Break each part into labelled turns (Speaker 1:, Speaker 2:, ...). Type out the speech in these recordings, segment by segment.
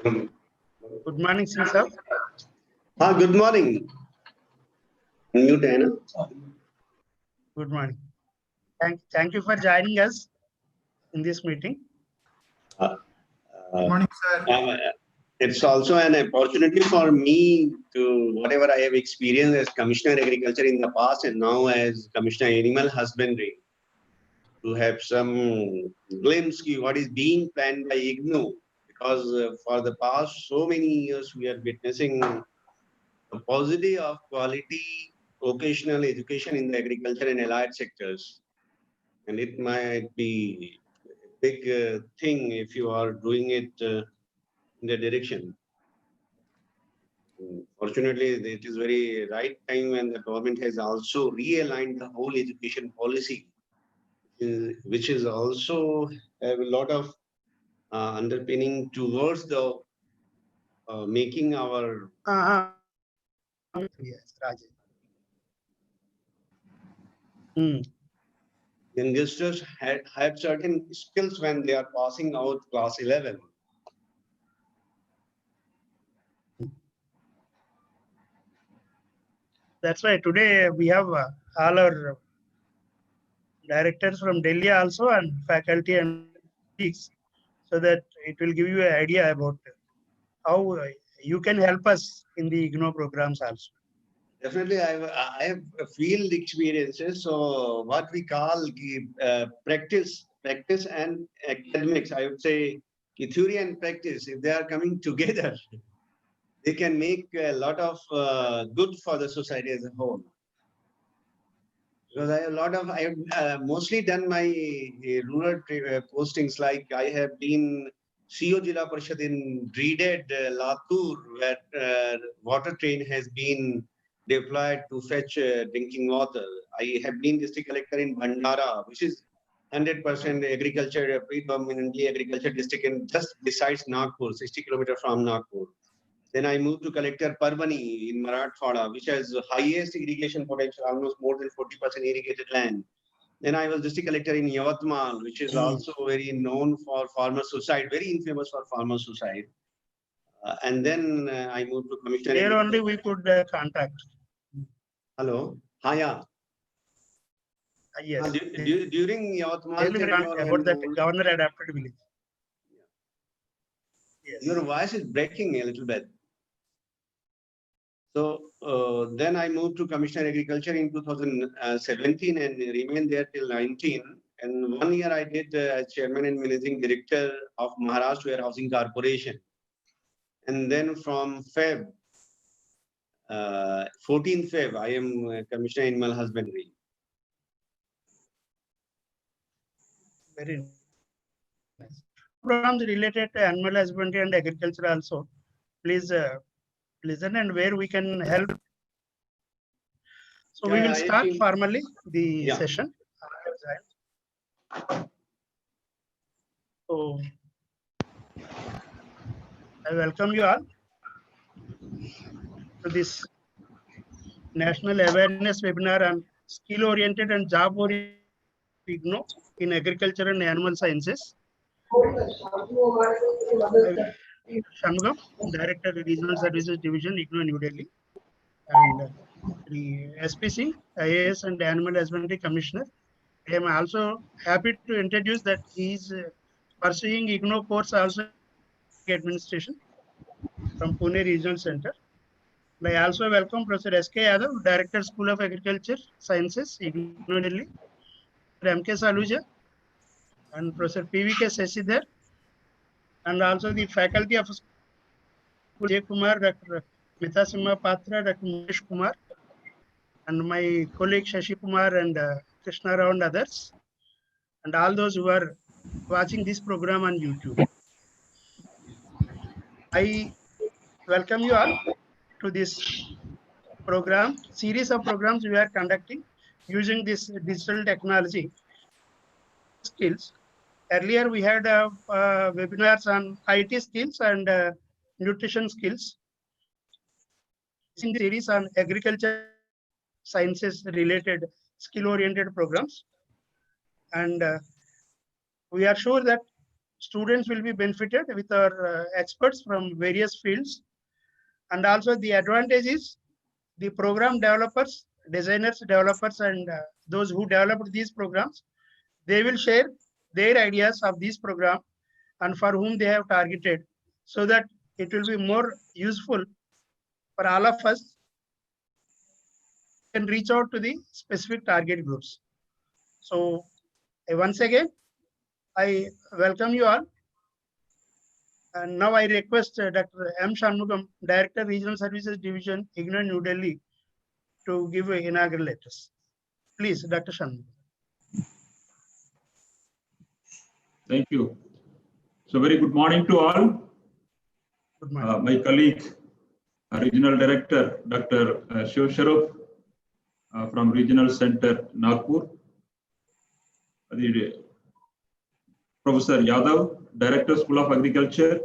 Speaker 1: Good
Speaker 2: morning, sir.
Speaker 1: Good morning. Mute, Anna.
Speaker 2: Good morning. Thank you for joining us in this meeting.
Speaker 3: Good morning, sir.
Speaker 1: It's also an opportunity for me to, whatever I have experienced as Commissioner Agriculture in the past and now as Commissioner Animal Husbandry, to have some glimpse of what is being planned by IGNO. Because for the past so many years, we are witnessing the paucity of quality vocational education in the agriculture and allied sectors. And it might be a big thing if you are doing it in the direction. Fortunately, it is very right time when the government has also realigned the whole education policy, which is also have a lot of underpinning towards the making our
Speaker 2: Yes, Raj.
Speaker 1: youngsters have certain skills when they are passing out class 11.
Speaker 2: That's why today we have all our directors from Delhi also and faculty and colleagues, so that it will give you an idea about how you can help us in the IGNO programs also.
Speaker 1: Definitely, I have field experiences. So what we call practice and academics, I would say theory and practice, if they are coming together, they can make a lot of good for the society as a whole. Because I have mostly done my rural postings, like I have been CO Jila Parishad in Dreaded Latur, where water train has been deployed to fetch drinking water. I have been district collector in Bhandara, which is 100% agriculture, predominantly agriculture district, and just besides Nagpur, 60 kilometers from Nagpur. Then I moved to collector Parbani in Marathwada, which has highest irrigation potential, almost more than 40% irrigated land. Then I was district collector in Yavatmal, which is also very known for farmer suicide, very infamous for farmer suicide. And then I moved to commissioner.
Speaker 2: There only we could contact.
Speaker 1: Hello. Hiya.
Speaker 2: Yes.
Speaker 1: During Yavatmal,
Speaker 2: about that governor adapted village.
Speaker 1: Yes. Your voice is breaking a little bit. So then I moved to Commissioner Agriculture in 2017 and remained there till 19. And 1 year I did as Chairman and Managing Director of Maharashtra Warehousing Corporation. And then from 14th Feb, I am Commissioner Animal Husbandry.
Speaker 2: Very nice. Programs related to animal husbandry and agriculture also. Please listen and where we can help. So we will start formally the session. So I welcome you all to this National Awareness Webinar on Skill-Oriented and Job-Oriented IGNO in Agriculture and Animal Sciences. Shanmugam, Director, Regional Services Division, IGNO, New Delhi, and the SPC, IAS and Animal Husbandry Commissioner. I am also happy to introduce that he is pursuing IGNO course also administration from Pune Regional Center. I also welcome Professor S.K. Yadav, Director, School of Agriculture Sciences, IGNO Delhi, M.K. Saluja, and Professor P.V.K. Seshidhar, and also the faculty of Vijay Kumar, Dr. Mita Simha Patra, Dr. Mukesh Kumar, and my colleague Shashi Kumar and Krishna Rao and others, and all those who are watching this program on YouTube. I welcome you all to this program, series of programs we are conducting using this digital technology skills. Earlier we had webinars on IT skills and nutrition skills. In the series on agriculture sciences related skill oriented programs, and we are sure that students will be benefited with our experts from various fields. And also the advantage is the program developers, designers, developers, and those who developed these programs, they will share their ideas of this program and for whom they have targeted, so that it will be more useful for all of us and reach out to the specific target groups. So once again, I welcome you all. And now I request Dr. M. Shanmugam, Director, Regional Services Division, IGNOU, New Delhi, to give inaugural letters. Please, Dr. Shanmugam.
Speaker 4: Thank you. So very good morning to all.
Speaker 2: Good morning.
Speaker 4: My colleague, Regional Director, Dr. Shiv Sharup from Regional Center, Nagpur. Professor Yadav, Director, School of Agriculture,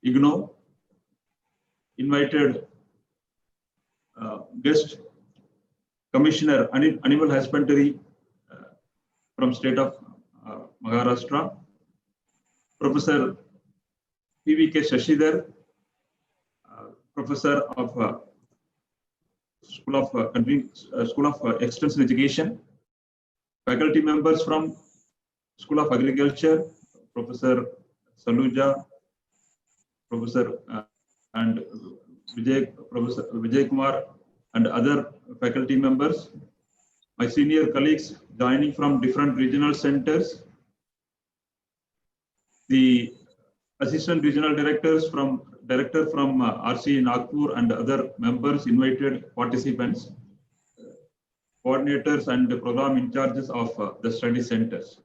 Speaker 4: IGNOU. Invited guest, Commissioner, Animal Husbandry from State of Maharashtra, Professor P.V.K. Shashidhar, Professor of School of Extension Education, faculty members from School of Agriculture, Professor Saluja, Professor and Professor Vijay Kumar, and other faculty members, my senior colleagues joining from different regional centers, the assistant regional directors from RC Nagpur and other members, invited participants, coordinators and program in charges of the study centers.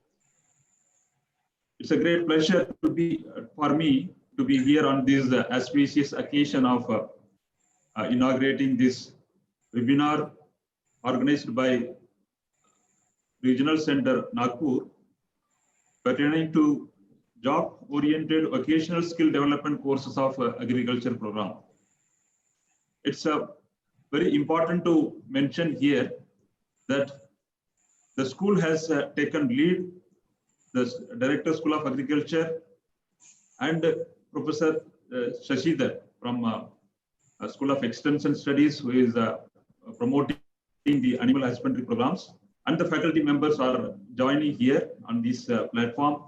Speaker 4: It's a great pleasure for me to be here on this auspicious occasion of inaugurating this webinar organized by Regional Center Nagpur pertaining to job-oriented vocational skill development courses of agriculture program. It's very important to mention here that the school has taken lead, the Director School of Agriculture and Professor Shashidhar from School of Extension Studies, who is promoting the animal husbandry programs, and the faculty members are joining here on this platform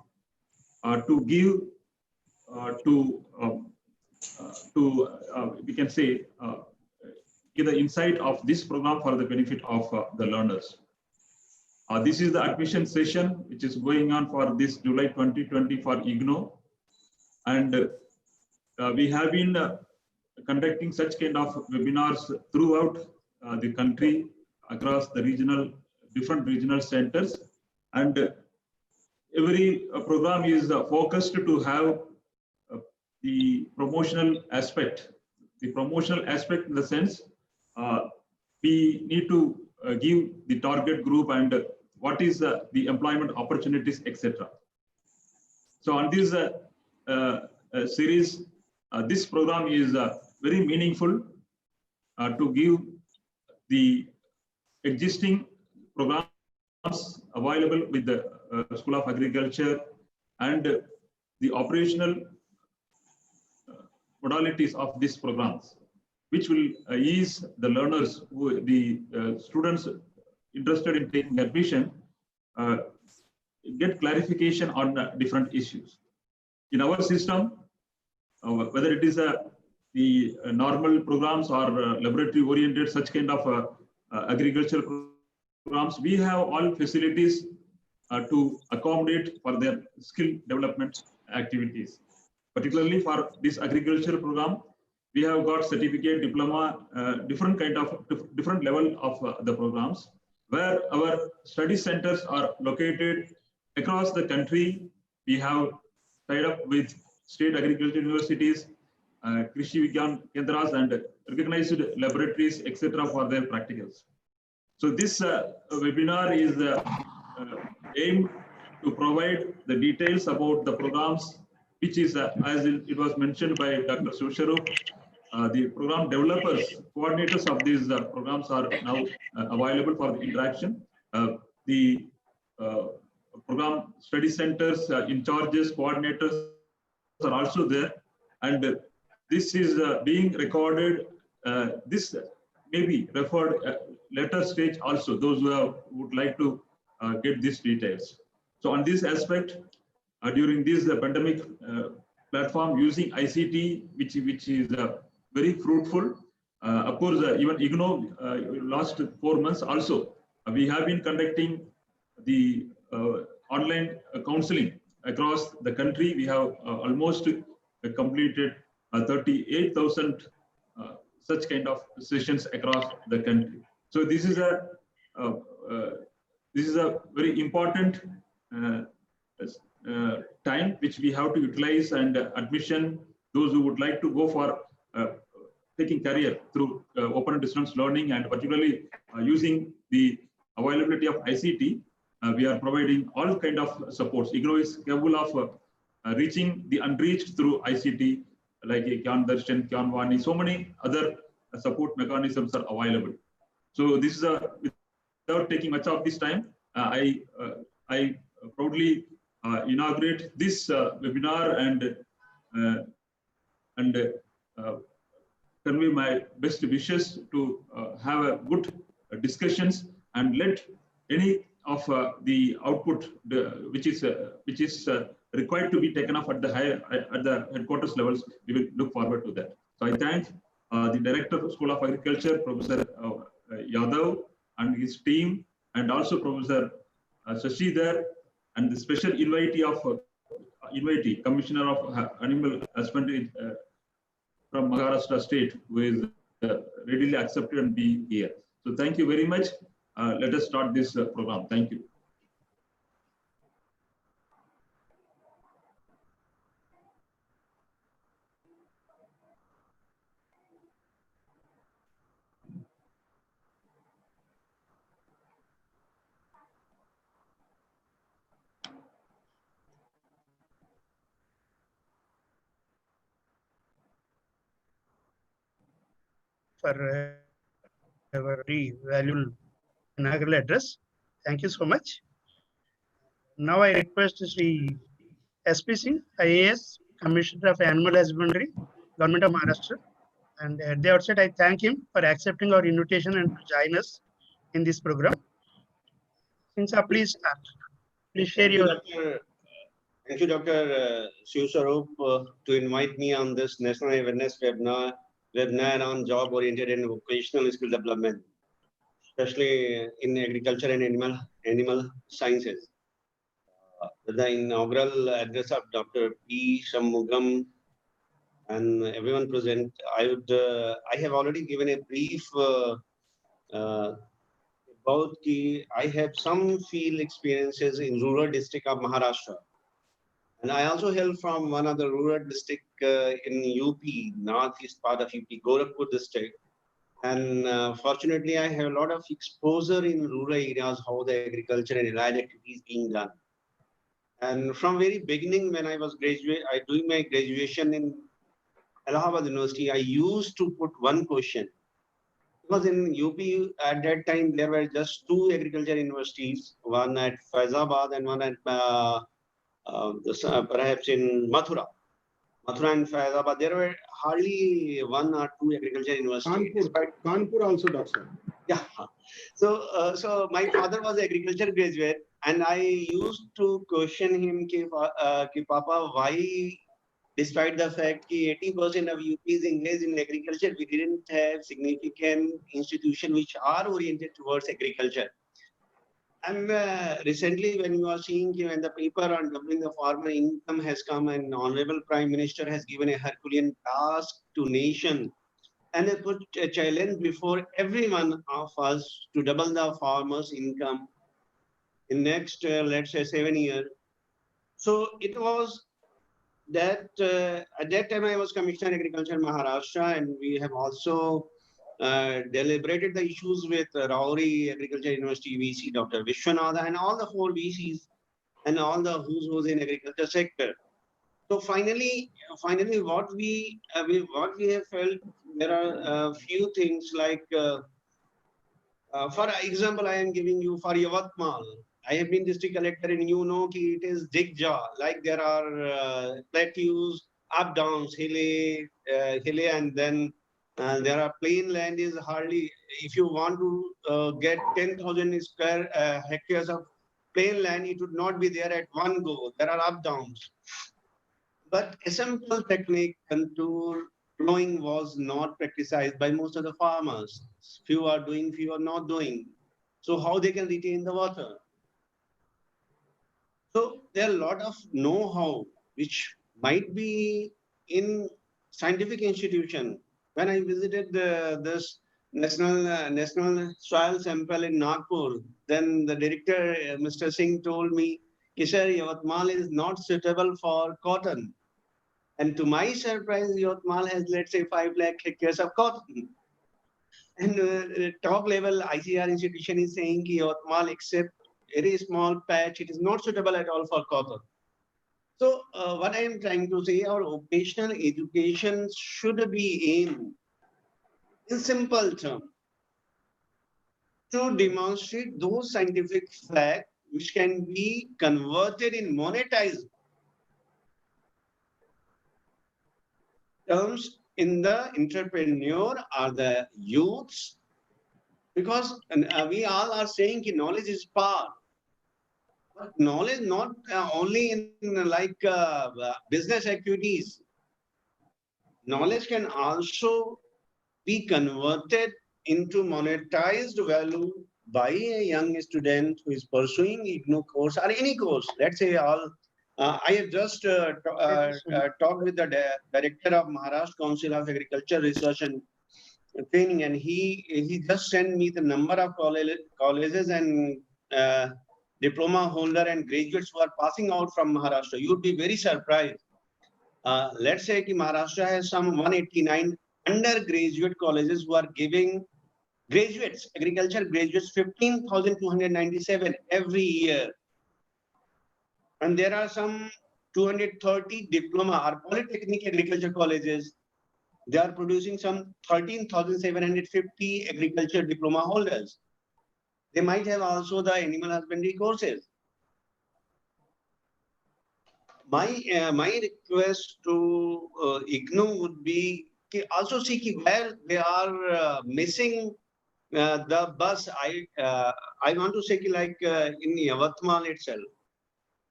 Speaker 4: to give we can say give the insight of this program for the benefit of the learners. This is the admission session which is going on for this July 2020 for IGNOU, and we have been conducting such kind of webinars throughout the country across the different regional centers, and every program is focused to have the promotional aspect. The promotional aspect in the sense we need to give the target group and what is the employment opportunities, etc. So on this series, this program is very meaningful to give the existing programs available with the School of Agriculture and the operational modalities of these programs, which will ease the learners, the students interested in taking admission, get clarification on different issues. In our system, whether it is the normal programs or laboratory-oriented such kind of agriculture programs, we have all facilities to accommodate for their skill development activities. Particularly for this agriculture program, we have got certificate, diploma, different level of the programs, where our study centers are located across the country. We have tied up with state agriculture universities, Krishi Vigyan Kendras, and recognized laboratories, etc. for their practicals. So this webinar is aimed to provide the details about the programs, which is, as it was mentioned by Dr. Susharu, the program developers, coordinators of these programs are now available for the interaction. The program study centers, in charges, coordinators are also there. And this is being recorded. This may be referred at later stage also, those who would like to get these details. So on this aspect, during this pandemic platform using ICT, which is very fruitful. Of course, even IGNO last 4 months also, we have been conducting the online counseling across the country. We have almost completed 38,000 such kind of sessions across the country. So this is a very important time which we have to utilize, and admission, those who would like to go for taking career through open distance learning, and particularly using the availability of ICT, we are providing all kind of supports. IGNO is capable of reaching the unreached through ICT, like Kyan Darshan, Kyan Vani, so many other support mechanisms are available. So this is without taking much of this time, I proudly inaugurate this webinar and convey my best wishes to have a good discussions, and let any of the output which is required to be taken up at the headquarters levels. We will look forward to that. So I thank the Director of School of Agriculture, Professor Yadav, and his team, and also Professor Shashidhar, and the special invitee, Commissioner of Animal Husbandry from Maharashtra State, who is readily accepted and be here. So thank you very much. Let us start this program. Thank you.
Speaker 2: For a very valuable inaugural address. Thank you so much. Now I request Sri SPC, IAS, Commissioner of Animal Husbandry, Government of Maharashtra. And at the outset, I thank him for accepting our invitation and to join us in this program. Since please start. Please share your.
Speaker 1: Thank you, Dr. Shiv Sarup, to invite me on this National Awareness webinar on job-oriented and vocational skill development, especially in agriculture and animal sciences. The inaugural address of Dr. P. Shanmugam and everyone present, I have already given a brief about I have some field experiences in rural district of Maharashtra. And I also hail from one of the rural district in UP, northeast part of UP, Gorakhpur district. And fortunately, I have a lot of exposure in rural areas, how the agriculture and allied activities being done. And from very beginning, when I was doing my graduation in Allahabad University, I used to put one question. Because in UP at that time, there were just 2 agriculture universities, one at Faizabad and one at perhaps in Mathura. Mathura and Faizabad, there were hardly 1 or 2 agriculture universities.
Speaker 3: Kanpur also, Doctor.
Speaker 1: Yeah. So my father was an agriculture graduate, and I used to question him, ki Papa, why, despite the fact that 80% of UP is engaged in agriculture, we didn't have significant institutions which are oriented towards agriculture. And recently, when you are seeing when the paper on doubling the farmer income has come, and Honorable Prime Minister has given a Herculean task to nation, and they put a challenge before every one of us to double the farmer's income in next, let's say, 7 years. So it was that at that time I was Commissioner Agriculture Maharashtra, and we have also deliberated the issues with Rauri Agriculture University VC, Dr. Vishwanatha, and all the 4 VCs and all the who's in agriculture sector. So finally, what we have felt, there are a few things like, for example, I am giving you for Yavatmal. I have been district collector and you know ki it is jigjaw, like there are plateaus, up downs, hilly and then there are plain land is hardly, if you want to get 10,000 square hectares of plain land, it would not be there at one go. There are up downs. But a simple technique, contour plowing was not practiced by most of the farmers. Few are doing, few are not doing. So how they can retain the water? So there are a lot of know-how which might be in scientific institution. When I visited this national soil sample in Nagpur, then the director, Mr. Singh, told me, "Sir, Yavatmal is not suitable for cotton." And to my surprise, Yavatmal has, let's say, 5 lakh hectares of cotton. And top level ICR institution is saying that Yavatmal, except very small patch, it is not suitable at all for cotton. So what I am trying to say, our vocational education should be aimed in simple terms to demonstrate those scientific facts which can be converted in monetized terms in the entrepreneur or the youths, because we all are saying that knowledge is power. But knowledge not only in like business activities. Knowledge can also be converted into monetized value by a young student who is pursuing IGNOU course or any course. Let's say all. I have just talked with the director of Maharashtra Council of Agriculture Research and Training, and he just sent me the number of colleges and diploma holder and graduates who are passing out from Maharashtra. You would be very surprised. Let's say that Maharashtra has some 189 undergraduate colleges who are giving graduates, agriculture graduates, 15,297 every year. And there are some 230 diploma or polytechnic agriculture colleges. They are producing some 13,750 agriculture diploma holders. They might have also the animal husbandry courses. My request to IGNOU would be also see where they are missing the bus. I want to say like in Yavatmal itself,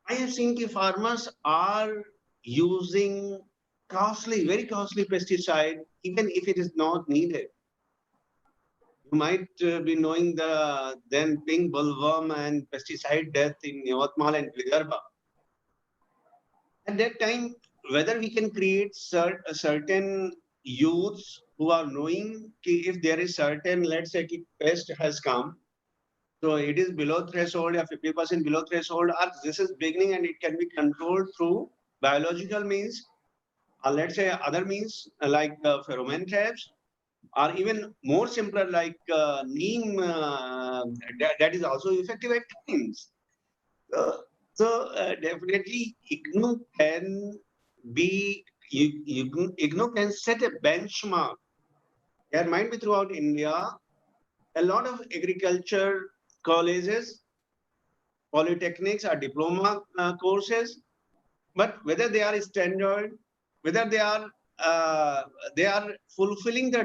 Speaker 1: I have seen farmers are using very costly pesticide, even if it is not needed. You might be knowing the then pink bollworm and pesticide death in Yavatmal and Vidarbha. At that time, whether we can create certain youths who are knowing if there is certain, let's say, pest has come, so it is below threshold or 50% below threshold, or this is beginning and it can be controlled through biological means, or let's say other means like pheromone traps, or even more simpler like neem, that is also effective at times. So definitely IGNOU can be, IGNOU can set a benchmark. There might be throughout India a lot of agriculture colleges, polytechnics or diploma courses, but whether they are standard, whether they are fulfilling the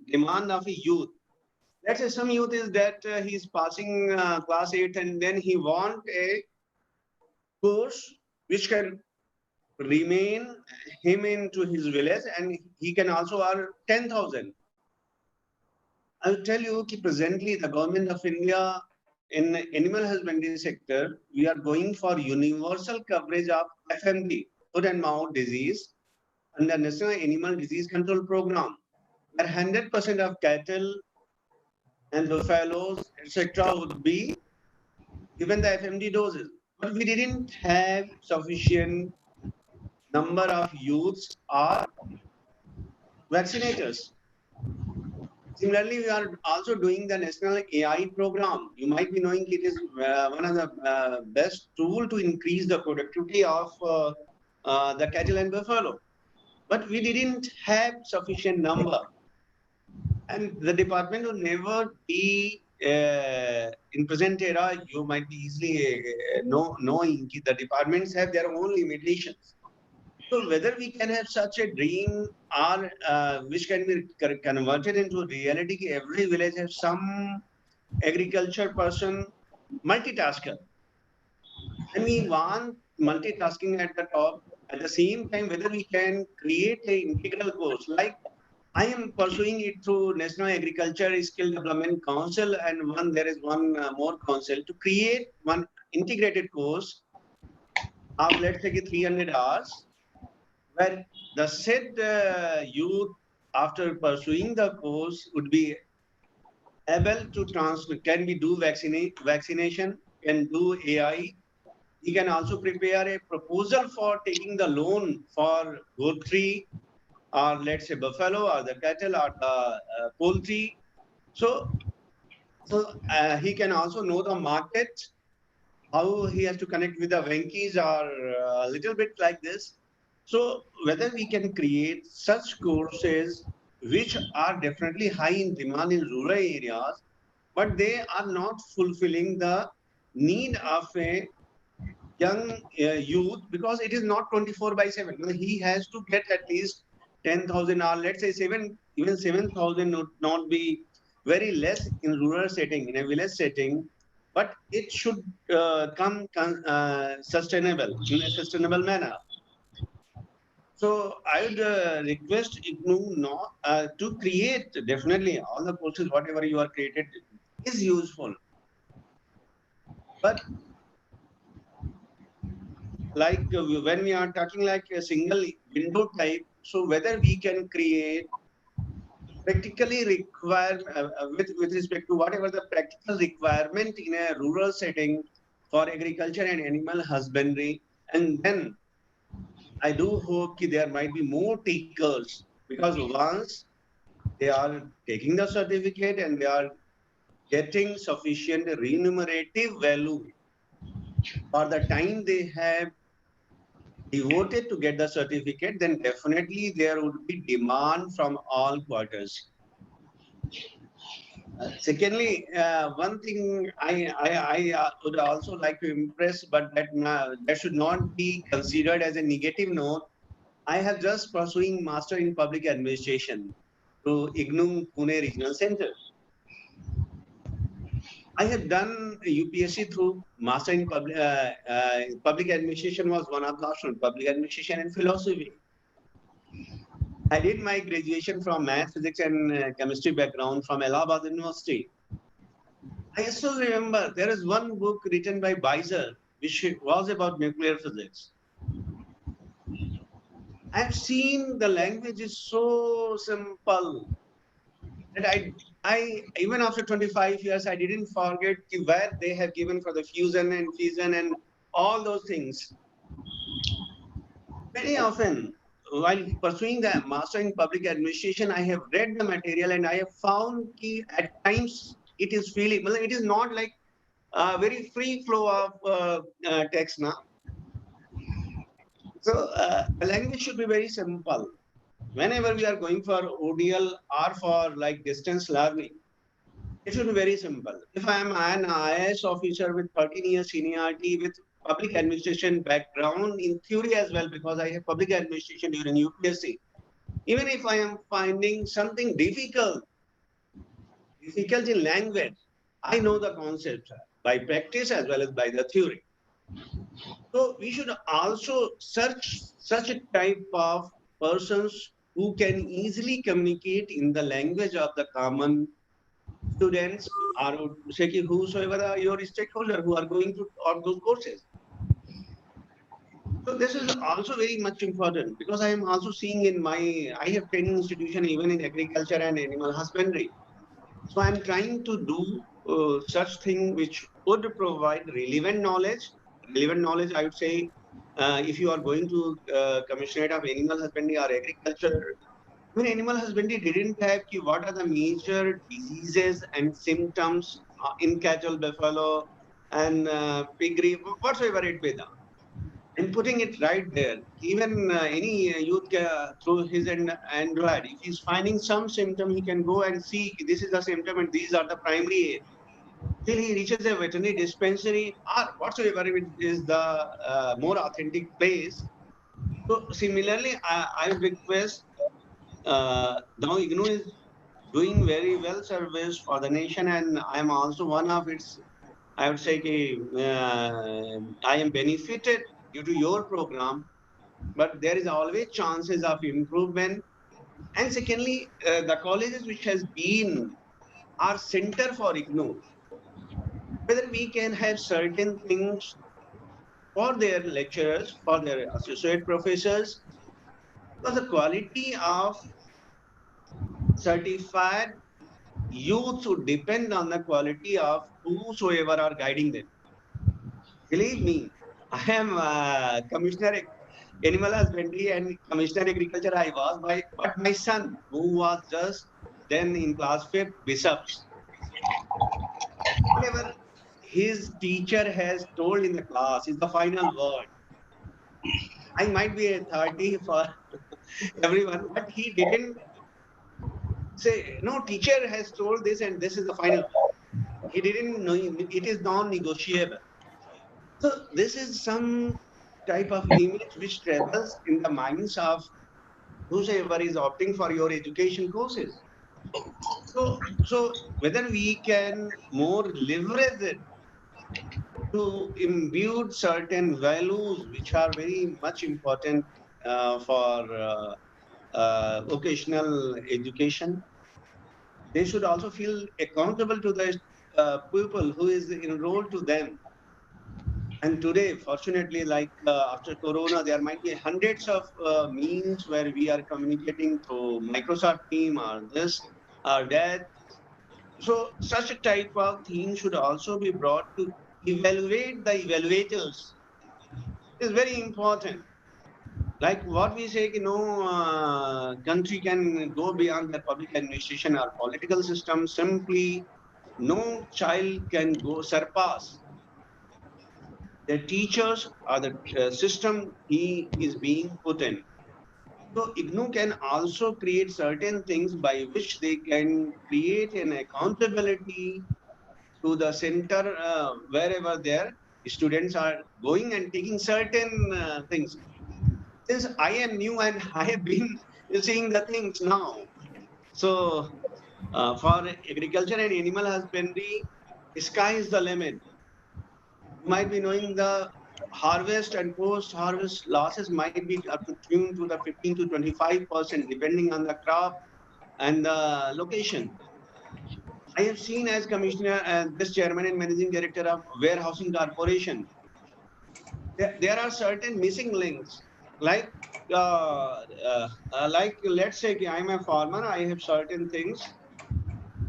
Speaker 1: demand of a youth. Let's say some youth is that he's passing class 8 and then he want a course which can remain him into his village and he can also earn 10,000. I'll tell you that presently the government of India in animal husbandry sector, we are going for universal coverage of FMD, foot and mouth disease, under National Animal Disease Control Program, where 100% of cattle and buffaloes, etc., would be given the FMD doses. But we didn't have sufficient number of youths or vaccinators. Similarly, we are also doing the National AI program. You might be knowing it is one of the best tool to increase the productivity of the cattle and buffalo. But we didn't have sufficient number. And the department will never be in present era, you might be easily knowing the departments have their own limitations. So whether we can have such a dream or which can be converted into reality, every village has some agriculture person, multitasker. And we want multitasking at the top. At the same time, whether we can create an integral course, like I am pursuing it through National Agriculture Skill Development Council, and there is one more council to create one integrated course of, let's say, 300 hours, where the said youth, after pursuing the course, would be able to transfer, can we do vaccination, can do AI. He can also prepare a proposal for taking the loan for poultry, or let's say buffalo, or the cattle, or the poultry. So he can also know the market, how he has to connect with the Venkies, or a little bit like this. So whether we can create such courses which are definitely high in demand in rural areas, but they are not fulfilling the need of a young youth, because it is not 24/7. He has to get at least 10,000, or let's say even 7,000 would not be very less in rural setting, in a village setting, but it should come sustainable, in a sustainable manner. So I would request IGNOU to create, definitely all the courses, whatever you are created is useful. But like when we are talking like a single window type, so whether we can create practically require with respect to whatever the practical requirement in a rural setting for agriculture and animal husbandry, and then I do hope there might be more takers, because once they are taking the certificate and they are getting sufficient remunerative value for the time they have devoted to get the certificate, then definitely there would be demand from all quarters. Secondly, one thing I would also like to impress, but that should not be considered as a negative note. I have just pursuing Master in Public Administration through IGNOU Pune Regional Center. I have done UPSC through Master in Public Administration, was one of the options, Public Administration and Philosophy. I did my graduation from Math, Physics and Chemistry background from Allahabad University. I still remember there is one book written by Vijay, which was about nuclear physics. I've seen the language is so simple that I even after 25 years, I didn't forget where they have given for the fusion and fission and all those things. Very often, while pursuing the Master in Public Administration, I have read the material and I have found at times it is feeling, it is not like a very free flow of text now. So the language should be very simple. Whenever we are going for ODL or for like distance learning, it should be very simple. If I am an IAS officer with 13 years seniority with public administration background in theory as well, because I have public administration during UPSC, even if I am finding something difficult in language, I know the concepts by practice as well as by the theory. So we should also search such a type of persons who can easily communicate in the language of the common students, or say whosoever are your stakeholder who are going to all those courses. So this is also very much important, because I am also seeing in I have training institution even in agriculture and animal husbandry. So I'm trying to do such thing which would provide relevant knowledge. Relevant knowledge, I would say, if you are going to Commissionerate of Animal Husbandry or Agriculture, when animal husbandry didn't have what are the major diseases and symptoms in cattle, buffalo, and piggery, whatsoever it be, and putting it right there. Even any youth through his Android, if he's finding some symptom, he can go and see this is the symptom and these are the primary till he reaches a veterinary dispensary or whatsoever it is the more authentic place. So similarly, I request now IGNOU is doing very well service for the nation, and I am also one of its. I would say I am benefited due to your program, but there is always chances of improvement. And secondly, the colleges which has been our center for IGNOU, whether we can have certain things for their lecturers, for their associate professors, because the quality of certified youth should depend on the quality of whosoever are guiding them. Believe me, I am Commissioner Animal Husbandry and Commissioner Agriculture I was, but my son, who was just then in class 5th, bishops, whatever his teacher has told in the class is the final word. I might be a 30 for everyone, but he didn't say, no, teacher has told this and this is the final. He didn't know it is non-negotiable. So this is some type of image which travels in the minds of whosoever is opting for your education courses. So whether we can more leverage it to imbue certain values which are very much important for vocational education, they should also feel accountable to the people who is enrolled to them. And today, fortunately, like after Corona, there might be hundreds of means where we are communicating through Microsoft Team or this or that. So such a type of thing should also be brought to evaluate the evaluators. It's very important. Like what we say, country can go beyond the public administration or political system. Simply, no child can go surpass the teachers or the system he is being put in. So IGNOU can also create certain things by which they can create an accountability to the center wherever their students are going and taking certain things. Since I am new and I have been seeing the things now. So for agriculture and animal husbandry, sky is the limit. You might be knowing the harvest and post-harvest losses might be up to tune to the 15 to 25% depending on the crop and the location. I have seen as commissioner and this chairman and managing director of warehousing corporation, there are certain missing links like let's say I'm a farmer, I have certain things,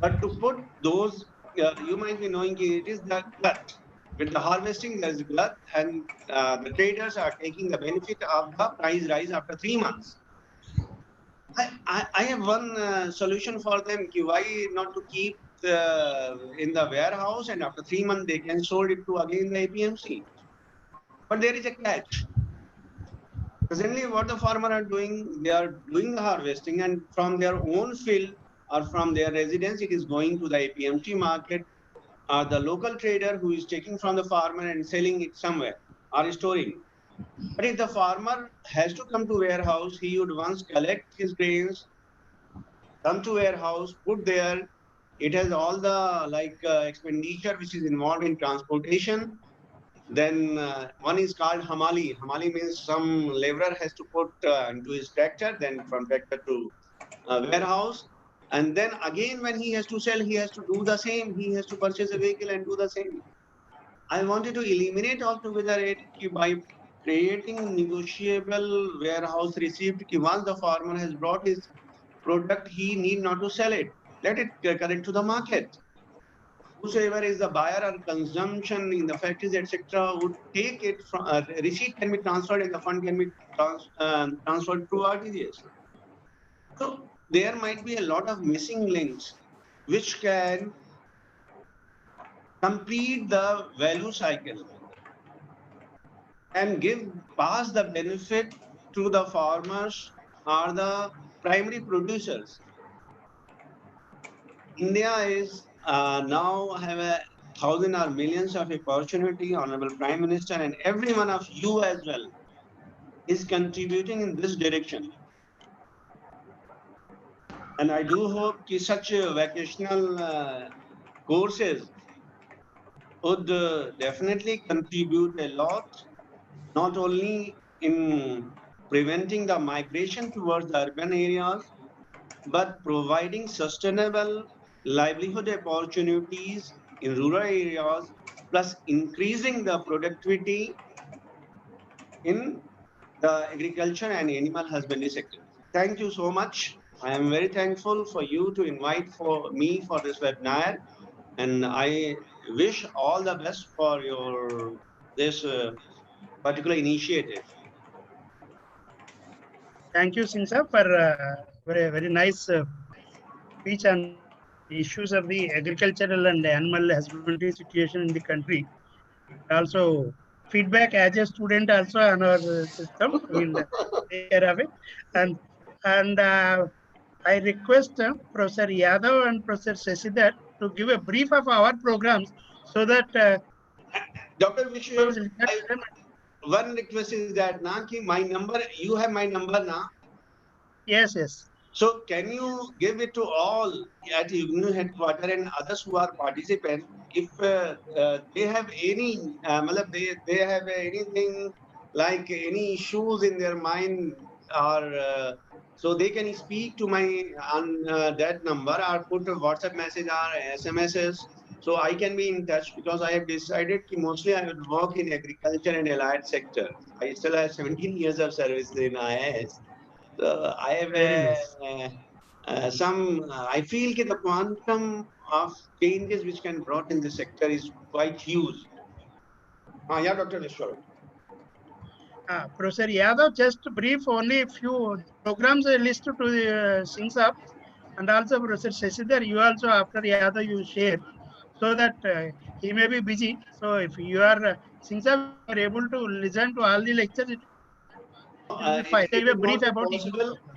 Speaker 1: but to put those, you might be knowing it is the glut. With the harvesting, there is glut, and the traders are taking the benefit of the price rise after 3 months. I have one solution for them. Why not to keep in the warehouse and after 3 months they can sold it to again the APMC. But there is a catch. Presently, what the farmer are doing, they are doing the harvesting and from their own field or from their residence, it is going to the APMC market the local trader who is taking from the farmer and selling it somewhere or storing. But if the farmer has to come to warehouse, he would once collect his grains, come to warehouse, put there. It has all the expenditure which is involved in transportation. Then one is called hamali. Hamali means some laborer has to put into his tractor, then from tractor to warehouse. And then again, when he has to sell, he has to do the same. He has to purchase a vehicle and do the same. I wanted to eliminate altogether it by creating negotiable warehouse receipt. Once the farmer has brought his product, he need not to sell it. Let it connect to the market. Whosoever is the buyer or consumption in the factories, etc., would take it from receipt can be transferred and the fund can be transferred through RTGS. So there might be a lot of missing links which can complete the value cycle and give pass the benefit to the farmers or the primary producers. India is now have a thousands or millions of opportunity, Honorable Prime Minister, and every one of you as well is contributing in this direction. And I do hope that such vocational courses would definitely contribute a lot, not only in preventing the migration towards the urban areas, but providing sustainable livelihood opportunities in rural areas, plus increasing the productivity in the agriculture and animal husbandry sector. Thank you so much. I am very thankful for you to invite me for this webinar, and I wish all the best for your this particular initiative.
Speaker 2: Thank you, Singh sir, for very nice speech on issues of the agricultural and animal husbandry situation in the country. Also, feedback as a student also on our system. We'll take care of it. And I request Professor Yadav and Professor Sasidhar to give a brief of our programs so that
Speaker 1: Dr. Vijay, one request is that my number, you have my number now.
Speaker 2: Yes, yes.
Speaker 1: So can you give it to all at UGNU headquarters and others who are participants? If they have any, they have anything like any issues in their mind, or so they can speak to my on that number, or put a WhatsApp message or SMSs. So I can be in touch, because I have decided that mostly I will work in agriculture and allied sector. I still have 17 years of service in IAS. I have I feel that the quantum of changes which can brought in the sector is quite huge. Yeah, Dr. Vishwar.
Speaker 2: Professor Yadav, just brief only a few programs listed to the Singh's up, and also Professor Sasidhar, you also after Yadav you share, so that he may be busy. So if you are Singh's up, you are able to listen to all the lectures, it will be fine. Tell a brief about it.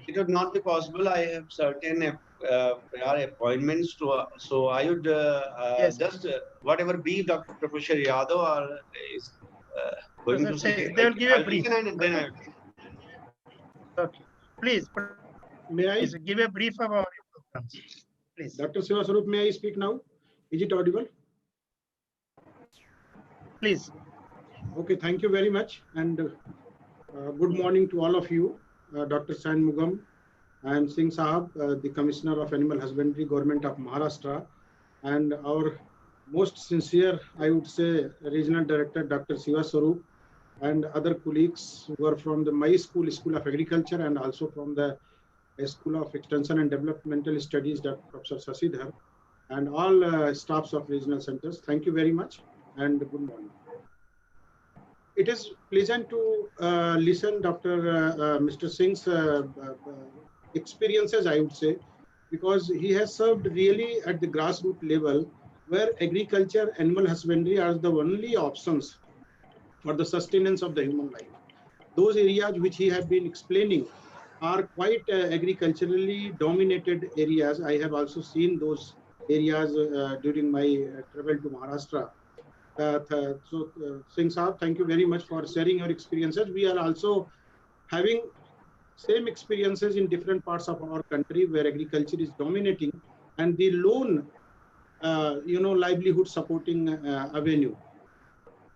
Speaker 1: It would not be possible. I have certain prior appointments to, so I would
Speaker 2: Yes.
Speaker 1: just whatever brief Dr. Professor Yadav is going to say.
Speaker 2: They will give a brief.
Speaker 1: And then I will.
Speaker 2: Okay. Please,
Speaker 3: May I
Speaker 2: give a brief about your programs. Please.
Speaker 3: Dr. Sivasarup, may I speak now? Is it audible?
Speaker 2: Please.
Speaker 3: Okay, thank you very much. And good morning to all of you. Dr. San Mugam. I am Singh Sahab, the Commissioner of Animal Husbandry, Government of Maharashtra. And our most sincere, I would say, Regional Director, Dr. Sivasarup, and other colleagues who are from my school, School of Agriculture, and also from the School of Extension and Developmental Studies, Dr. Professor Sasidhar, and all staffs of regional centers. Thank you very much and good morning. It is pleasant to listen Dr. Mr. Singh's experiences, I would say, because he has served really at the grassroots level, where agriculture, animal husbandry are the only options for the sustenance of the human life. Those areas which he has been explaining are quite agriculturally dominated areas. I have also seen those areas during my travel to Maharashtra. Singh Saab, thank you very much for sharing your experiences. We are also having same experiences in different parts of our country where agriculture is dominating, and the lone, livelihood supporting avenue.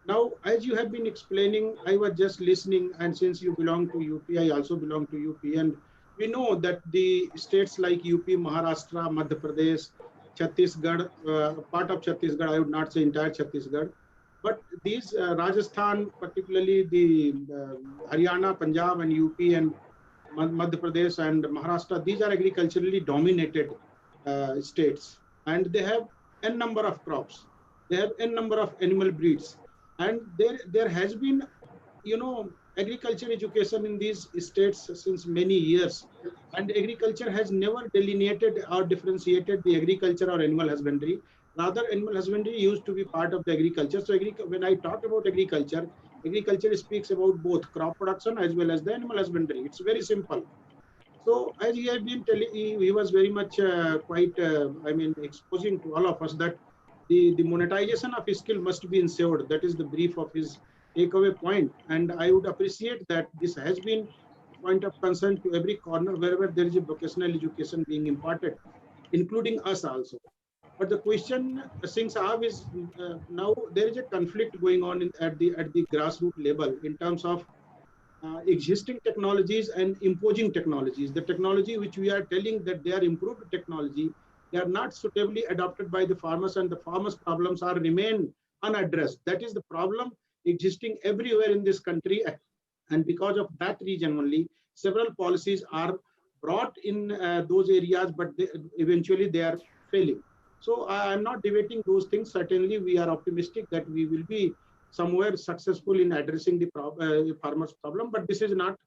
Speaker 3: Now, as you have been explaining, I was just listening, and since you belong to UP, I also belong to UP, and we know that the states like UP, Maharashtra, Madhya Pradesh, Chhattisgarh, part of Chhattisgarh, I would not say entire Chhattisgarh, but these Rajasthan, particularly the Haryana, Punjab, and UP, and Madhya Pradesh and Maharashtra, these are agriculturally dominated states, and they have n number of crops, they have n number of animal breeds, and there has been, agriculture education in these states since many years, and agriculture has never delineated or differentiated the agriculture or animal husbandry. Rather, animal husbandry used to be part of the agriculture. So when I talk about agriculture speaks about both crop production as well as the animal husbandry. It's very simple. So as he had been telling, he was very much exposing to all of us that the monetization of his skill must be ensured. That is the brief of his takeaway point. And I would appreciate that this has been a point of concern to every corner wherever there is a vocational education being imparted, including us also. But the question, Singh Sahab, is now there is a conflict going on at the grassroots level in terms of existing technologies and imposing technologies. The technology which we are telling that they are improved technology, they are not suitably adopted by the farmers, and the farmers' problems are remain unaddressed. That is the problem existing everywhere in this country, and because of that reason only, several policies are brought in those areas, but eventually they are failing. So I'm not debating those things. Certainly, we are optimistic that we will be somewhere successful in addressing the farmers' problem, but this is not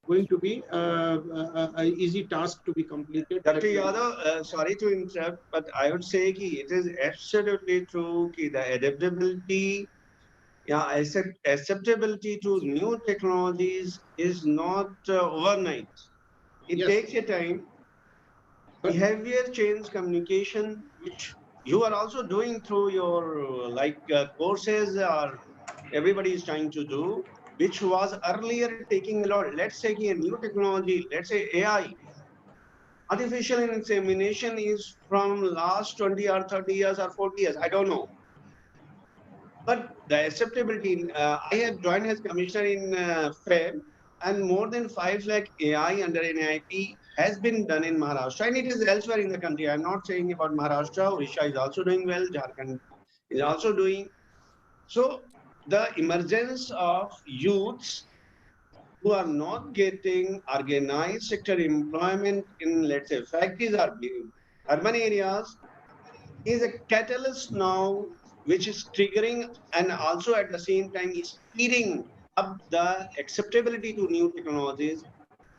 Speaker 3: going to be an easy task to be completed.
Speaker 1: Dr. Yadav, sorry to interrupt, but I would say ki it is absolutely true ki the adaptability, yeah, acceptability to new technologies is not overnight. It
Speaker 3: Yes.
Speaker 1: takes a time. Behavior change communication, which you are also doing through your courses, or everybody is trying to do, which was earlier taking a lot. Let's say a new technology, let's say AI, artificial insemination is from last 20 or 30 years or 40 years, I don't know. But the acceptability, I have joined as commissioner in Feb, and more than 5 lakh AI under NIP has been done in Maharashtra, and it is elsewhere in the country. I'm not saying about Maharashtra. Odisha is also doing well. Jharkhand is also doing. So the emergence of youths who are not getting organized sector employment in, let's say, factories or urban areas is a catalyst now, which is triggering and also at the same time is speeding up the acceptability to new technologies.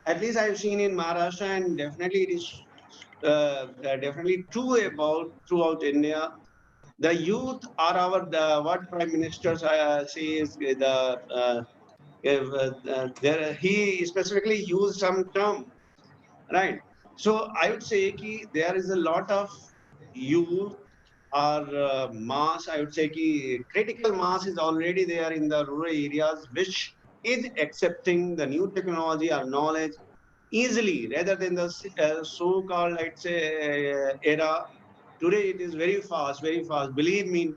Speaker 1: At least I've seen in Maharashtra, and definitely it is definitely true about throughout India. The youth are what Prime Minister says, he specifically used some term, right? So I would say ki there is a lot of youth or mass, I would say ki critical mass is already there in the rural areas, which is accepting the new technology or knowledge easily rather than the so-called, let's say, era. Today it is very fast, very fast. Believe me,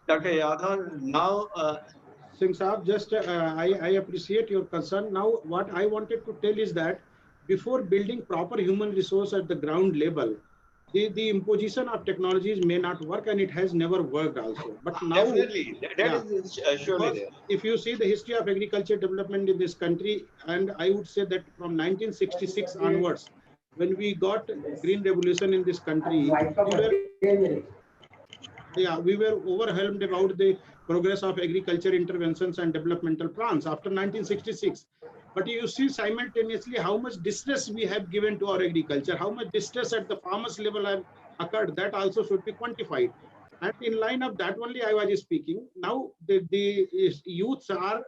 Speaker 1: Dr. Yadav, now
Speaker 3: Singh Saab, just I appreciate your concern. Now, what I wanted to tell is that before building proper human resource at the ground level, the imposition of technologies may not work, and it has never worked also. But now,
Speaker 1: definitely, that is surely there.
Speaker 3: if you see the history of agriculture development in this country, and I would say that from 1966 onwards, when we got green revolution in this country, we were overwhelmed about the progress of agriculture interventions and developmental plans after 1966. But you see simultaneously how much distress we have given to our agriculture, how much distress at the farmers level have occurred. That also should be quantified. And in line of that only I was speaking. Now the youths are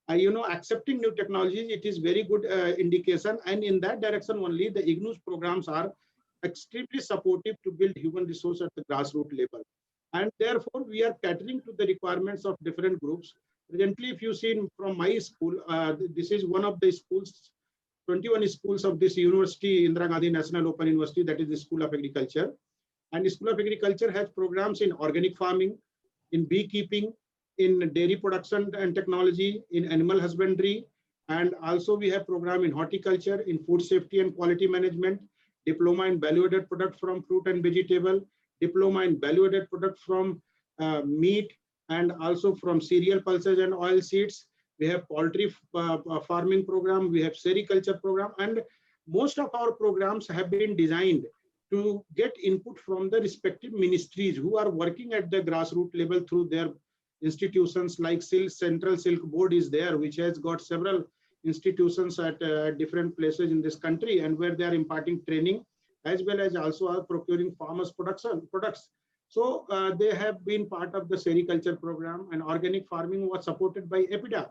Speaker 3: accepting new technologies. It is very good indication, and in that direction only the IGNOU's programs are extremely supportive to build human resource at the grassroots level. And therefore, we are catering to the requirements of different groups. Presently, if you see from my school, this is one of the schools, 21 schools of this university, Indira Gandhi National Open University, that is the School of Agriculture. And the School of Agriculture has programs in organic farming, in beekeeping, in dairy production and technology, in animal husbandry, and also we have program in horticulture, in food safety and quality management, diploma in value-added product from fruit and vegetable, diploma in value-added product from meat, and also from cereal pulses and oil seeds. We have poultry farming program, we have sericulture program, and most of our programs have been designed to get input from the respective ministries who are working at the grassroots level through their institutions. Like Central Silk Board is there, which has got several institutions at different places in this country, and where they are imparting training as well as also are procuring farmers products. So they have been part of the sericulture program, and organic farming was supported by EPIDA.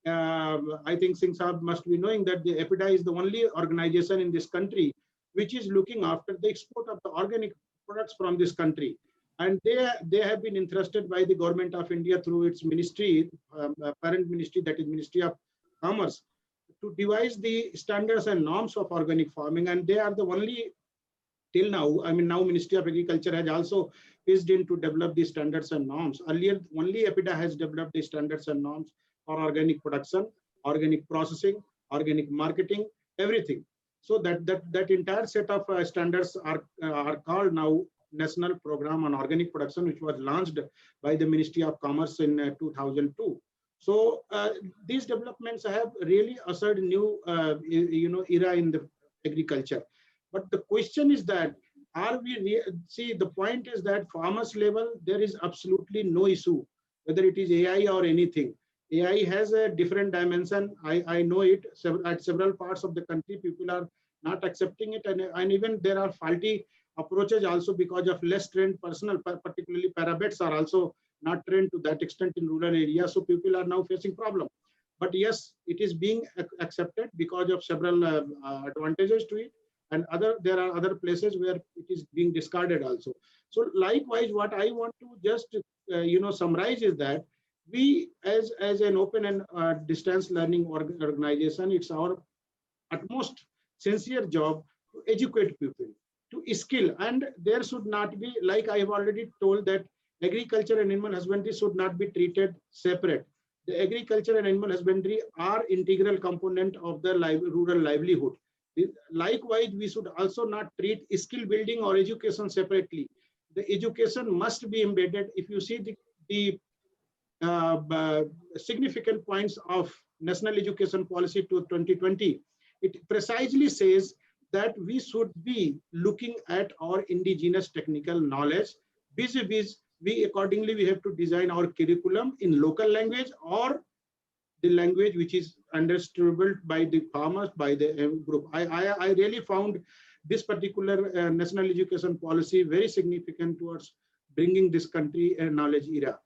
Speaker 3: I think Singh Saab must be knowing that the EPIDA is the only organization in this country which is looking after the export of the organic products from this country. And they have been entrusted by the government of India through its ministry, parent ministry, that is Ministry of Commerce, to devise the standards and norms of organic farming. And they are the only, till now, I mean, now Ministry of Agriculture has also pitched in to develop the standards and norms. Earlier, only EPIDA has developed the standards and norms for organic production, organic processing, organic marketing, everything. So that entire set of standards are called now National Program on Organic Production, which was launched by the Ministry of Commerce in 2002. So these developments have really ushered new, era in the agriculture. But the question is that, are we, see, the point is that farmers level, there is absolutely no issue, whether it is AI or anything. AI has a different dimension. I know it. At several parts of the country, people are not accepting it. And even there are faulty approaches also because of less trained personnel, particularly parabets are also not trained to that extent in rural areas. So people are now facing problem. But yes, it is being accepted because of several advantages to it. And there are other places where it is being discarded also. So likewise, what I want to just summarize is that we, as an open and distance learning organization, it's our utmost sincere job to educate people, to skill. And there should not be, like I have already told, that agriculture and animal husbandry should not be treated separate. The agriculture and animal husbandry are integral component of the rural livelihood. Likewise, we should also not treat skill building or education separately. The education must be embedded. If you see the significant points of National Education Policy to 2020, it precisely says that we should be looking at our indigenous technical knowledge. Vis-a-vis, accordingly, we have to design our curriculum in local language or the language which is understandable by the farmers, by the group. I really found this particular National Education Policy very significant towards bringing this country a knowledge era.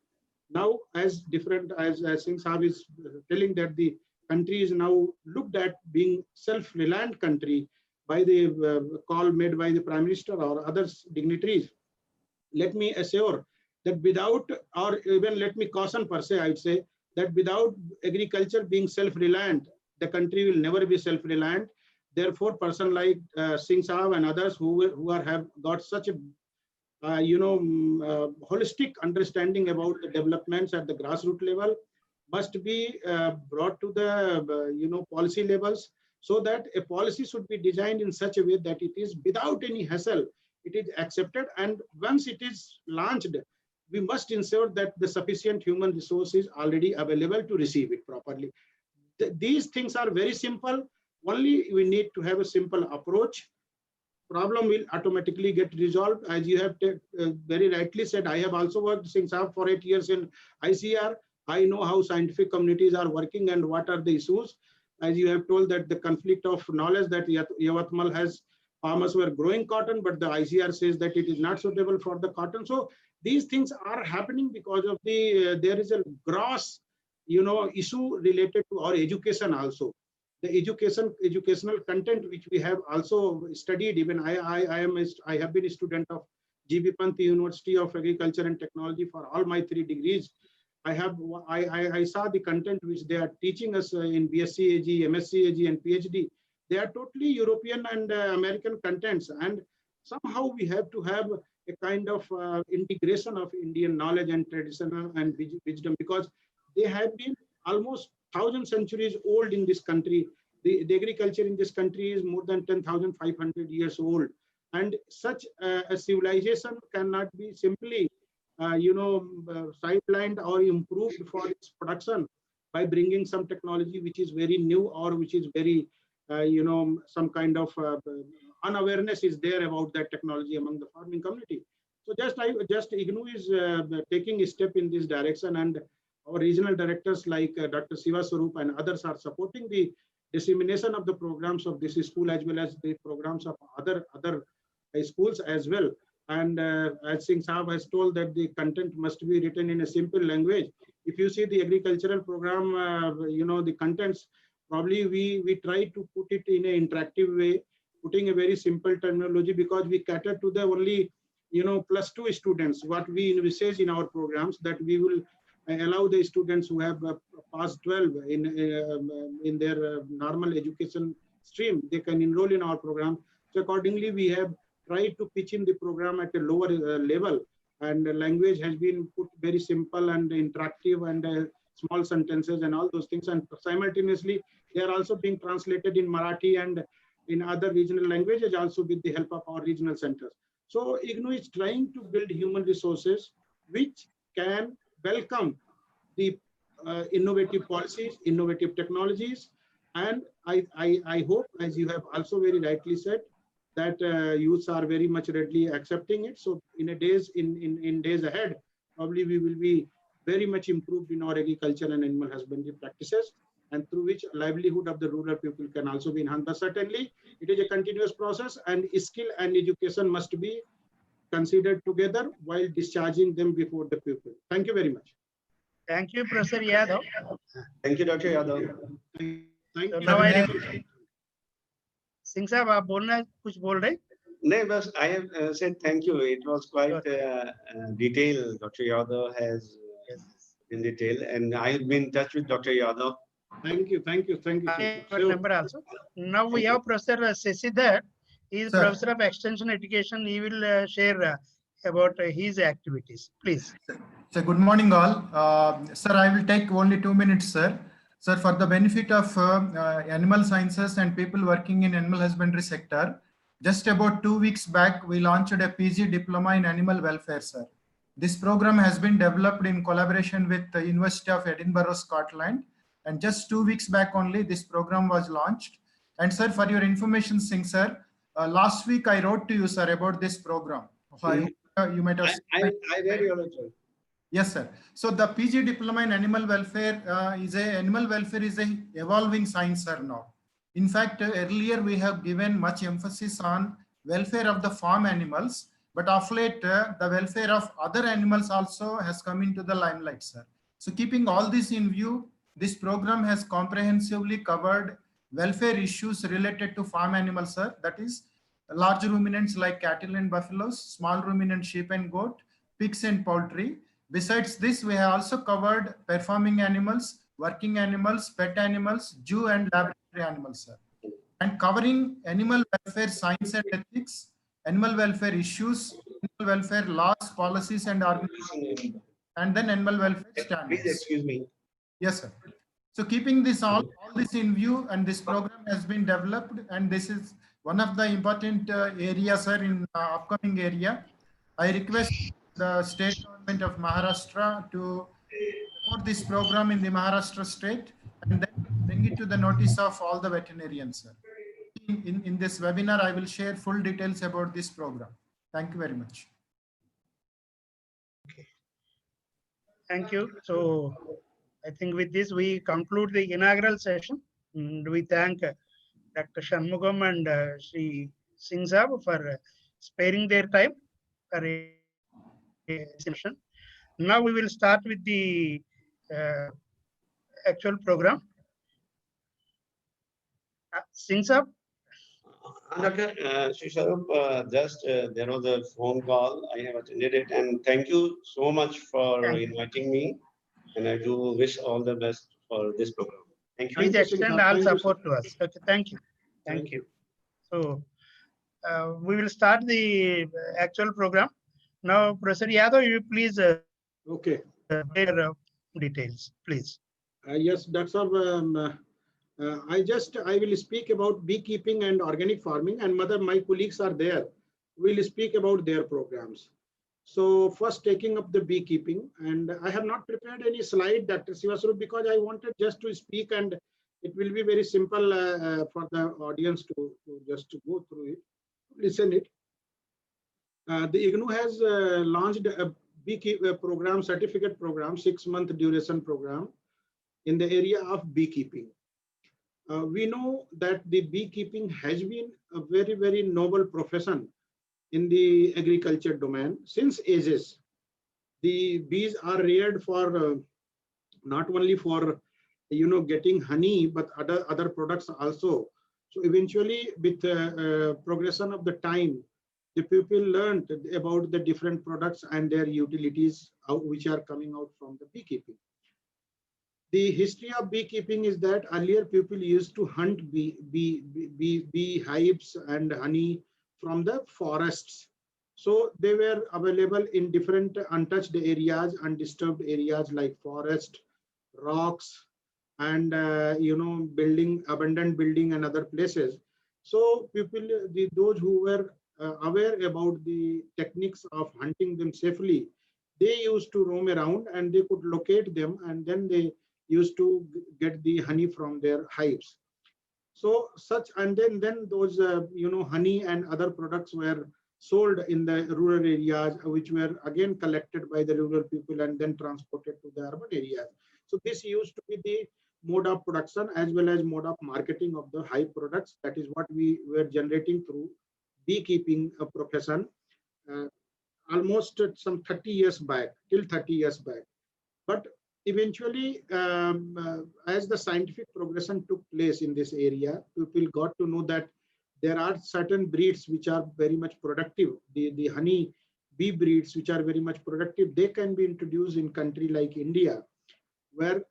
Speaker 3: Now, as different as Singh Saab is telling that the country is now looked at being self-reliant country by the call made by the Prime Minister or other dignitaries. Let me assure that without, or even let me caution per se, I would say, that without agriculture being self-reliant, the country will never be self-reliant. Therefore, person like Singh Saab and others who have got such a holistic understanding about the developments at the grassroots level must be brought to the policy levels, so that a policy should be designed in such a way that it is without any hassle, it is accepted, and once it is launched, we must ensure that the sufficient human resource is already available to receive it properly. These things are very simple. Only we need to have a simple approach. Problem will automatically get resolved. As you have very rightly said, I have also worked since for 8 years in ICR. I know how scientific communities are working and what are the issues. As you have told that the conflict of knowledge that Yavatmal has, farmers were growing cotton, but the ICR says that it is not suitable for the cotton. So these things are happening because of there is a gross, issue related to our education also. The educational content which we have also studied. Even I have been a student of GB Pant University of Agriculture and Technology for all my 3 degrees. I saw the content which they are teaching us in BSc AG, MSc AG, and PhD. They are totally European and American contents, and somehow we have to have a kind of integration of Indian knowledge and tradition and wisdom, because they have been almost 1,000 centuries old in this country. The agriculture in this country is more than 10,500 years old, and such a civilization cannot be simply sidelined or improved for its production by bringing some technology which is very new or which is very some kind of unawareness is there about that technology among the farming community. So just IGNOU is taking a step in this direction, and our regional directors like Dr. Siva Swarup and others are supporting the dissemination of the programs of this school as well as the programs of other schools as well. And as Singh Saab has told that the content must be written in a simple language. If you see the agricultural program, the contents, probably we try to put it in an interactive way, putting a very simple terminology, because we cater to the only +2 students. What we envisage in our programs, that we will allow the students who have passed 12 in their normal education stream, they can enroll in our program. So accordingly, we have tried to pitch in the program at a lower level, and the language has been put very simple and interactive, and small sentences and all those things. And simultaneously, they are also being translated in Marathi and in other regional languages, also with the help of our regional centers. So IGNOU is trying to build human resources which can welcome the innovative policies, innovative technologies. And I hope, as you have also very rightly said, that youths are very much readily accepting it. So in days ahead, probably we will be very much improved in our agriculture and animal husbandry practices, and through which livelihood of the rural people can also be enhanced. But certainly, it is a continuous process, and skill and education must be considered together while discharging them before the people. Thank you very much.
Speaker 2: Thank you, Professor Yadav.
Speaker 1: Thank you, Dr. Yadav.
Speaker 3: Thank
Speaker 2: So
Speaker 3: you.
Speaker 2: now I Singh साहब आप बोलना कुछ बोल रहे?
Speaker 1: No, but I have said thank you. It was quite detailed. Dr. Yadav has in detail, and I have been in touch with Dr. Yadav.
Speaker 3: Thank you.
Speaker 2: I have number also. Now we have Professor Sasidhar. He is Professor of Extension Education. He will share about his activities. Please.
Speaker 5: So good morning all. Sir, I will take only 2 minutes, sir. Sir, for the benefit of animal sciences and people working in animal husbandry sector, just about 2 weeks back, we launched a PG Diploma in Animal Welfare, sir. This program has been developed in collaboration with the University of Edinburgh, Scotland. And just 2 weeks back only, this program was launched. And sir, for your information, Singh sir, last week I wrote to you, sir, about this program. You might have.
Speaker 1: I read your letter.
Speaker 5: Yes, sir. So the PG Diploma in Animal Welfare is a evolving science, sir, now. In fact, earlier we have given much emphasis on welfare of the farm animals, but of late the welfare of other animals also has come into the limelight, sir. So keeping all this in view, this program has comprehensively covered welfare issues related to farm animals, sir. That is large ruminants like cattle and buffaloes, small ruminant sheep and goat, pigs and poultry. Besides this, we have also covered performing animals, working animals, pet animals, zoo and laboratory animals, sir. And covering animal welfare science and ethics, animal welfare issues, animal welfare laws, policies and organizations, and then animal welfare standards.
Speaker 1: Please excuse me.
Speaker 5: Yes, sir. So keeping this all this in view, and this program has been developed, and this is one of the important areas, sir, in upcoming area. I request the state government of Maharashtra to support this program in the Maharashtra state and then bring it to the notice of all the veterinarians, sir. In this webinar, I will share full details about this program. Thank you very much.
Speaker 2: Okay. Thank you. So I think with this, we conclude the inaugural session. And we thank Dr. Shanmugam and Sri Singh Saab for sparing their time for a session. Now we will start with the actual program. Singh Saab.
Speaker 1: Dr. Shisharup, just there was a phone call. I have attended it, and thank you so much for inviting me. And I do wish all the best for this program. Thank you.
Speaker 2: Please extend all support to us. Okay, thank you. Thank you. So we will start the actual program. Now, Professor Yadav, you please
Speaker 3: okay.
Speaker 2: Share details, please.
Speaker 3: Yes, that's all. I will speak about beekeeping and organic farming, and my colleagues are there. We'll speak about their programs. So first, taking up the beekeeping, and I have not prepared any slide, Dr. Sivaswarup, because I wanted just to speak, and it will be very simple for the audience to just to go through it, listen it. The IGNOU has launched a beekeeping program, certificate program, 6-month duration program in the area of beekeeping. We know that the beekeeping has been a very, very noble profession in the agriculture domain since ages. The bees are reared for not only for getting honey, but other products also. So eventually, with progression of the time, the people learned about the different products and their utilities which are coming out from the beekeeping. The history of beekeeping is that earlier people used to hunt bee hives and honey from the forests. So they were available in different untouched areas, undisturbed areas like forest, rocks, and abandoned building and other places. So people, those who were aware about the techniques of hunting them safely, they used to roam around and they could locate them, and then they used to get the honey from their hives. So such, and then those honey and other products were sold in the rural areas, which were again collected by the rural people and then transported to the urban areas. So this used to be the mode of production as well as mode of marketing of the hive products. That is what we were generating through beekeeping profession almost some 30 years back, till 30 years back. But eventually, as the scientific progression took place in this area, people got to know that there are certain breeds which are very much productive. The honey bee breeds which are very much productive, they can be introduced in country like India, where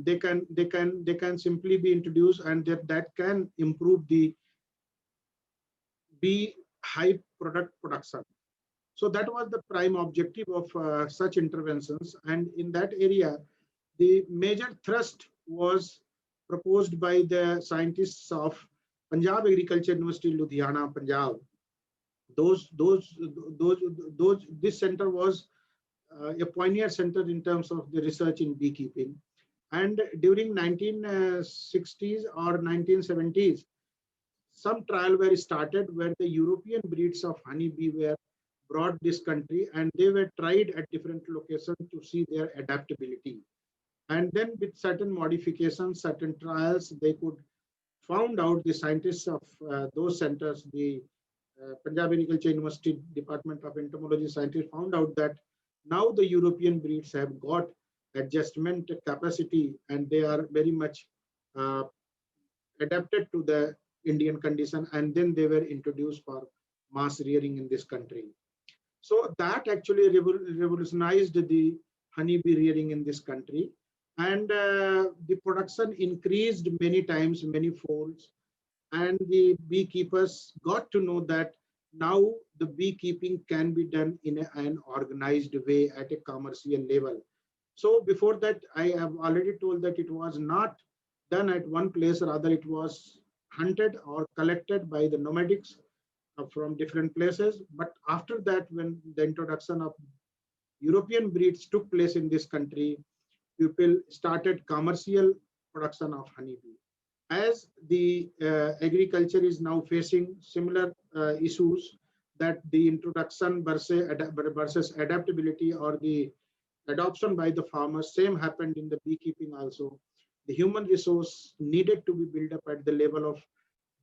Speaker 3: they can simply be introduced, and that can improve the bee hive production. So that was the prime objective of such interventions. And in that area, the major thrust was proposed by the scientists of Punjab Agriculture University, Ludhiana, Punjab. This center was a pioneer center in terms of the research in beekeeping. And during 1960s or 1970s, some trial were started where the European breeds of honeybee were brought this country, and they were tried at different locations to see their adaptability. And then with certain modifications, certain trials, they could found out, the scientists of those centers, the Punjab Agriculture University Department of Entomology scientists found out that now the European breeds have got adjustment capacity and they are very much adapted to the Indian condition, and then they were introduced for mass rearing in this country. So that actually revolutionized the honeybee rearing in this country, and the production increased many times, many folds, and the beekeepers got to know that now the beekeeping can be done in an organized way at a commercial level. So before that, I have already told that it was not done at one place, rather it was hunted or collected by the nomadics from different places. But after that, when the introduction of European breeds took place in this country, people started commercial production of honeybee. As the agriculture is now facing similar issues, that the introduction versus adaptability or the adoption by the farmers, same happened in the beekeeping also. The human resource needed to be built up at the level of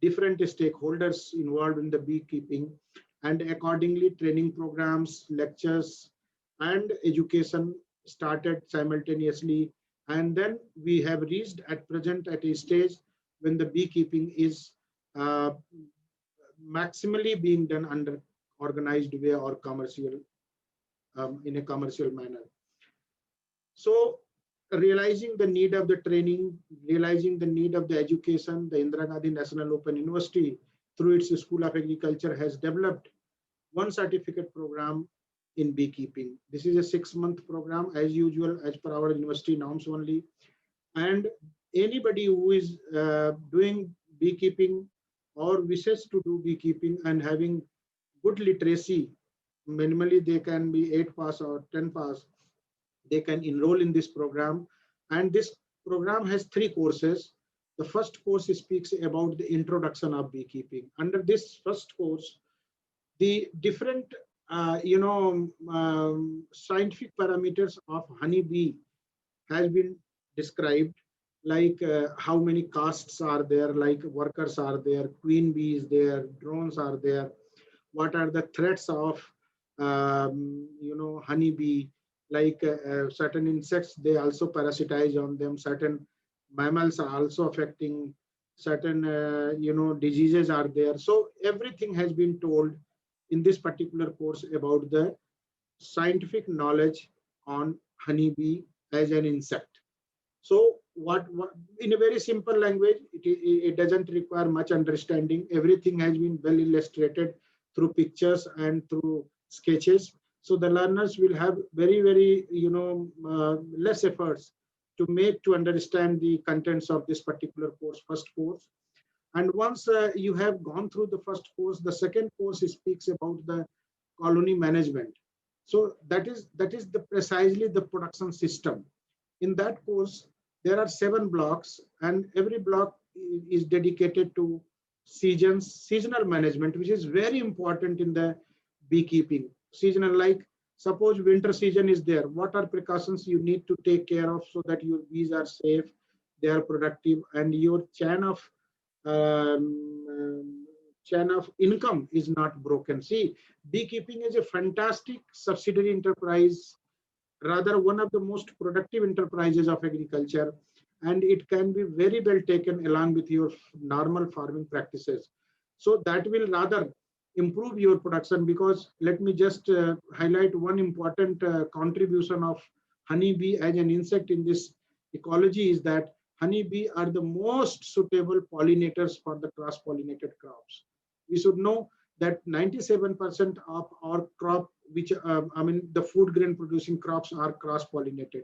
Speaker 3: different stakeholders involved in the beekeeping, and accordingly training programs, lectures, and education started simultaneously. And then we have reached at present at a stage when the beekeeping is maximally being done under organized way or commercial, in a commercial manner. So realizing the need of the training, realizing the need of the education, the Indira Gandhi National Open University, through its School of Agriculture, has developed one certificate program in beekeeping. This is a 6-month program, as usual, as per our university norms only. And anybody who is doing beekeeping or wishes to do beekeeping and having good literacy, minimally they can be 8 pass or 10 pass, they can enroll in this program. And this program has 3 courses. The first course speaks about the introduction of beekeeping. Under this first course, the different scientific parameters of honeybee has been described, like how many castes are there, like workers are there, queen bees there, drones are there, what are the threats of honeybee, like certain insects, they also parasitize on them, certain mammals are also affecting certain diseases are there. So everything has been told in this particular course about the scientific knowledge on honeybee as an insect. So what in a very simple language, it doesn't require much understanding. Everything has been well illustrated through pictures and through sketches. So the learners will have very less efforts to understand the contents of this particular course, first course. And once you have gone through the first course, the second course speaks about the colony management. So that is precisely the production system. In that course, there are 7 blocks, and every block is dedicated to seasonal management, which is very important in the beekeeping. Seasonal, like suppose winter season is there, what are precautions you need to take care of so that your bees are safe, they are productive, and your chain of income is not broken. See, beekeeping is a fantastic subsidiary enterprise, rather one of the most productive enterprises of agriculture, and it can be very well taken along with your normal farming practices. So that will rather improve your production, because let me just highlight one important contribution of honeybee as an insect in this ecology is that honeybee are the most suitable pollinators for the cross-pollinated crops. We should know that 97% of our crop, which the food grain producing crops, are cross-pollinated.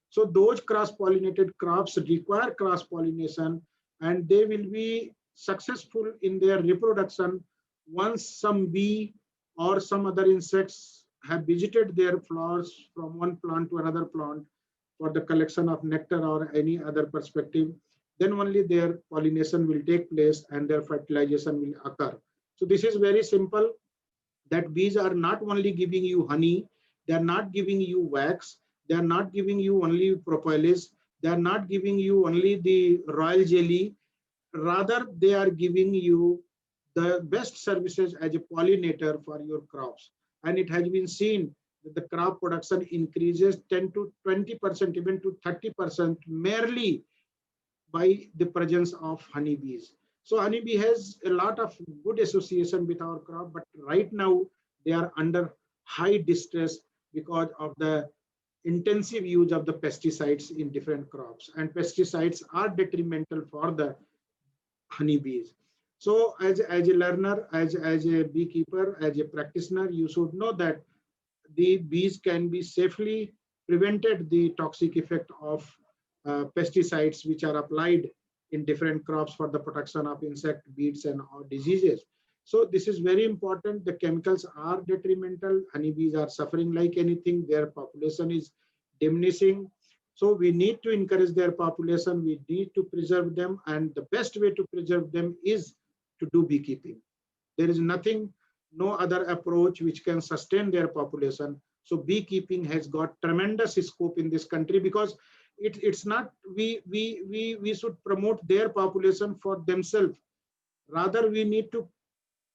Speaker 3: So those cross-pollinated crops require cross-pollination, and they will be successful in their reproduction once some bee or some other insects have visited their flowers from one plant to another plant for the collection of nectar or any other perspective. Then only their pollination will take place and their fertilization will occur. So this is very simple, that bees are not only giving you honey, they are not giving you wax, they are not giving you only propolis, they are not giving you only the royal jelly, rather they are giving you the best services as a pollinator for your crops. And it has been seen that the crop production increases 10 to 20%, even to 30% merely by the presence of honeybees. So honeybee has a lot of good association with our crop, but right now they are under high distress because of the intensive use of the pesticides in different crops, and pesticides are detrimental for the honeybees. So as a learner, as a beekeeper, as a practitioner, you should know that the bees can be safely prevented the toxic effect of pesticides which are applied in different crops for the protection of insect, weeds, and diseases. So this is very important. The chemicals are detrimental. Honeybees are suffering like anything. Their population is diminishing. So we need to encourage their population. We need to preserve them. And the best way to preserve them is to do beekeeping. There is nothing, no other approach which can sustain their population. So beekeeping has got tremendous scope in this country, because it's not we should promote their population for themselves. Rather, we need to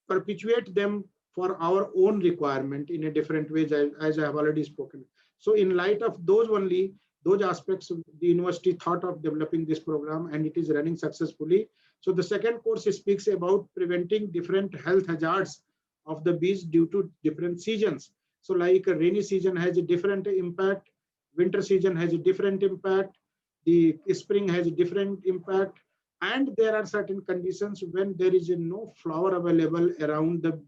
Speaker 3: perpetuate them for our own requirement in a different way, as I have already spoken. So in light of those aspects, the university thought of developing this program, and it is running successfully. So the second course speaks about preventing different health hazards of the bees due to different seasons. So like a rainy season has a different impact, winter season has a different impact, the spring has a different impact, and there are certain conditions when there is no flower available around the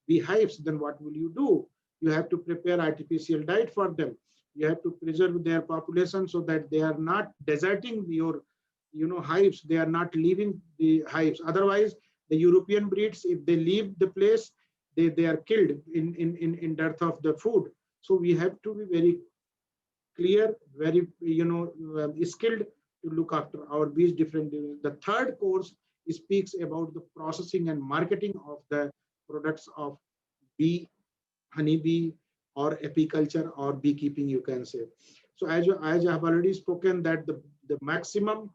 Speaker 3: beehives. Then what will you do? You have to prepare artificial diet for them. You have to preserve their population so that they are not deserting your hives, they are not leaving the hives. Otherwise, the European breeds, if they leave the place, they are killed in dearth of the food. So we have to be very clear, very skilled to look after our bees differently. The third course speaks about the processing and marketing of the products of bee, honeybee, or apiculture or beekeeping, you can say. So as I have already spoken, that the maximum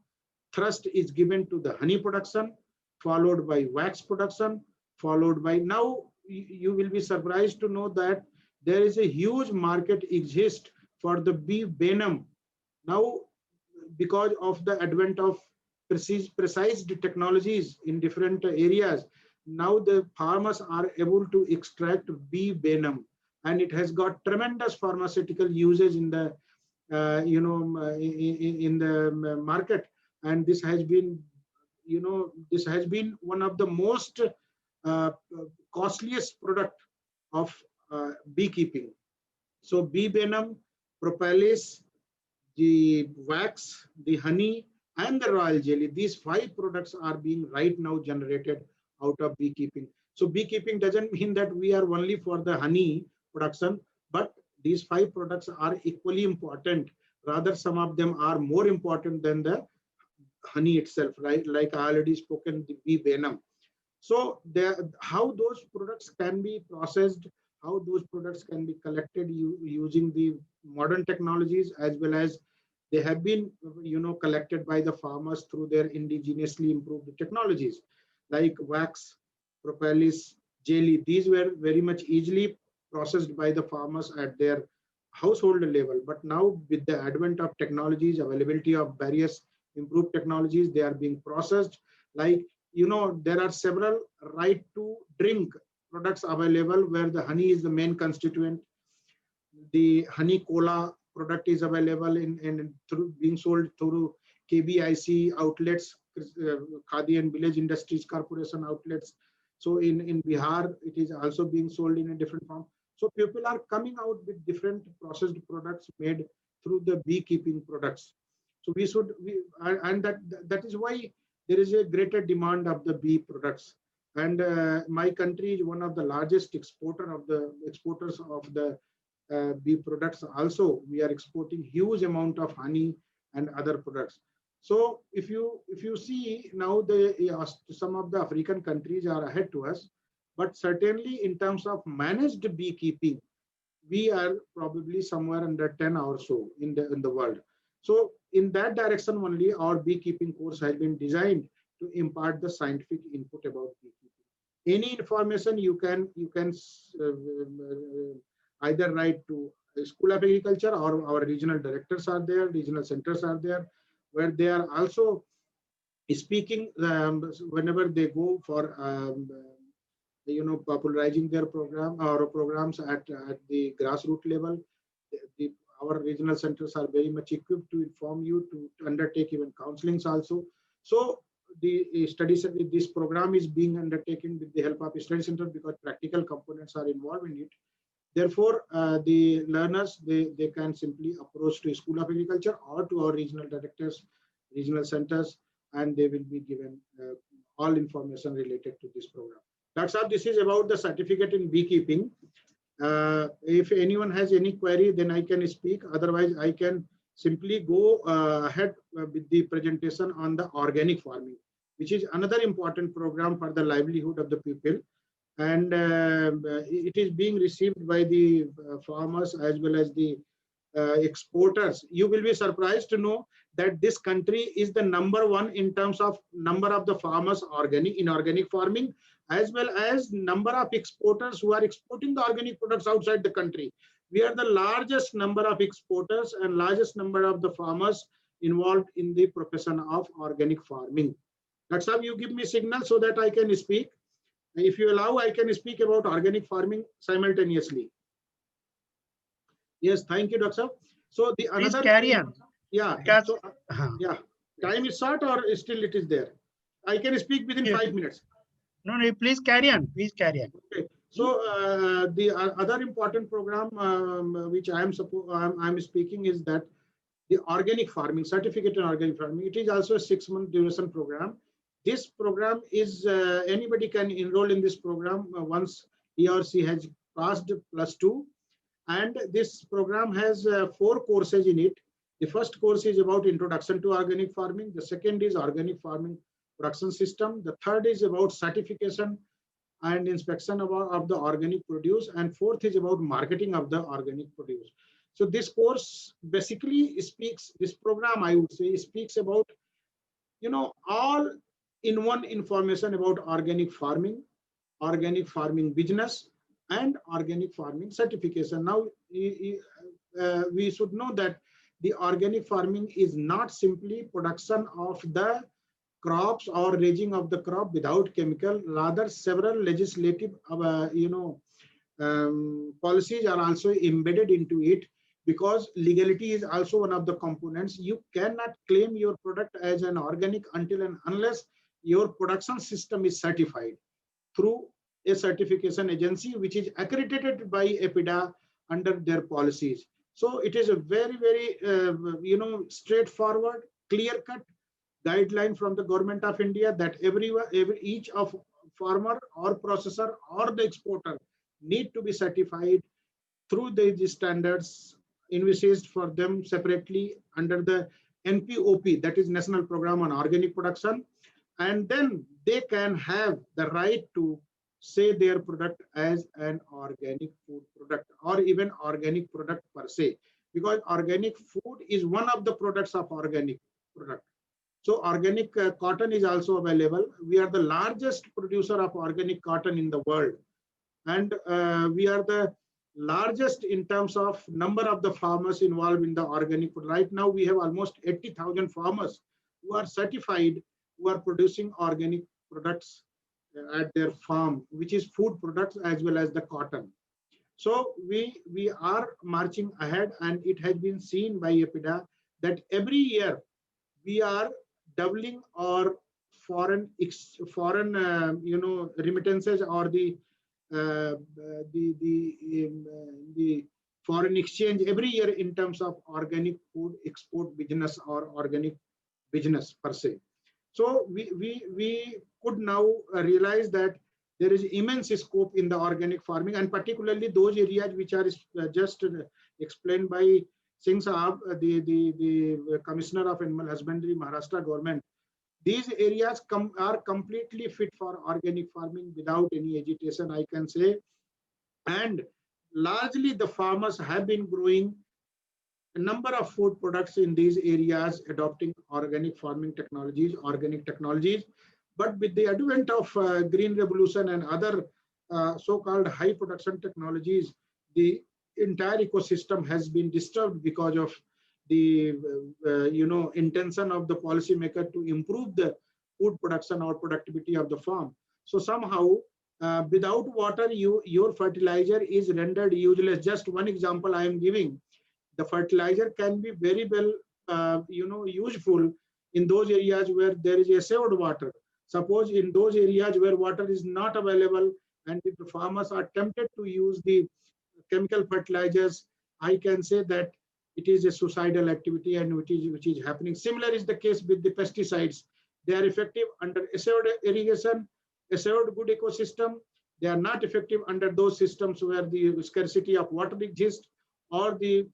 Speaker 3: thrust is given to the honey production, followed by wax production, followed by, now you will be surprised to know that there is a huge market exists for the bee venom. Now, because of the advent of precise technologies in different areas. Now the farmers are able to extract bee venom, and it has got tremendous pharmaceutical usage in the in the market. And this has been one of the most costliest product of beekeeping. So bee venom, propolis, the wax, the honey, and the royal jelly, these 5 products are being right now generated out of beekeeping. So beekeeping doesn't mean that we are only for the honey production, but these 5 products are equally important. Rather, some of them are more important than the honey itself, right? Like I already spoken, the bee venom. So how those products can be processed, how those products can be collected using the modern technologies, as well as they have been collected by the farmers through their indigenously improved technologies like wax, propolis, jelly. These were very much easily processed by the farmers at their household level. But now with the advent of technologies, availability of various improved technologies, they are being processed. Like, there are several right to drink products available where the honey is the main constituent. The honey cola product is available through being sold through KBIC outlets, Khadi and Village Industries Corporation outlets. So in Bihar, it is also being sold in a different form. So people are coming out with different processed products made through the beekeeping products. So that is why there is a greater demand of the bee products. And my country is one of the largest exporters of the bee products. Also, we are exporting huge amount of honey and other products. So if you see now, some of the African countries are ahead to us, but certainly in terms of managed beekeeping, we are probably somewhere under 10 or so in the world. So in that direction only, our beekeeping course has been designed to impart the scientific input about beekeeping. Any information you can either write to the School of Agriculture, or our regional directors are there, regional centers are there, where they are also speaking whenever they go for popularizing their program or programs at the grassroots level. Our regional centers are very much equipped to inform you, to undertake even counselings also. So the studies, this program is being undertaken with the help of a study center because practical components are involved in it. Therefore, the learners, they can simply approach to School of Agriculture or to our regional directors, regional centers, and they will be given all information related to this program. That's all. This is about the certificate in beekeeping. If anyone has any query, then I can speak. Otherwise, I can simply go ahead with the presentation on the organic farming, which is another important program for the livelihood of the people. And it is being received by the farmers as well as the exporters. You will be surprised to know that this country is the #1 in terms of number of the farmers in organic farming, as well as number of exporters who are exporting the organic products outside the country. We are the largest number of exporters and largest number of the farmers involved in the profession of organic farming. That's how you give me signal so that I can speak. If you allow, I can speak about organic farming simultaneously. Yes, thank you, Doctor. So the
Speaker 2: Please
Speaker 3: another
Speaker 2: carry on.
Speaker 3: Yeah.
Speaker 2: Because,
Speaker 3: So, yeah. Time is short or still it is there? I can speak within 5 minutes.
Speaker 2: No, please carry on. Please carry on.
Speaker 3: Okay. So the other important program which I'm speaking is that the organic farming, certificate in organic farming. It is also a 6-month duration program. This program is anybody can enroll in this program once he or she has passed +2. And this program has 4 courses in it. The first course is about introduction to organic farming. The second is organic farming production system. The third is about certification and inspection of the organic produce. And fourth is about marketing of the organic produce. So this course basically this program, I would say, speaks about, all in one information about organic farming business, and organic farming certification. Now, we should know that the organic farming is not simply production of the crops or raising of the crop without chemical. Rather, several legislative, policies are also embedded into it, because legality is also one of the components. You cannot claim your product as an organic until and unless your production system is certified through a certification agency which is accredited by EPIDA under their policies. So it is a very, very, straightforward, clear-cut guideline from the government of India that each of farmer or processor or the exporter need to be certified through the standards envisaged for them separately under the NPOP, that is National Program on Organic Production, and then they can have the right to say their product as an organic food product or even organic product per se, because organic food is one of the products of organic product. So organic cotton is also available. We are the largest producer of organic cotton in the world, and we are the largest in terms of number of the farmers involved in the organic food. Right now we have almost 80,000 farmers who are certified, who are producing organic products at their farm, which is food products as well as the cotton. So we are marching ahead, and it has been seen by EPIDA that every year we are doubling our foreign remittances, or the foreign exchange every year in terms of organic food export business or organic business per se. So we could now realize that there is immense scope in the organic farming, and particularly those areas which are just explained by Singh Saab, the Commissioner of Animal Husbandry, Maharashtra government. These areas are completely fit for organic farming without any agitation, I can say. And largely the farmers have been growing a number of food products in these areas, adopting organic farming technologies, organic technologies. But with the advent of green revolution and other so-called high production technologies, the entire ecosystem has been disturbed because of the intention of the policymaker to improve the food production or productivity of the farm. So somehow without water, your fertilizer is rendered useless. Just one example I am giving. The fertilizer can be very well useful in those areas where there is assessed water. Suppose in those areas where water is not available, and if the farmers are tempted to use the chemical fertilizers, I can say that it is a suicidal activity, and which is happening. Similar is the case with the pesticides. They are effective under assessed irrigation, assessed good ecosystem. They are not effective under those systems where the scarcity of water exists, or the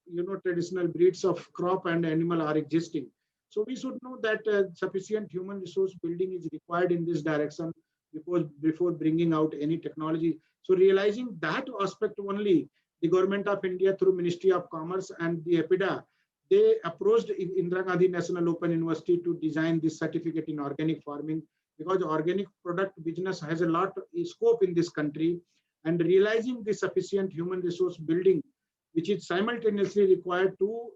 Speaker 3: traditional breeds of crop and animal are existing. So we should know that sufficient human resource building is required in this direction before bringing out any technology. So realizing that aspect only, the government of India through Ministry of Commerce and the EPIDA, they approached Indira Gandhi National Open University to design this certificate in organic farming, because organic product business has a lot of scope in this country, and realizing the sufficient human resource building, which is simultaneously required to,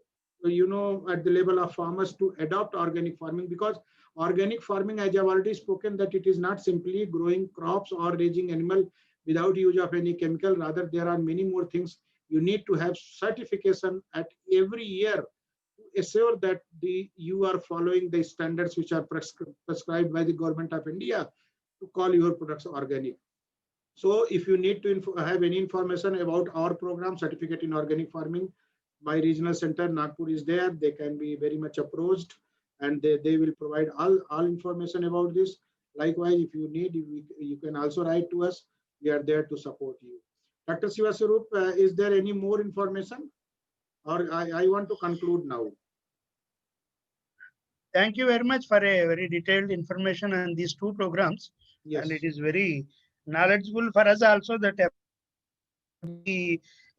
Speaker 3: at the level of farmers to adopt organic farming, because organic farming, as I've already spoken, that it is not simply growing crops or raising animal without use of any chemical. Rather, there are many more things. You need to have certification at every year to assure that you are following the standards which are prescribed by the government of India to call your products organic. So if you need to have any information about our program, Certificate in Organic Farming, my regional center, Nagpur, is there. They can be very much approached, and they will provide all information about this. Likewise, if you need, you can also write to us. We are there to support you. Dr. Sivaswarup, is there any more information? Or I want to conclude now.
Speaker 2: Thank you very much for a very detailed information on these two programs.
Speaker 3: Yes.
Speaker 2: And it is very knowledgeable for us also that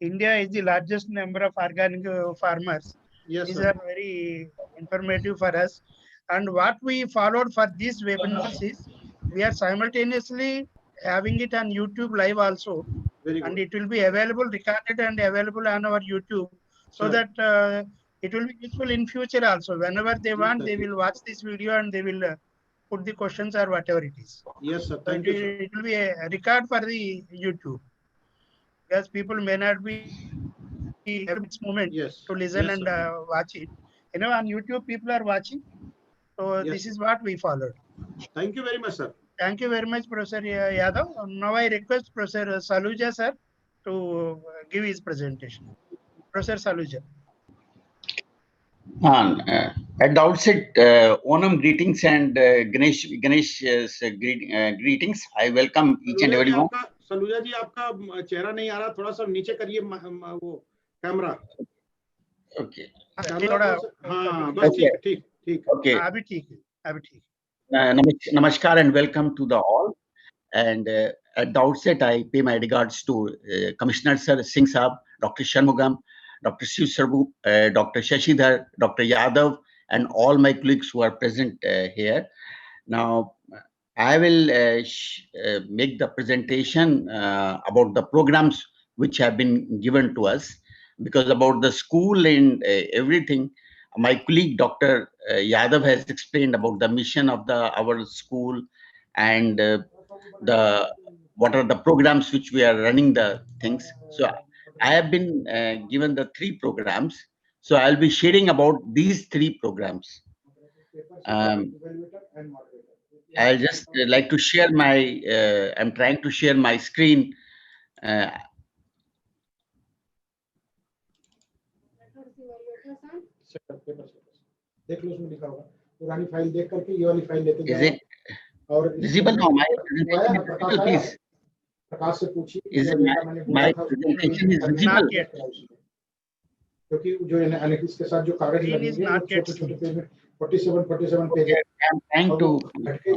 Speaker 2: India is the largest number of organic farmers.
Speaker 3: Yes,
Speaker 2: These
Speaker 3: sir.
Speaker 2: are very informative for us. And what we followed for these webinars is we are simultaneously having it on YouTube live also.
Speaker 3: Very good.
Speaker 2: And it will be available, recorded and available on our YouTube, so
Speaker 3: Sure.
Speaker 2: that it will be useful in future also. Whenever they want, they will watch this video and they will put the questions or whatever it is.
Speaker 3: Yes, sir.
Speaker 2: So
Speaker 3: Thank you, sir.
Speaker 2: it will be a record for the YouTube, because people may not be every moment
Speaker 3: Yes.
Speaker 2: to listen
Speaker 3: Yes,
Speaker 2: and
Speaker 3: sir.
Speaker 2: watch it. You know, on YouTube people are watching. So
Speaker 3: Yes,
Speaker 2: this
Speaker 3: sir.
Speaker 2: is what we followed.
Speaker 3: Thank you very much, sir.
Speaker 2: Thank you very much, Professor Yadav. Now I request Professor Saluja sir to give his presentation. Professor Saluja.
Speaker 6: At the outset, Onam greetings and Ganesh's greetings. I welcome each and everyone.
Speaker 3: Saluja जी आपका चेहरा नहीं आ रहा, थोड़ा सा नीचे करिए वो camera.
Speaker 6: Okay.
Speaker 3: हाँ, बस ठीक ठीक ठीक.
Speaker 6: Okay.
Speaker 2: अभी ठीक है, अभी ठीक.
Speaker 6: Namaskar and welcome to the all. And at the outset, I pay my regards to Commissioner Sir Singh Saab, Dr. Shanmugam, Dr. Shiv Sarbu, Dr. Shashidhar, Dr. Yadav, and all my colleagues who are present here. Now, I will make the presentation about the programs which have been given to us, because about the school and everything, my colleague Dr. Yadav has explained about the mission of our school and what are the programs which we are running the things. So I have been given the 3 programs. So I'll be sharing about these 3 programs. I'll just like to share my, I'm trying to share my screen. Is it visible now? My presentation, please. Is it my presentation is visible?
Speaker 2: Not yet.
Speaker 3: क्योंकि जो इसके साथ जो कागज लगेंगे वो छोटे-छोटे page में 47 पेज है.
Speaker 6: I'm trying to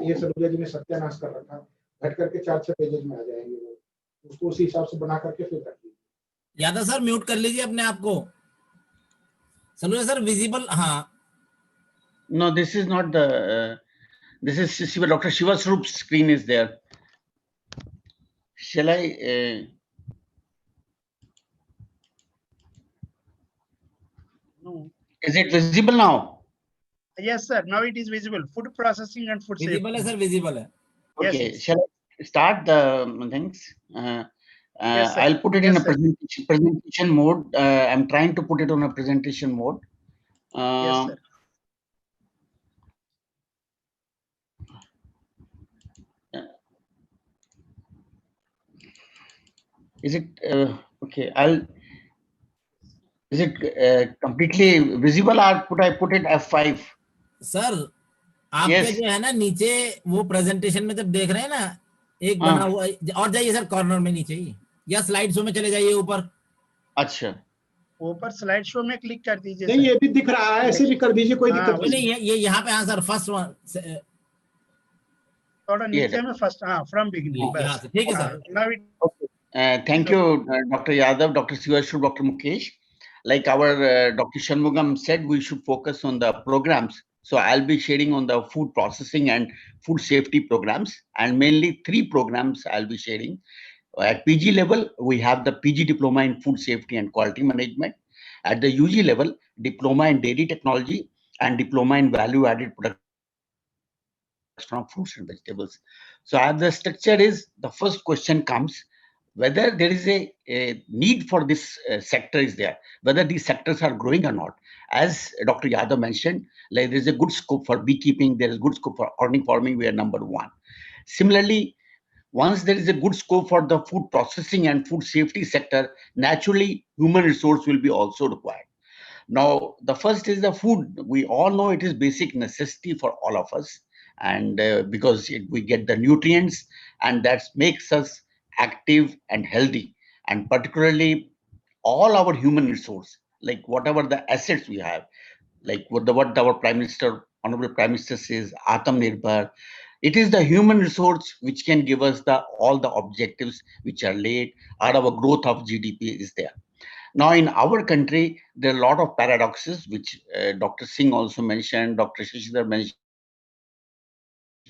Speaker 3: ये सलूजा जी ने सत्यानाश कर रखा, घट करके 4-6 पेजेस में आ जाएंगे वो. उसको उसी हिसाब से बना करके फिर रखिए.
Speaker 7: यादव सर म्यूट कर लीजिए अपने आप को. Saluja sir visible. हाँ.
Speaker 6: No, this is not the this is Dr. Shiva Swarup's screen is there. Shall I
Speaker 2: No.
Speaker 6: is it visible now?
Speaker 2: Yes, sir. Now it is visible. Food processing and food
Speaker 7: visible है
Speaker 2: safety.
Speaker 7: Sir, visible है.
Speaker 6: Okay,
Speaker 2: Yes.
Speaker 6: shall I start the things?
Speaker 2: Yes, sir.
Speaker 6: I'll put it in
Speaker 2: Yes,
Speaker 6: a
Speaker 2: sir.
Speaker 6: presentation mode. I'm trying to put it on a presentation mode.
Speaker 2: Yes, sir.
Speaker 6: Is it okay? Is it completely visible or I put it F5?
Speaker 7: Sir आपके
Speaker 6: Yes.
Speaker 7: जो है ना नीचे वो presentation में जब देख रहे हैं ना, एक बना हुआ और जाइए सर कॉर्नर में नीचे ही, या स्लाइड शो में चले जाइए ऊपर.
Speaker 6: अच्छा.
Speaker 2: ऊपर स्लाइड शो में क्लिक कर दीजिए.
Speaker 3: नहीं, ये भी दिख रहा है, ऐसे भी कर दीजिए, कोई दिक्कत
Speaker 7: नहीं. ये यहाँ पे. हाँ सर, फर्स्ट वन
Speaker 2: थोड़ा नीचे में फर्स्ट. हाँ, फ्रॉम बिगिनिंग. बस
Speaker 7: ठीक है sir.
Speaker 2: Now it.
Speaker 6: Thank you, Dr. Yadav, Dr. Sivashu, Dr. Mukesh. Like our Dr. Shanmugam said, we should focus on the programs. So I'll be sharing on the food processing and food safety programs, and mainly 3 programs I'll be sharing. At PG level, we have the PG Diploma in Food Safety and Quality Management. At the UG level, Diploma in Dairy Technology and Diploma in Value Added Production from fruits and vegetables. So as the structure is, the first question comes, whether there is a need for this sector is there, whether these sectors are growing or not. As Dr. Yadav mentioned, like there is a good scope for beekeeping, there is good scope for organic farming, we are number 1. Similarly, once there is a good scope for the food processing and food safety sector, naturally human resource will be also required. Now, the first is the food. We all know it is basic necessity for all of us, and because we get the nutrients, and that makes us active and healthy, and particularly all our human resource, like whatever the assets we have, like what our Prime Minister, Honorable Prime Minister says, Atmanirbhar. It is the human resource which can give us all the objectives which are laid, or our growth of GDP is there. Now, in our country, there are a lot of paradoxes, which Dr. Singh also mentioned, Dr. Shashidhar mentioned,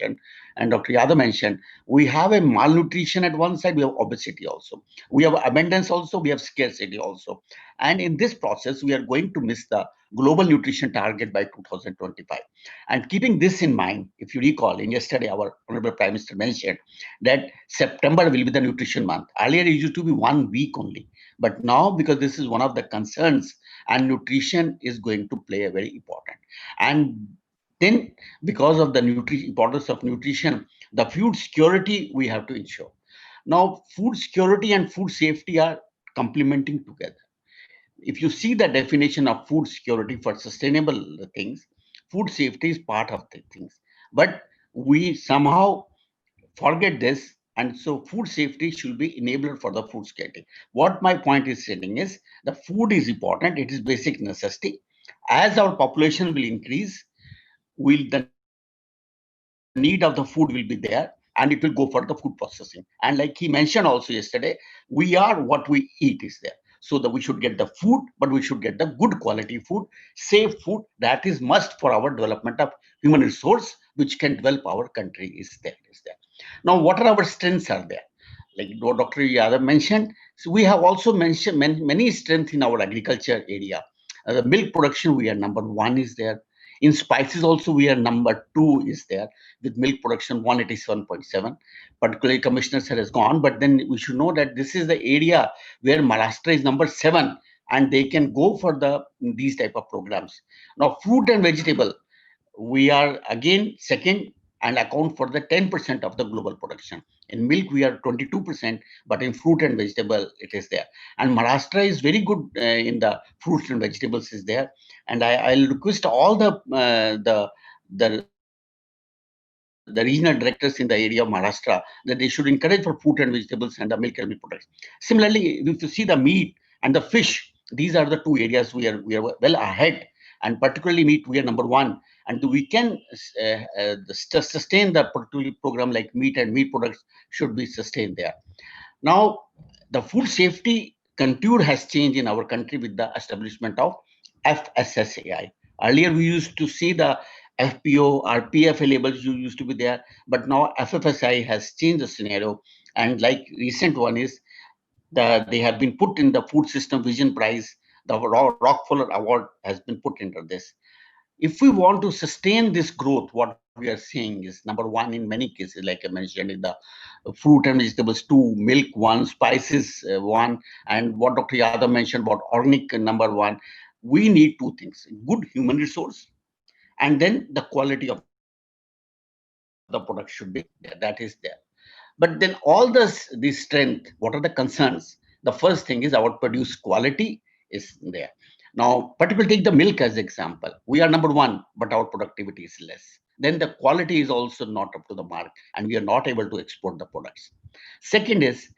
Speaker 6: and Dr. Yadav mentioned, we have a malnutrition at one side, we have obesity also. We have abundance also, we have scarcity also. And in this process, we are going to miss the global nutrition target by 2025. And keeping this in mind, if you recall, in yesterday, our Honorable Prime Minister mentioned that September will be the nutrition month. Earlier, it used to be 1 week only. But now, because this is one of the concerns, and nutrition is going to play a very important. And then, because of the importance of nutrition, the food security we have to ensure. Now, food security and food safety are complementing together. If you see the definition of food security for sustainable things, food safety is part of the things. But we somehow forget this, and so food safety should be enabled for the food security. What my point is saying is the food is important, it is basic necessity. As our population will increase, the need of the food will be there, and it will go for the food processing. And like he mentioned also yesterday, we are what we eat is there. So that we should get the food, but we should get the good quality food, safe food. That is must for our development of human resource, which can develop our country is there. Now, what are our strengths are there? Like Dr. Yadav mentioned, so we have also mentioned many strengths in our agriculture area. The milk production, we are #1 is there. In spices also, we are #2 is there, with milk production 187.7. Particularly, Commissioner sir has gone, but then we should know that this is the area where Maharashtra is #7, and they can go for these type of programs. Now, fruit and vegetable, we are again second and account for the 10% of the global production. In milk, we are 22%, but in fruit and vegetable, it is there. And Maharashtra is very good in the fruits and vegetables is there. And I'll request all the regional directors in the area of Maharashtra that they should encourage for fruit and vegetables and the milk and meat products. Similarly, if you see the meat and the fish, these are the two areas we are well ahead, and particularly meat, we are #1, and we can sustain the particular program like meat and meat products should be sustained there. Now, the food safety contour has changed in our country with the establishment of FSSAI. Earlier, we used to see the FPO or PF labels used to be there, but now FFSI has changed the scenario. And like recent one is they have been put in the Food System Vision Prize. The Rockefeller Award has been put into this. If we want to sustain this growth, what we are seeing is #1 in many cases, like I mentioned, in the fruit and vegetables 2, milk 1, spices 1, and what Dr. Yadav mentioned about organic #1. We need two things: good human resource, and then the quality of the product should be there. That is there. But then all this strength, what are the concerns? The first thing is our produce quality is there. Now, particularly take the milk as example. We are #1, but our productivity is less. Then the quality is also not up to the mark, and we are not able to export the products. Second is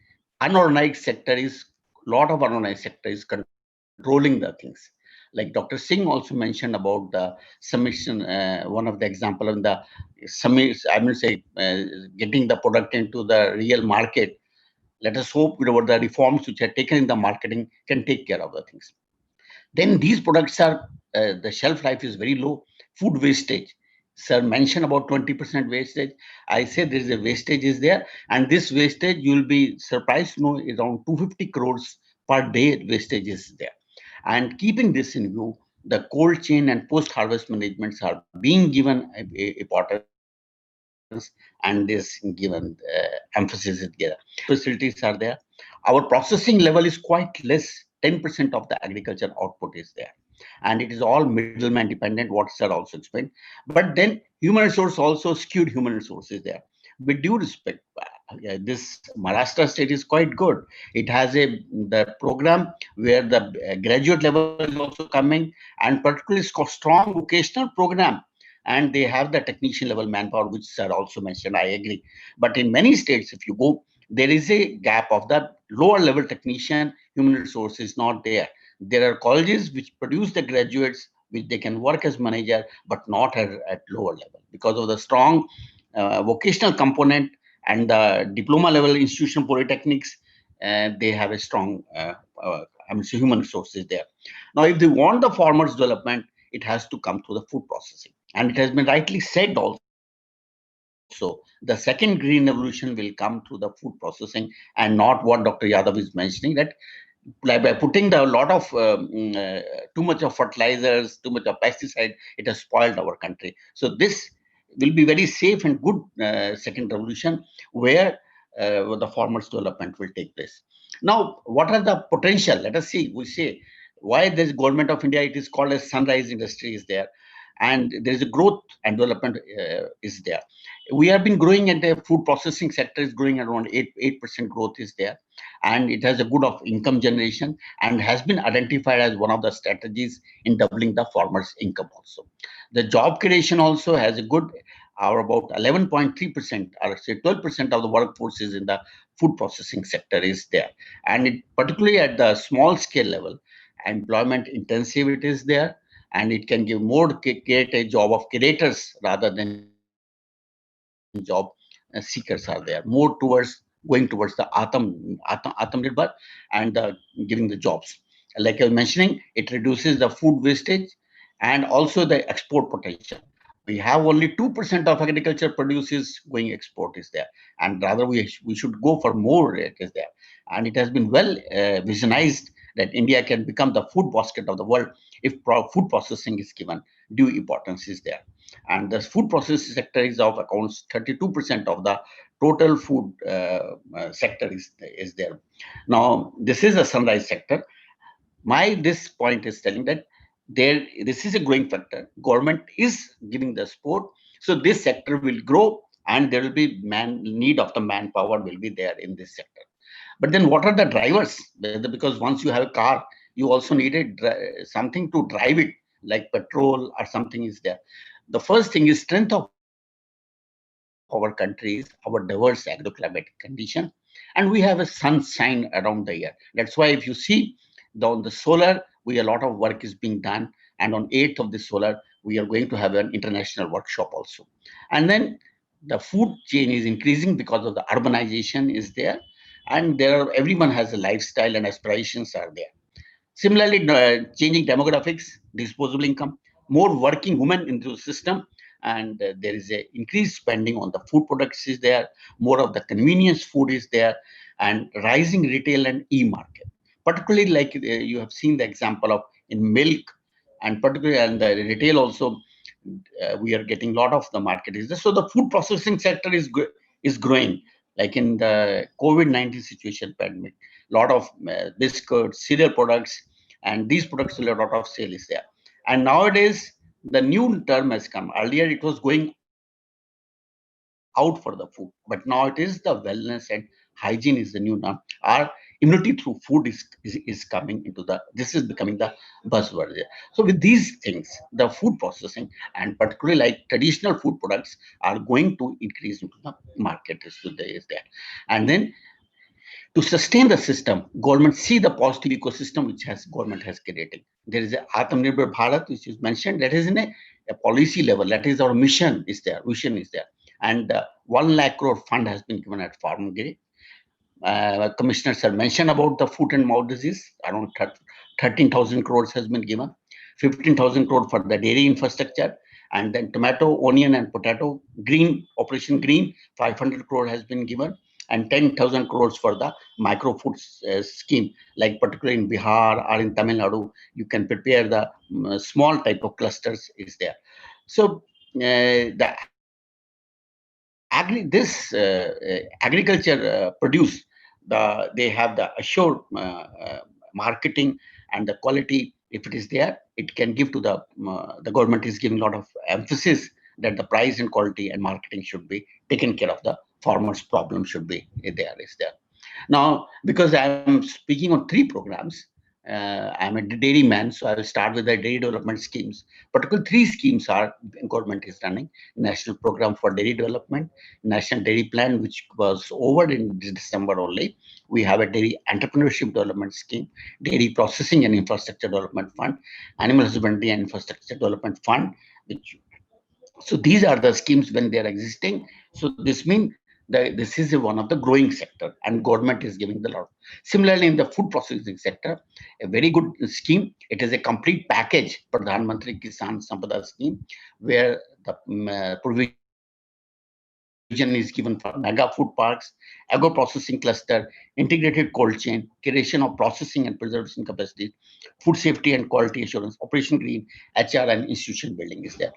Speaker 6: unorganized sector is, lot of unorganized sector is controlling the things. Like Dr. Singh also mentioned about the submission, one of the example in the getting the product into the real market. Let us hope whatever the reforms which are taken in the marketing can take care of the things. Then these products are, the shelf life is very low. Food wastage. Sir mentioned about 20% wastage. I say there is a wastage is there, and this wastage, you will be surprised to know, around 250 crores per day wastage is there. And keeping this in view, the cold chain and post-harvest managements are being given importance, and this given emphasis is given. Facilities are there. Our processing level is quite less. 10% of the agriculture output is there, and it is all middleman dependent, what sir also explained. But then human resource also skewed human resources there. With due respect, this Maharashtra state is quite good. It has the program where the graduate level is also coming, and particularly strong vocational program, and they have the technician level manpower, which sir also mentioned. I agree. But in many states, if you go, there is a gap of the lower level technician. Human resource is not there. There are colleges which produce the graduates which they can work as manager, but not at lower level because of the strong vocational component and the diploma level institution polytechnics. They have a strong human resources there. Now, if they want the farmers development, it has to come through the food processing, and it has been rightly said also also the second green revolution will come through the food processing, and not what Dr. Yadav is mentioning, that like by putting a lot of too much of fertilizers, too much of pesticide, it has spoiled our country. So this will be very safe and good second revolution where the farmers development will take place. Now, what are the potential? Let us see. We say why this government of India, it is called as sunrise industry is there, and there is a growth and development is there. We have been growing, and the food processing sector is growing around 8% growth is there, and it has a good of income generation and has been identified as one of the strategies in doubling the farmers' income also. The job creation also has a good, or about 11.3%, or say 12% of the workforce is in the food processing sector is there. And it, particularly at the small scale level, employment intensive it is there, and it can give more, create a job of creators rather than job seekers are there, more towards going towards the Atmanirbhar and giving the jobs. Like I was mentioning, it reduces the food wastage and also the export potential. We have only 2% of agriculture produce is going export is there, and rather we should go for more it is there. And it has been well visionized that India can become the food basket of the world if food processing is given due importance is there. And the food processing sector is of accounts 32% of the total food sector is there. Now, this is a sunrise sector. This point is telling that this is a growing factor. Government is giving the support, so this sector will grow, and there will be need of the manpower will be there in this sector. But then, what are the drivers? Because once you have a car, you also needed something to drive it, like petrol or something is there. The first thing is strength of our country is our diverse agroclimatic condition, and we have a sunshine around the year. That's why if you see on the solar, a lot of work is being done, and on 8th of the solar, we are going to have an international workshop also. And then the food chain is increasing because of the urbanization is there, and everyone has a lifestyle and aspirations are there. Similarly, changing demographics, disposable income, more working women into the system, and there is a increased spending on the food products is there, more of the convenience food is there, and rising retail and e-market. Particularly, like you have seen the example of in milk, and particularly and the retail also, we are getting a lot of the market is there. So the food processing sector is growing. Like in the COVID-19 situation, pandemic, a lot of biscuits, cereal products, and these products will a lot of sale is there. And nowadays, the new term has come. Earlier, it was going out for the food, but now it is the wellness and hygiene is the new term. Our immunity through food is coming into this is becoming the buzzword. So with these things, the food processing and particularly like traditional food products are going to increase into the market is there. And then to sustain the system, government see the positive ecosystem which government has created. There is a Atmanirbhar Bharat, which is mentioned, that is in a policy level. That is our mission is there, vision is there. And 1 lakh crore fund has been given at Farmgate. Commissioners have mentioned about the foot and mouth disease. Around 13,000 crores has been given. 15,000 crore for the dairy infrastructure. And then tomato, onion, and potato, green, Operation Green, 500 crore has been given. And 10,000 crores for the micro food scheme, like particularly in Bihar or in Tamil Nadu, you can prepare the small type of clusters is there. So agriculture produce, they have the assured marketing and the quality. If it is there, it can give to the government is giving a lot of emphasis that the price and quality and marketing should be taken care of. The farmers' problem should be there. Now, because I'm speaking on 3 programs, I'm a dairy man, so I will start with the dairy development schemes. Particularly 3 schemes are government is running: National Program for Dairy Development, National Dairy Plan, which was over in December only. We have a Dairy Entrepreneurship Development Scheme, Dairy Processing and Infrastructure Development Fund, Animal Husbandry and Infrastructure Development Fund, so these are the schemes when they are existing. So this means that this is one of the growing sector, and government is giving the lot. Similarly, in the food processing sector, a very good scheme. It is a complete package, Pradhan Mantri Kisan Sampada scheme, where the provision vision is given for mega food parks, agro-processing cluster, integrated cold chain, creation of processing and preservation capacity, food safety and quality assurance, Operation Green, HR and institution building is there.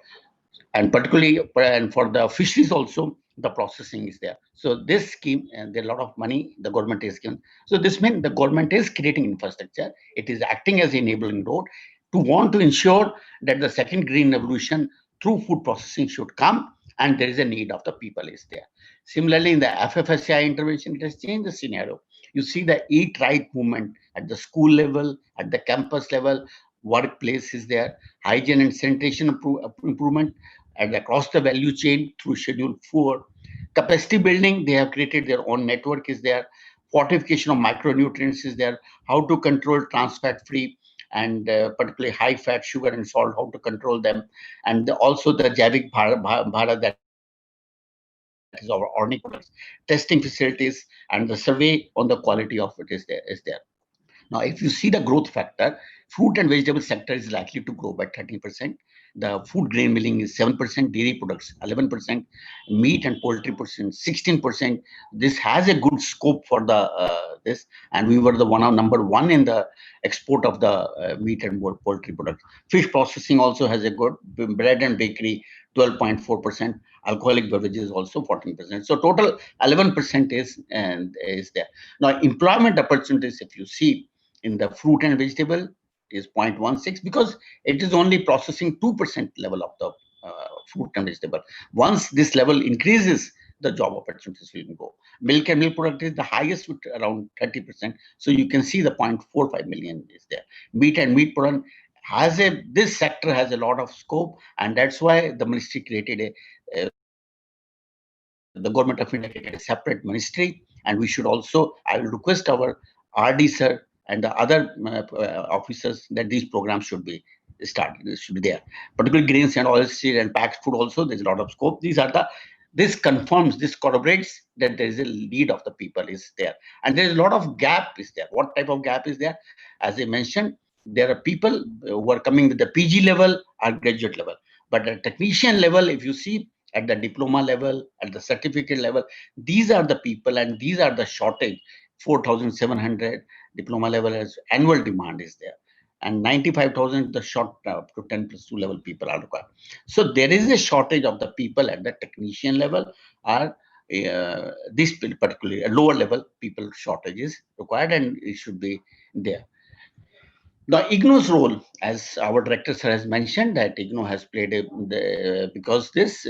Speaker 6: And particularly and for the fisheries also, the processing is there. So this scheme, and there are a lot of money the government is given. So this means the government is creating infrastructure. It is acting as enabling road to want to ensure that the second green revolution through food processing should come, and there is a need of the people is there. Similarly, in the FFSI intervention, it has changed the scenario. You see the Eat Right movement at the school level, at the campus level, workplace is there, hygiene and sanitation improvement, and across the value chain through Schedule 4. Capacity building, they have created their own network is there. Fortification of micronutrients is there. How to control trans fat free and particularly high fat, sugar and salt, how to control them. And also the Javik Bharat, that is our organic products, testing facilities, and the survey on the quality of it is there. Now, if you see the growth factor, fruit and vegetable sector is likely to grow by 30%. The food grain milling is 7%, dairy products 11%, meat and poultry percent 16%. This has a good scope for the this, and we were the number one in the export of the meat and poultry products. Fish processing also has a good, bread and bakery 12.4%, alcoholic beverages also 14%. So total 11% is there. Now, employment opportunities, if you see, in the fruit and vegetable is 0.16, because it is only processing 2% level of the fruit and vegetable. Once this level increases, the job opportunities will go. Milk and milk product is the highest with around 30%. So you can see the 0.45 million is there. Meat and meat product this sector has a lot of scope, and that's why the ministry created the government of India created a separate ministry. And we should also, I will request our RD sir and the other officers that these programs should be started, should be there. Particularly grains and oilseed and packed food also, there's a lot of scope. This confirms, this corroborates that there is a need of the people is there. And there's a lot of gap is there. What type of gap is there? As I mentioned, there are people who are coming with the PG level or graduate level. But at technician level, if you see, at the diploma level, at the certificate level, these are the people and these are the shortage. 4,700 diploma level as annual demand is there, and 95,000 the short up to 10+2 level people are required. So there is a shortage of the people at the technician level, or this particularly a lower level people shortage is required, and it should be there. The IGNO's role, as our director sir has mentioned, that IGNO has played because this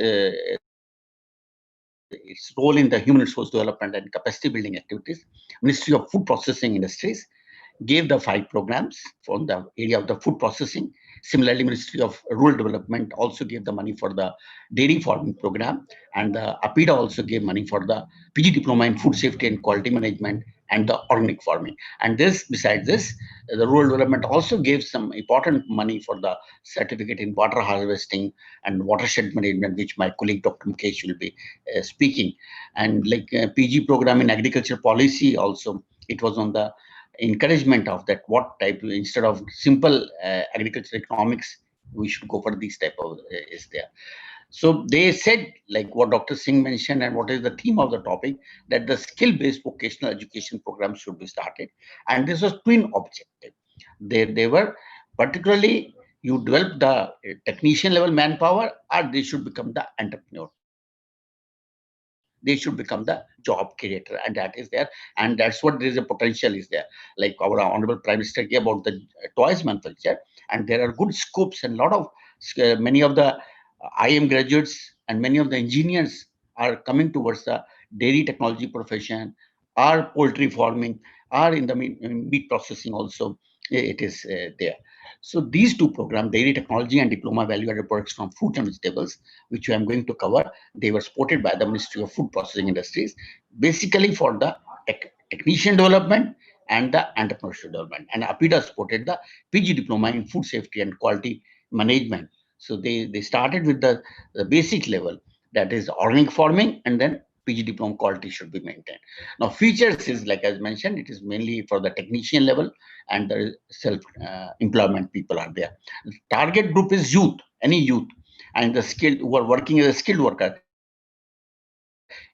Speaker 6: its role in the human resource development and capacity building activities. Ministry of Food Processing Industries gave the 5 programs from the area of the food processing. Similarly, Ministry of Rural Development also gave the money for the dairy farming program, and the APIDA also gave money for the PG Diploma in Food Safety and Quality Management and the organic farming. And this, besides this, the rural development also gave some important money for the certificate in water harvesting and watershed management, which my colleague Dr. Mukesh will be speaking. And like PG program in agriculture policy also, it was on the encouragement of that, what type, instead of simple agriculture economics, we should go for these type of is there. So they said, like what Dr. Singh mentioned, and what is the theme of the topic, that the skill-based vocational education program should be started. And this was twin objective. They were particularly, you develop the technician level manpower, or they should become the entrepreneur. They should become the job creator, and that is there, and that's what there is a potential is there. Like our honorable Prime Minister gave about the toys manufacture, and there are good scopes, and a lot of many of the IM graduates and many of the engineers are coming towards the dairy technology profession, or poultry farming, or in the meat processing also. It is there. So these 2 programs, dairy technology and diploma value-added products from fruit and vegetables, which I am going to cover, they were supported by the Ministry of Food Processing Industries, basically for the technician development and the entrepreneurship development. And APIDA supported the PG Diploma in Food Safety and Quality Management. So they started with the basic level, that is organic farming, and then PG Diploma quality should be maintained. Now, features is, like as mentioned, it is mainly for the technician level, and the self-employment people are there. The target group is youth, any youth, and the skilled who are working as a skilled worker.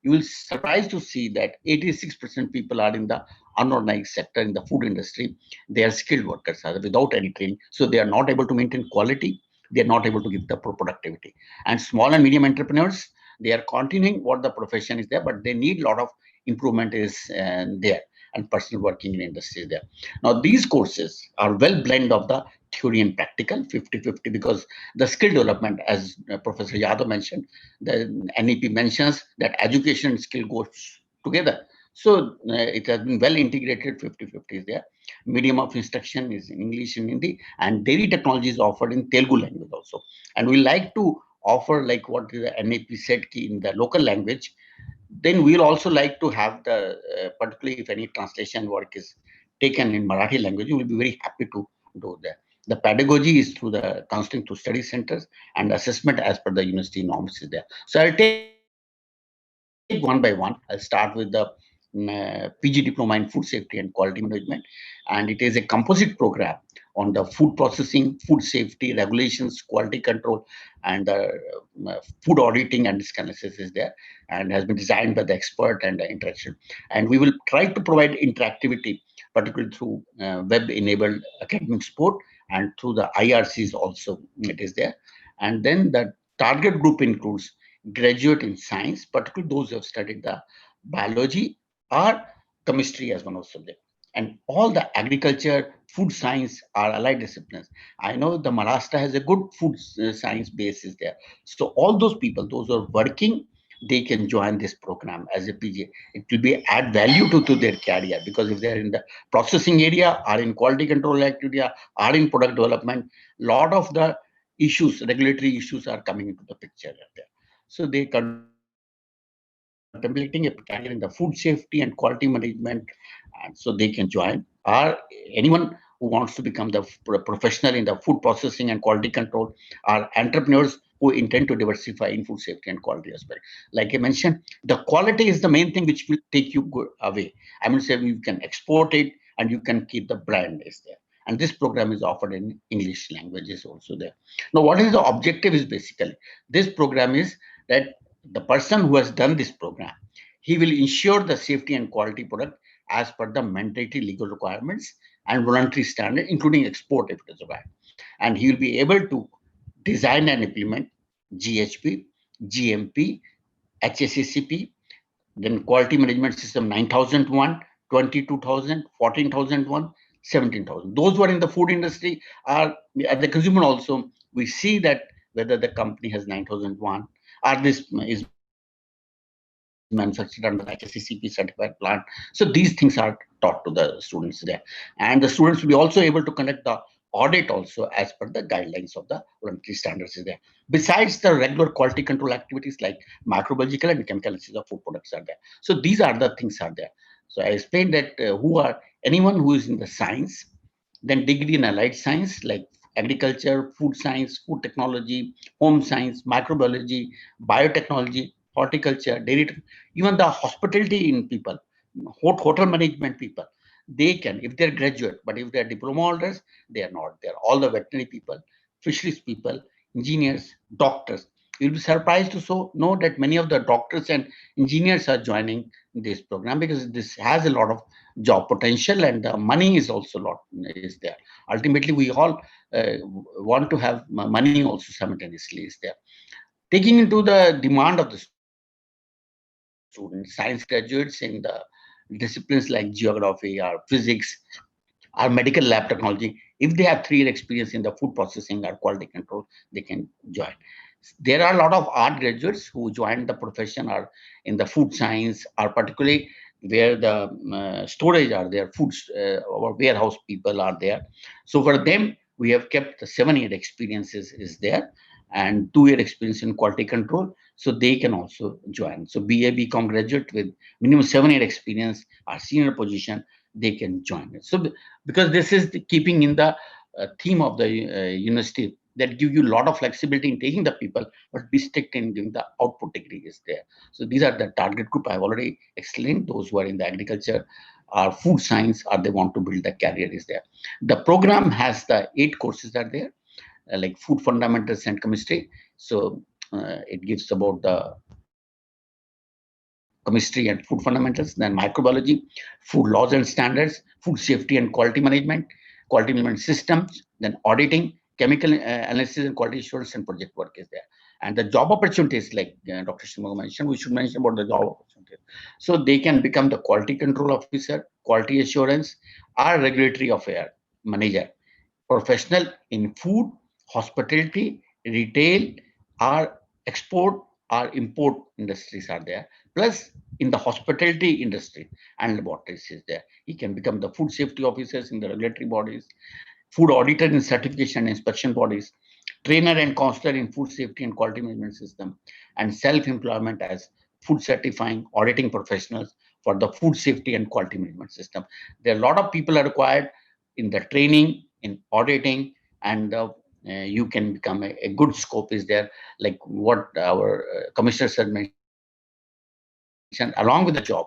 Speaker 6: you will surprised to see that 86% people are in the unorganized sector in the food industry. They are skilled workers without any training. So they are not able to maintain quality. They are not able to give the productivity. And small and medium entrepreneurs, they are continuing what the profession is there, but they need a lot of improvement is there, and personal working in industry is there. Now, these courses are well blend of the theory and practical 50-50, because the skill development, as Professor Yadav mentioned, the NEP mentions that education and skill goes together. So it has been well integrated 50-50 is there. Medium of instruction is in English and Hindi, and dairy technology is offered in Telugu language also. And we like to offer like what the NAP said in the local language. Then we'll also like to have the, particularly if any translation work is taken in Marathi language, we will be very happy to do that. The pedagogy is through the counseling through study centers, and assessment as per the university norms is there. So I'll take one by one. I'll start with the PG Diploma in Food Safety and Quality Management, and it is a composite program on the food processing, food safety, regulations, quality control, and food auditing and risk analysis is there, and has been designed by the expert and the interaction. And we will try to provide interactivity, particularly through web-enabled academic support, and through the IRCs also it is there. And then the target group includes graduate in science, particularly those who have studied the biology or chemistry as one of subject. And all the agriculture, food science are allied disciplines. I know the Maharashtra has a good food science basis there. So all those people, those who are working, they can join this program as a PG. It will be add value to their career, because if they're in the processing area, or in quality control activity, or in product development, lot of the issues, regulatory issues are coming into the picture there. So they contemplating a career in the food safety and quality management, and so they can join. Or anyone who wants to become the professional in the food processing and quality control, or entrepreneurs who intend to diversify in food safety and quality as well. Like I mentioned, the quality is the main thing which will take you away. I mean, say you can export it and you can keep the brand is there. And this program is offered in English languages also there. Now, what is the objective is basically, this program is that the person who has done this program, he will ensure the safety and quality product as per the mandatory legal requirements and voluntary standard, including export if it is required. And he will be able to design and implement GHP, GMP, HACCP, then quality management system 9001, 22,000, 14,001, 17,000. Those who are in the food industry are at the consumer also. We see that whether the company has 9001 or this is manufactured under the HACCP certified plant. So these things are taught to the students there. And the students will be also able to conduct the audit also as per the guidelines of the voluntary standards is there. Besides the regular quality control activities like microbiological and chemical analysis of food products are there. So these are the things are there. So I explained that anyone who is in the science, then degree in allied science like agriculture, food science, food technology, home science, microbiology, biotechnology, horticulture, dairy, even the hospitality in people, hotel management people, they can, if they're graduate, but if they're diploma holders, they are not. They're all the veterinary people, fisheries people, engineers, doctors. You'll be surprised to know that many of the doctors and engineers are joining this program, because this has a lot of job potential, and the money is also a lot is there. Ultimately, we all want to have money also simultaneously is there. Taking into the demand of the students, science graduates in the disciplines like geography or physics or medical lab technology, if they have 3-year experience in the food processing or quality control, they can join. There are a lot of art graduates who joined the profession or in the food science, or particularly where the storage are there, foods or warehouse people are there. So for them, we have kept the 7-year experiences is there, and 2-year experience in quality control, so they can also join. So BA, BCom graduate with minimum 7-year experience or senior position, they can join it. So because this is keeping in the theme of the university, that give you a lot of flexibility in taking the people, but be strict in giving the output degree is there. So these are the target group I've already explained, those who are in the agriculture or food science, or they want to build a career is there. The program has the 8 courses are there, like food fundamentals and chemistry. So it gives about the chemistry and food fundamentals, then microbiology, food laws and standards, food safety and quality management systems, then auditing, chemical analysis and quality assurance and project work is there. And the job opportunities, like Dr. Shimaga mentioned, we should mention about the job opportunities. So they can become the quality control officer, quality assurance, or regulatory affair manager, professional in food, hospitality, retail, or export or import industries are there. Plus, in the hospitality industry and laboratories is there. He can become the food safety officers in the regulatory bodies, food auditor in certification and inspection bodies, trainer and counselor in food safety and quality management system, and self-employment as food certifying, auditing professionals for the food safety and quality management system. There are a lot of people are required in the training, in auditing, and you can become a good scope is there, like what our commissioner said mentioned, along with the job.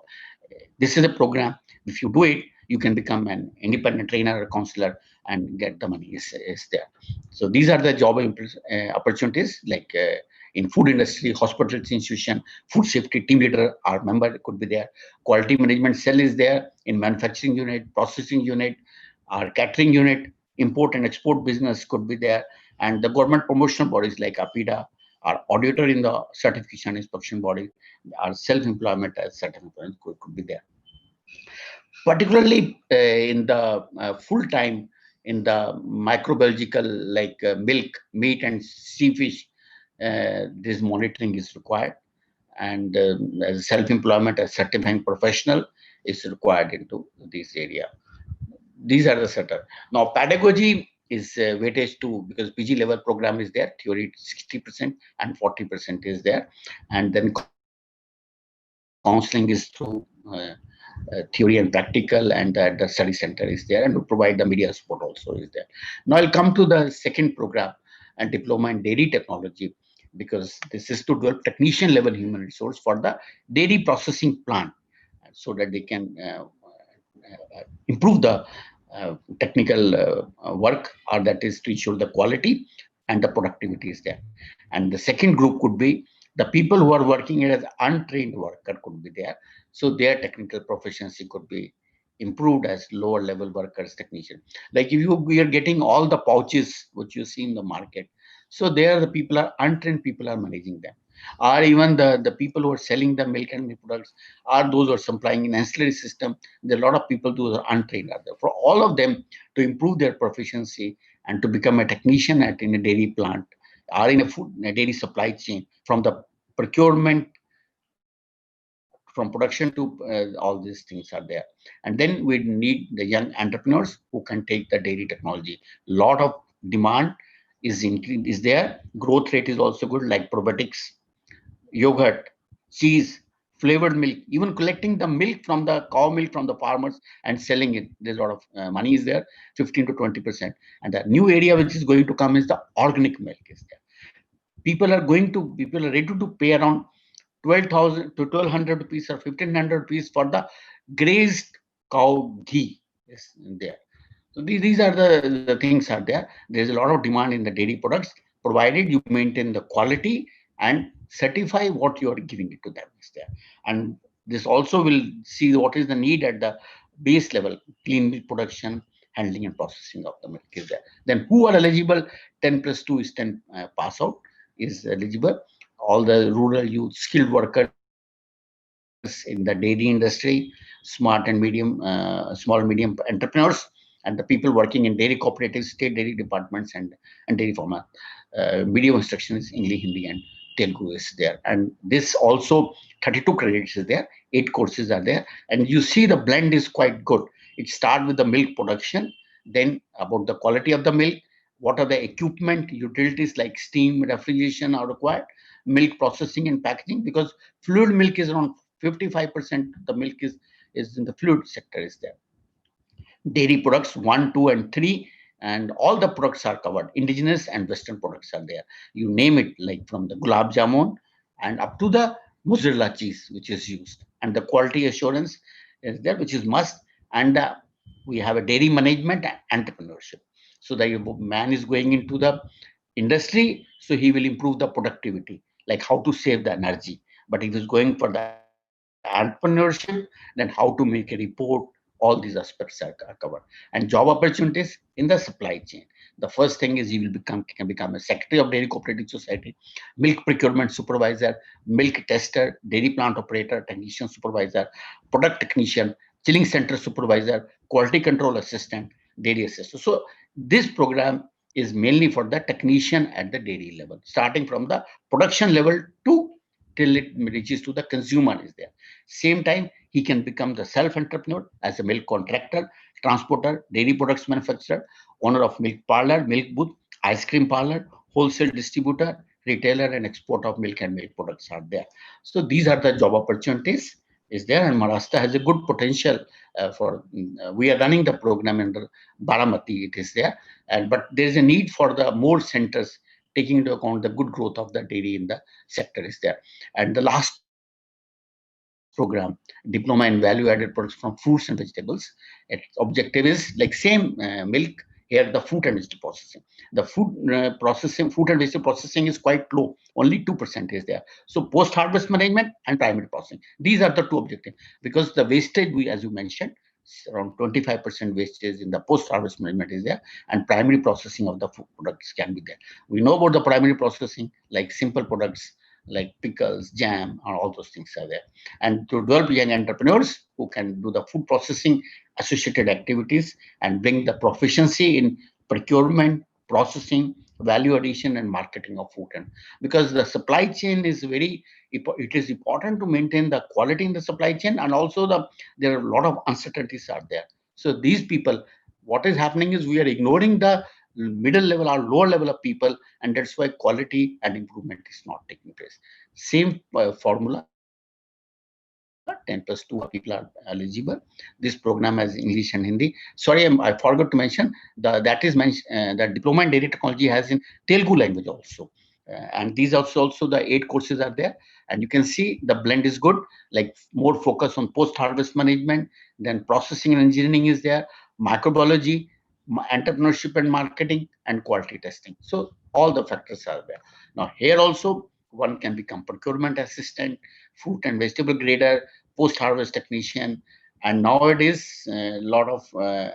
Speaker 6: This is a program. If you do it, you can become an independent trainer or counselor and get the money is there. So these are the job opportunities, like in food industry, hospitals, institution, food safety team leader or member could be there. Quality management cell is there in manufacturing unit, processing unit, or catering unit. Import and export business could be there. And the government promotional bodies like APIDA, or auditor in the certification inspection body, or self-employment as self-employment could be there. Particularly in the full-time in the microbiological, like milk, meat, and sea fish, this monitoring is required. And as self-employment as certifying professional is required into this area. These are the setup. Now, pedagogy is weightage too, because PG level program is there, theory 60% and 40% is there. And then counseling is through theory and practical, and the study center is there, and we provide the media support also is there. Now I'll come to the second program, and diploma in dairy technology, because this is to develop technician level human resource for the dairy processing plant, so that they can improve the technical work, or that is to ensure the quality and the productivity is there. And the second group could be the people who are working as untrained worker could be there. So their technical proficiency could be improved as lower level workers, technician. Like if we are getting all the pouches which you see in the market, so there the people are untrained, people are managing them. Or even the people who are selling the milk and milk products, are those who are supplying in ancillary system. There are a lot of people who are untrained are there. For all of them to improve their proficiency and to become a technician in a dairy plant, or in a dairy supply chain, from the procurement, from production to all these things are there. And then we need the young entrepreneurs who can take the dairy technology. Lot of demand is there. Growth rate is also good, like probiotics, yogurt, cheese, flavored milk, even collecting the milk from the cow milk from the farmers and selling it. There's a lot of money is there, 15 to 20%. And the new area which is going to come is the organic milk is there. People are ready to pay around 12,000 to 1,200 rupees or 1,500 rupees for the grazed cow ghee is there. So these are the things are there. There's a lot of demand in the dairy products, provided you maintain the quality and certify what you are giving it to them is there. And this also will see what is the need at the base level, clean milk production, handling and processing of the milk is there. Then who are eligible? 10 plus 2 is 10 pass out is eligible. All the rural youth, skilled workers in the dairy industry, small and medium entrepreneurs, and the people working in dairy cooperatives, state dairy departments, and dairy farmer. Medium instruction is English, Hindi, and Telugu is there. And this also 32 credits is there, 8 courses are there. And you see the blend is quite good. It starts with the milk production, then about the quality of the milk, what are the equipment, utilities like steam, refrigeration are required, milk processing and packaging, because fluid milk is around 55%. The milk is in the fluid sector is there. Dairy products 1, 2, and 3, and all the products are covered. Indigenous and Western products are there. You name it, like from the gulab jamun and up to the mozzarella cheese, which is used. And the quality assurance is there, which is must. And we have a dairy management and entrepreneurship. So the man is going into the industry, so he will improve the productivity, like how to save the energy. But if he's going for the entrepreneurship, then how to make a report, all these aspects are covered. And job opportunities in the supply chain. The first thing is you can become a secretary of dairy cooperative society, milk procurement supervisor, milk tester, dairy plant operator, technician supervisor, product technician, chilling center supervisor, quality control assistant, dairy assistant. So this program is mainly for the technician at the dairy level, starting from the production level to till it reaches to the consumer is there. Same time, he can become the self-entrepreneur as a milk contractor, transporter, dairy products manufacturer, owner of milk parlor, milk booth, ice cream parlor, wholesale distributor, retailer, and export of milk and milk products are there. So these are the job opportunities is there, and Maharashtra has a good potential we are running the program under Baramati, it is there, and but there is a need for the more centers taking into account the good growth of the dairy in the sector is there. And the last program, Diploma in Value Added Products from Fruits and Vegetables. Its objective is like same milk, here the food and vegetable processing. The food and vegetable processing is quite low, only 2% is there. So post-harvest management and primary processing. These are the two objectives, because the wastage, as you mentioned, around 25% wastage in the post-harvest management is there, and primary processing of the food products can be there. We know about the primary processing, like simple products, like pickles, jam, and all those things are there. And to develop young entrepreneurs who can do the food processing associated activities and bring the proficiency in procurement, processing, value addition, and marketing of food. And because the supply chain is it is important to maintain the quality in the supply chain, and also there are a lot of uncertainties are there. So these people, what is happening is we are ignoring the middle level or lower level of people, and that's why quality and improvement is not taking place. Same formula, 10 plus 2 people are eligible. This program has English and Hindi. Sorry, I forgot to mention that Diploma in Dairy Technology has in Telugu language also. And these also the 8 courses are there. And you can see the blend is good, like more focus on post-harvest management, then processing and engineering is there, microbiology, entrepreneurship and marketing, and quality testing. So all the factors are there. Now here also one can become procurement assistant, fruit and vegetable grader, post-harvest technician, and nowadays a lot of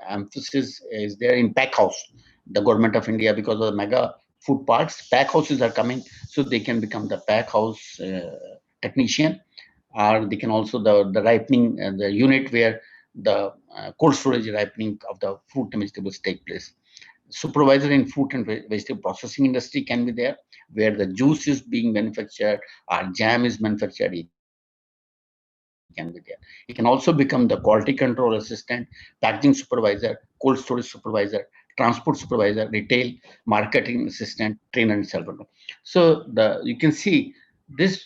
Speaker 6: emphasis is there in pack house. The government of India, because of the mega food parks, pack houses are coming, so they can become the pack house technician, or they can also the ripening the unit where the cold storage ripening of the fruit and vegetables take place. Supervisor in food and vegetable processing industry can be there, where the juice is being manufactured or jam is manufactured. He can be there. He can also become the quality control assistant, packaging supervisor, cold storage supervisor, transport supervisor, retail marketing assistant, trainer, and seller. So you can see this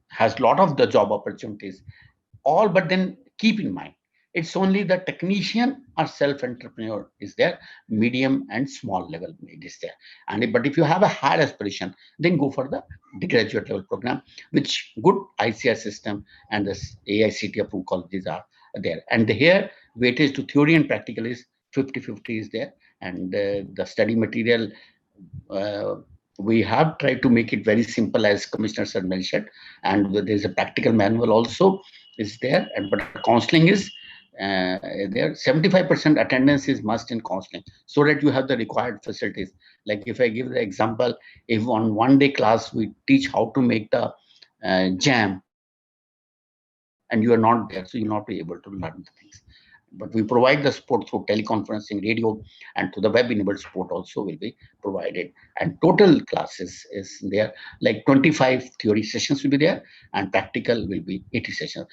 Speaker 6: has a lot of the job opportunities. All, but then keep in mind, it's only the technician or self-entrepreneur is there, medium and small level it is there. But if you have a higher aspiration, then go for the graduate level program, which good ICR system and this AICT approved colleges are there. And here weightage to theory and practical is 50-50 is there. And the study material, we have tried to make it very simple, as Commissioner sir mentioned, and there's a practical manual also is there. And but counseling is there. 75% attendance is must in counseling, so that you have the required facilities. Like if I give the example, if on one-day class we teach how to make the jam, and you are not there, so you'll not be able to learn the things. But we provide the support through teleconferencing, radio, and to the web-enabled support also will be provided. And total classes is there, like 25 theory sessions will be there, and practical will be 80 sessions.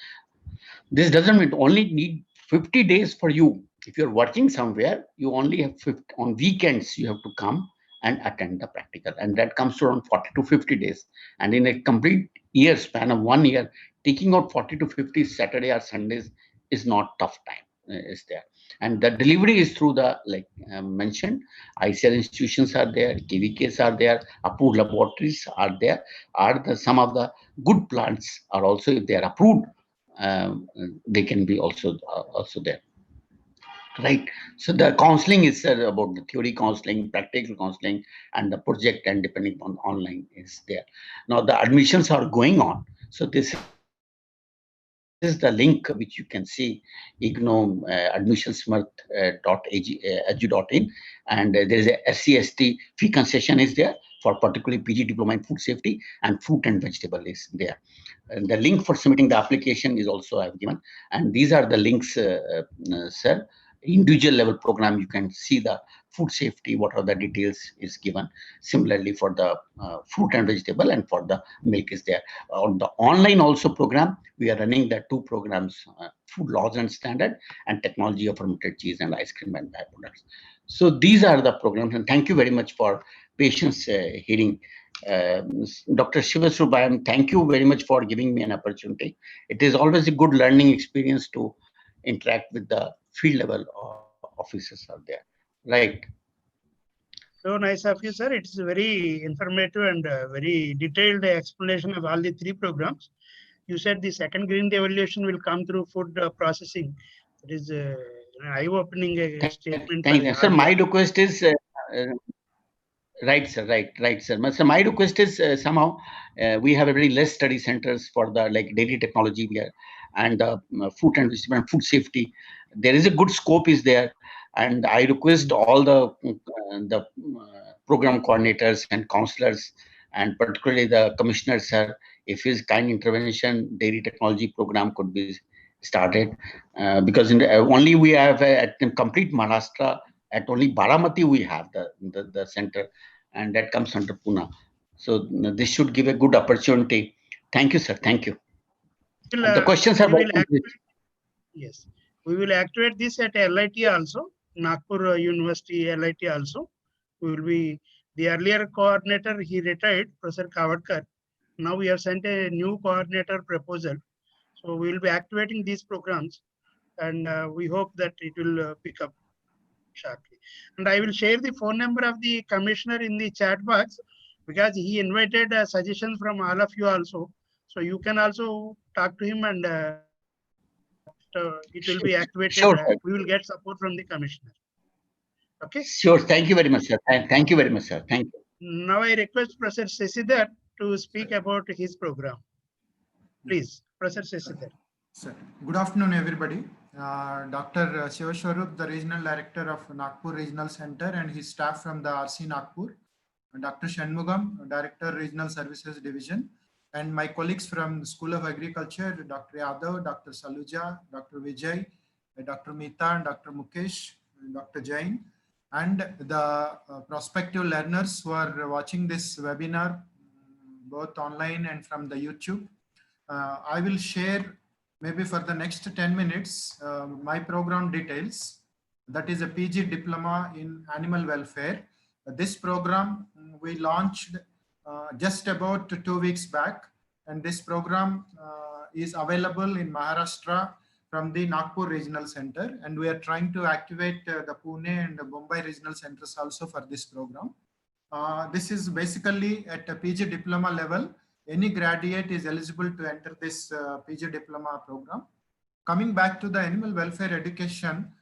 Speaker 6: This doesn't mean only need 50 days for you. If you're working somewhere, you only have 50, on weekends you have to come and attend the practical, and that comes to around 40 to 50 days. And in a complete year span of 1 year, taking out 40 to 50 Saturday or Sundays is not tough time. Is there, and the delivery is through the mentioned ICR institutions are there, KVKs are there, approved laboratories are there, some of the good plants are also, if they are approved, they can be also there, right? So the counseling is about the theory counseling, practical counseling, and the project, and depending on online is there. Now the admissions are going on, so this is the link which you can see, IGNOU admissionssmart.edu.in, and there is a SCST fee concession is there for particularly PG Diploma in Food Safety, and fruit and vegetable is there. And the link for submitting the application is also I have given, and these are the links, sir. Individual level program, you can see the food safety, what are the details is given. Similarly for the fruit and vegetable, and for the milk is there. On the online also program, we are running the two programs, food laws and standard, and technology of fermented cheese and ice cream and byproducts. So these are the programs, and thank you very much for patience hearing. Dr. Shivasubhayam, thank you very much for giving me an opportunity. It is always a good learning experience to interact with the field level officers are there, right?
Speaker 2: So nice of you, sir. It's very informative and very detailed explanation of all the three programs. You said the second green evaluation will come through food processing. It is an eye-opening statement.
Speaker 6: Thank you, sir. My request is right, sir. Right, sir. So my request is somehow we have a very less study centers for the like dairy technology here, and food and food safety. There is a good scope is there, and I request all the program coordinators and counselors, and particularly the commissioners, sir, if his kind intervention dairy technology program could be started, because in the, only we have at in complete Maharashtra, at only Baramati we have the center, and that comes under Pune. So this should give a good opportunity. Thank you, sir. Thank you. The questions are
Speaker 2: yes, we will activate this at LIT also, Nagpur University LIT also. We will be the earlier coordinator, he retired, Professor Kavadkar. Now we have sent a new coordinator proposal. So we will be activating these programs, and we hope that it will pick up sharply. And I will share the phone number of the commissioner in the chat box, because he invited suggestions from all of you also. So you can also talk to him, and it will be activated.
Speaker 6: Sure,
Speaker 2: we will get support from the commissioner. Okay.
Speaker 6: Sure. Thank you very much, sir. Thank you very much, sir. Thank you.
Speaker 2: Now I request Professor Sesidhar to speak about his program. Please, Professor Sesidhar.
Speaker 5: Sir, good afternoon, everybody. Dr. Shivaswarup, the Regional Director of Nagpur Regional Center, and his staff from the RC Nagpur, Dr. Shanmugam, Director, Regional Services Division, and my colleagues from the School of Agriculture, Dr. Yadav, Dr. Saluja, Dr. Vijay, Dr. Meeta, and Dr. Mukesh, and Dr. Jain, and the prospective learners who are watching this webinar, both online and from the YouTube. I will share maybe for the next 10 minutes my program details. That is a PG Diploma in Animal Welfare. This program we launched just about 2 weeks back, and this program is available in Maharashtra from the Nagpur Regional Center, and we are trying to activate the Pune and the Mumbai Regional Centers also for this program. This is basically at a PG Diploma level. Any graduate is eligible to enter this PG Diploma program. Coming back to the animal welfare education,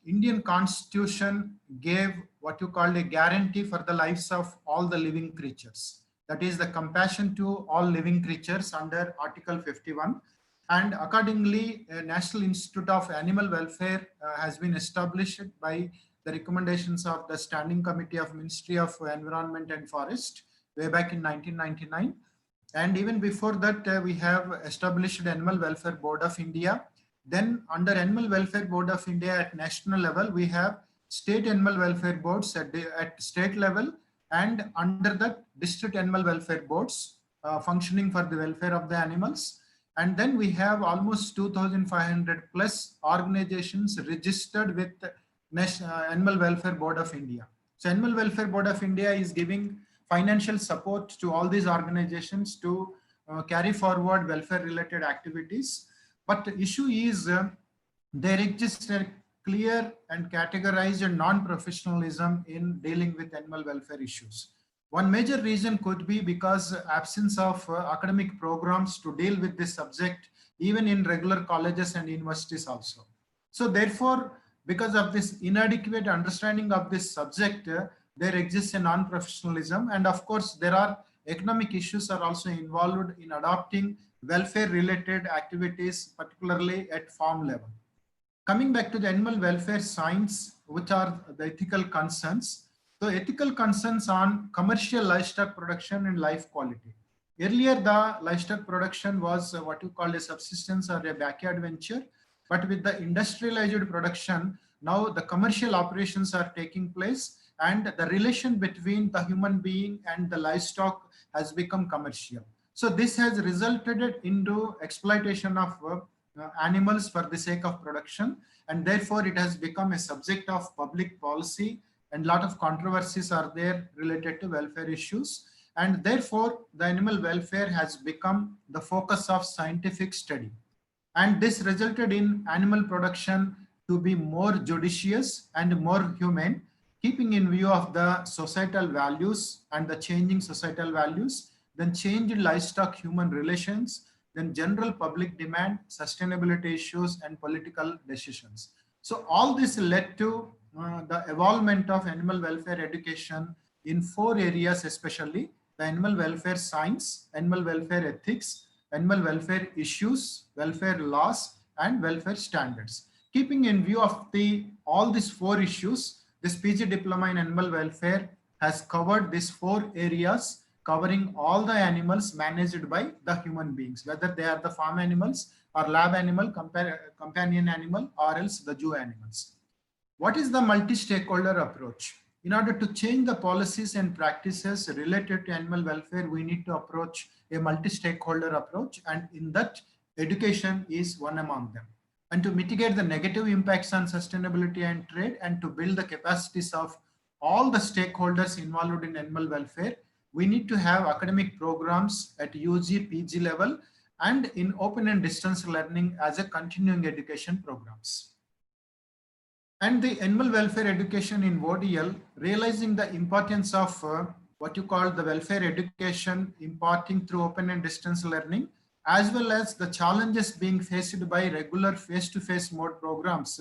Speaker 5: Indian Constitution gave what you call a guarantee for the lives of all the living creatures. That is the compassion to all living creatures under Article 51. And accordingly, a National Institute of Animal Welfare has been established by the recommendations of the Standing Committee of Ministry of Environment and Forest way back in 1999. And even before that, we have established Animal Welfare Board of India. Then under Animal Welfare Board of India at national level, we have state animal welfare boards at state level, and under that district animal welfare boards functioning for the welfare of the animals. And then we have almost 2,500 plus organizations registered with Animal Welfare Board of India. So Animal Welfare Board of India is giving financial support to all these organizations to carry forward welfare related activities. But the issue is there exists a clear and categorized non-professionalism in dealing with animal welfare issues. One major reason could be because absence of academic programs to deal with this subject, even in regular colleges and universities also. So therefore, because of this inadequate understanding of this subject, there exists a non-professionalism, and of course there are economic issues are also involved in adopting welfare related activities, particularly at farm level. Coming back to the animal welfare science, which are the ethical concerns. So ethical concerns on commercial livestock production and life quality. Earlier, the livestock production was what you call a subsistence or a backyard venture. But with the industrialized production, now the commercial operations are taking place and the relation between the human being and the livestock has become commercial. So this has resulted into exploitation of animals for the sake of production, and therefore it has become a subject of public policy, and a lot of controversies are there related to welfare issues, and therefore the animal welfare has become the focus of scientific study. And this resulted in animal production to be more judicious and more humane, keeping in view of the societal values and the changing societal values, then changed livestock human relations, then general public demand, sustainability issues, and political decisions. So all this led to the evolvement of animal welfare education in 4 areas, especially the animal welfare science, animal welfare ethics, animal welfare issues, welfare laws, and welfare standards. Keeping in view of all these 4 issues, this PG Diploma in Animal Welfare has covered these 4 areas, covering all the animals managed by the human beings, whether they are the farm animals or lab animal, companion animal, or else the zoo animals. What is the multi-stakeholder approach? In order to change the policies and practices related to animal welfare, we need to approach a multi-stakeholder approach, and in that, education is one among them. And to mitigate the negative impacts on sustainability and trade, and to build the capacities of all the stakeholders involved in animal welfare, we need to have academic programs at UG, PG level, and in open and distance learning as a continuing education programs. And the animal welfare education in ODL, realizing the importance of what you call the welfare education imparting through open and distance learning, as well as the challenges being faced by regular face-to-face mode programs,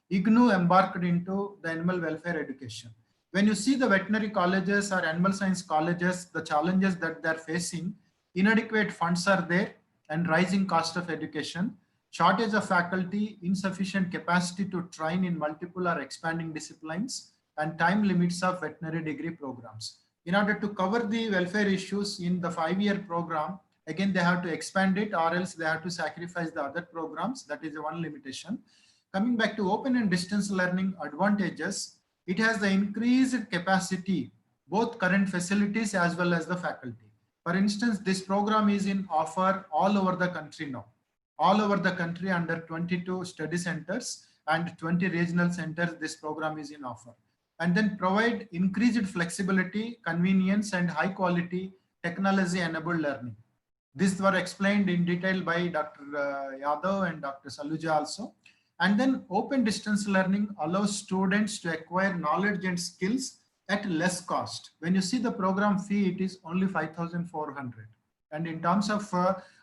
Speaker 5: IGNU embarked into the animal welfare education. When you see the veterinary colleges or animal science colleges, the challenges that they're facing, inadequate funds are there and rising cost of education, shortage of faculty, insufficient capacity to train in multiple or expanding disciplines, and time limits of veterinary degree programs. In order to cover the welfare issues in the 5-year program, again, they have to expand it, or else they have to sacrifice the other programs. That is one limitation. Coming back to open and distance learning advantages, it has the increased capacity, both current facilities as well as the faculty. For instance, this program is in offer all over the country now. All over the country under 22 study centers and 20 regional centers, this program is in offer. And then provide increased flexibility, convenience, and high quality technology-enabled learning. These were explained in detail by Dr. Yadav and Dr. Saluja also. And then open distance learning allows students to acquire knowledge and skills at less cost. When you see the program fee, it is only 5,400. And in terms of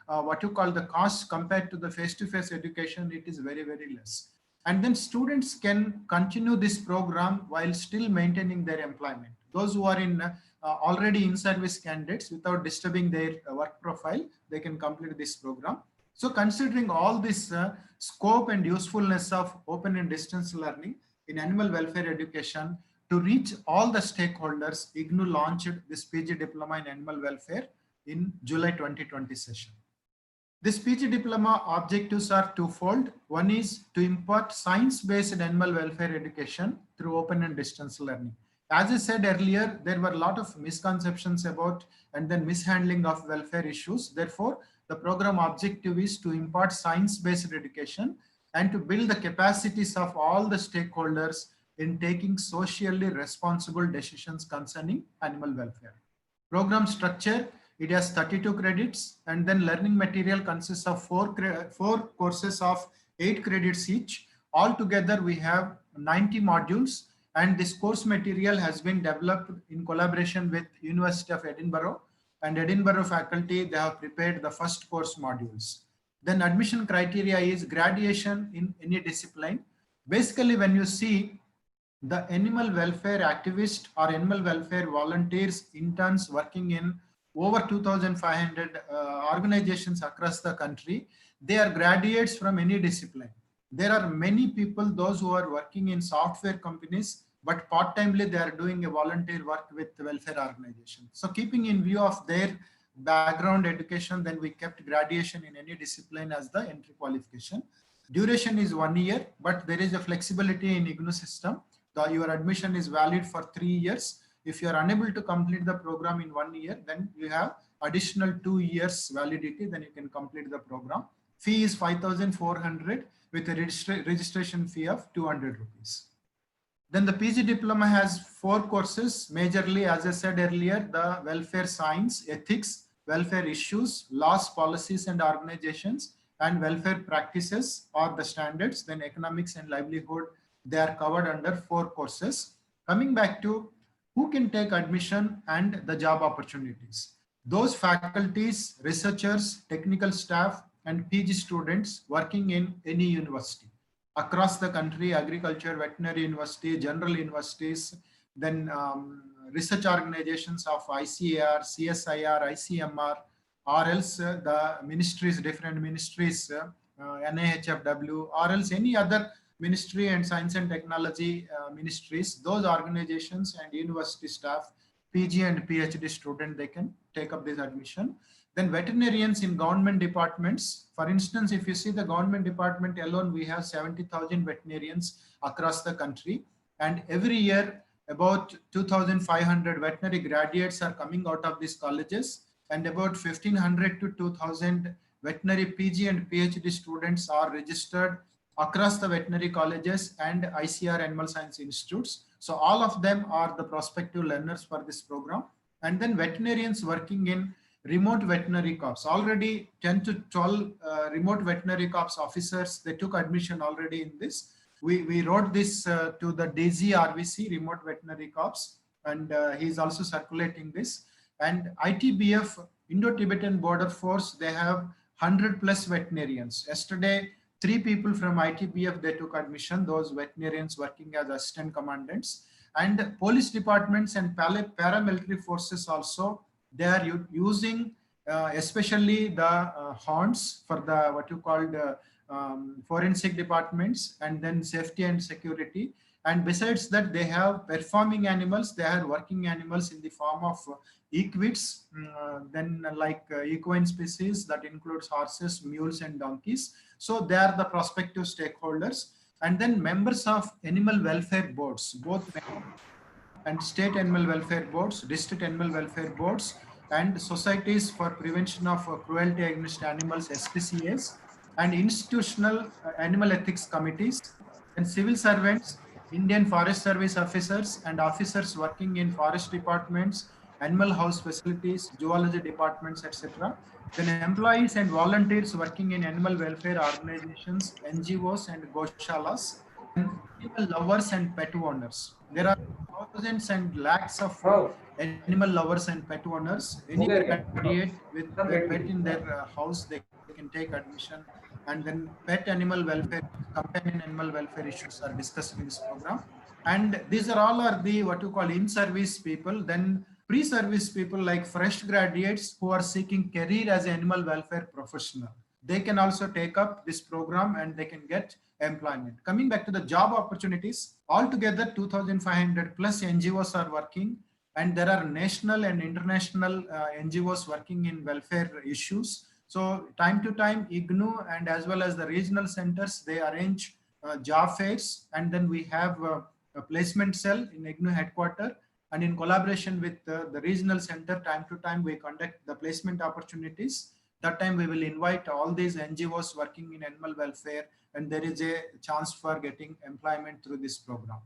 Speaker 5: what you call the cost compared to the face-to-face education, it is very, very less. And then students can continue this program while still maintaining their employment. Those who are in already in service candidates, without disturbing their work profile, they can complete this program. So considering all this scope and usefulness of open and distance learning in animal welfare education, to reach all the stakeholders, IGNU launched this PG Diploma in Animal Welfare in July 2020 session. This PG Diploma objectives are twofold. One is to impart science-based animal welfare education through open and distance learning. As I said earlier, there were a lot of misconceptions about and then mishandling of welfare issues. Therefore, the program objective is to impart science-based education and to build the capacities of all the stakeholders in taking socially responsible decisions concerning animal welfare. Program structure, it has 32 credits, and then learning material consists of four courses of 8 credits each. Altogether, we have 90 modules, and this course material has been developed in collaboration with University of Edinburgh, and Edinburgh faculty, they have prepared the first course modules. Then admission criteria is graduation in any discipline. Basically, when you see the animal welfare activists or animal welfare volunteers, interns working in over 2,500 organizations across the country. They are graduates from any discipline. There are many people, those who are working in software companies, but part-timely they are doing a volunteer work with welfare organizations. So keeping in view of their background education, then we kept graduation in any discipline as the entry qualification. Duration is 1 year, but there is a flexibility in IGNOU system. Your admission is valid for 3 years. If you are unable to complete the program in 1 year, then you have additional 2 years validity, then you can complete the program. Fee is 5,400 with a registration fee of 200 rupees. Then the PG diploma has 4 courses, majorly, as I said earlier, the welfare science, ethics, welfare issues, laws, policies and organizations, and welfare practices or the standards. Then economics and livelihood, they are covered under 4 courses. Coming back to who can take admission and the job opportunities. Those faculties, researchers, technical staff, and PG students working in any university across the country, agriculture, veterinary university, general universities, then research organizations of ICAR, CSIR, ICMR, or else the ministries, different ministries, NIHFW, or else any other ministry and science and technology ministries, those organizations and university staff, PG and PhD student, they can take up this admission. Then veterinarians in government departments. For instance, if you see the government department alone, we have 70,000 veterinarians across the country. And every year, about 2,500 veterinary graduates are coming out of these colleges, and about 1,500 to 2,000 veterinary PG and PhD students are registered across the veterinary colleges and ICR animal science institutes. So all of them are the prospective learners for this program. And then veterinarians working in remote veterinary corps. Already 10 to 12 remote veterinary corps officers, they took admission already in this. We wrote this to the DZ RVC, remote veterinary corps, and he is also circulating this. And ITBF, Indo-Tibetan Border Force, they have 100+ veterinarians. Yesterday, 3 people from ITBF, they took admission, those veterinarians working as assistant commandants. And police departments and paramilitary forces also, they are using especially the horns for the what you call the forensic departments, and then safety and security. And besides that, they have performing animals, they have working animals in the form of equids, then like equine species that includes horses, mules and donkeys. So they are the prospective stakeholders. And then members of animal welfare boards, both and state animal welfare boards, district animal welfare boards, and societies for prevention of cruelty against animals, SPCAs, and institutional animal ethics committees, and civil servants, Indian Forest Service officers and officers working in forest departments, animal house facilities, zoology departments, etc. Then employees and volunteers working in animal welfare organizations, NGOs and goshalas, and animal lovers and pet owners. There are thousands and lakhs of animal lovers and pet owners. Any graduate with a pet in their house, they can take admission. And then pet animal welfare, companion animal welfare issues are discussed in this program. And these are all are the what you call in-service people. Then pre-service people like fresh graduates who are seeking career as an animal welfare professional. They can also take up this program and they can get employment. Coming back to the job opportunities, altogether 2,500+ NGOs are working, and there are national and international NGOs working in welfare issues. So time to time, IGNOU and as well as the regional centers, they arrange job fairs, and then we have a placement cell in IGNOU headquarters, and in collaboration with the regional center, time to time we conduct the placement opportunities. That time we will invite all these NGOs working in animal welfare, and there is a chance for getting employment through this program.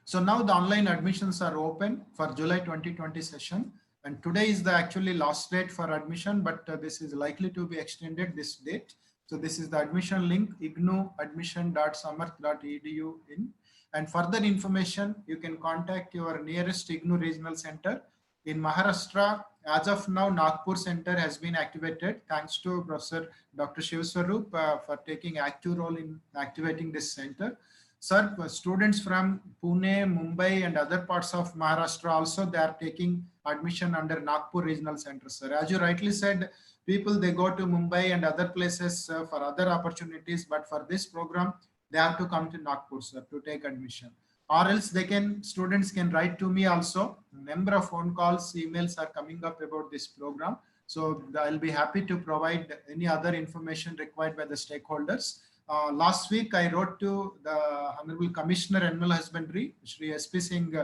Speaker 5: So now the online admissions are open for July 2020 session. And today is the actually last date for admission, but this is likely to be extended this date. So this is the admission link, ignou.admission.samarth.edu in. And further information, you can contact your nearest IGNOU regional center. In Maharashtra, as of now, Nagpur center has been activated thanks to Professor Dr. Shivswarup for taking active role in activating this center. Sir, students from Pune, Mumbai, and other parts of Maharashtra also, they are taking admission under Nagpur Regional Center, sir. As you rightly said, people, they go to Mumbai and other places for other opportunities, but for this program, they have to come to Nagpur, sir, to take admission. Or else students can write to me also. Number of phone calls, emails are coming up about this program. So I'll be happy to provide any other information required by the stakeholders. Last week, I wrote to the Honorable Commissioner Animal Husbandry, Shri SP Singh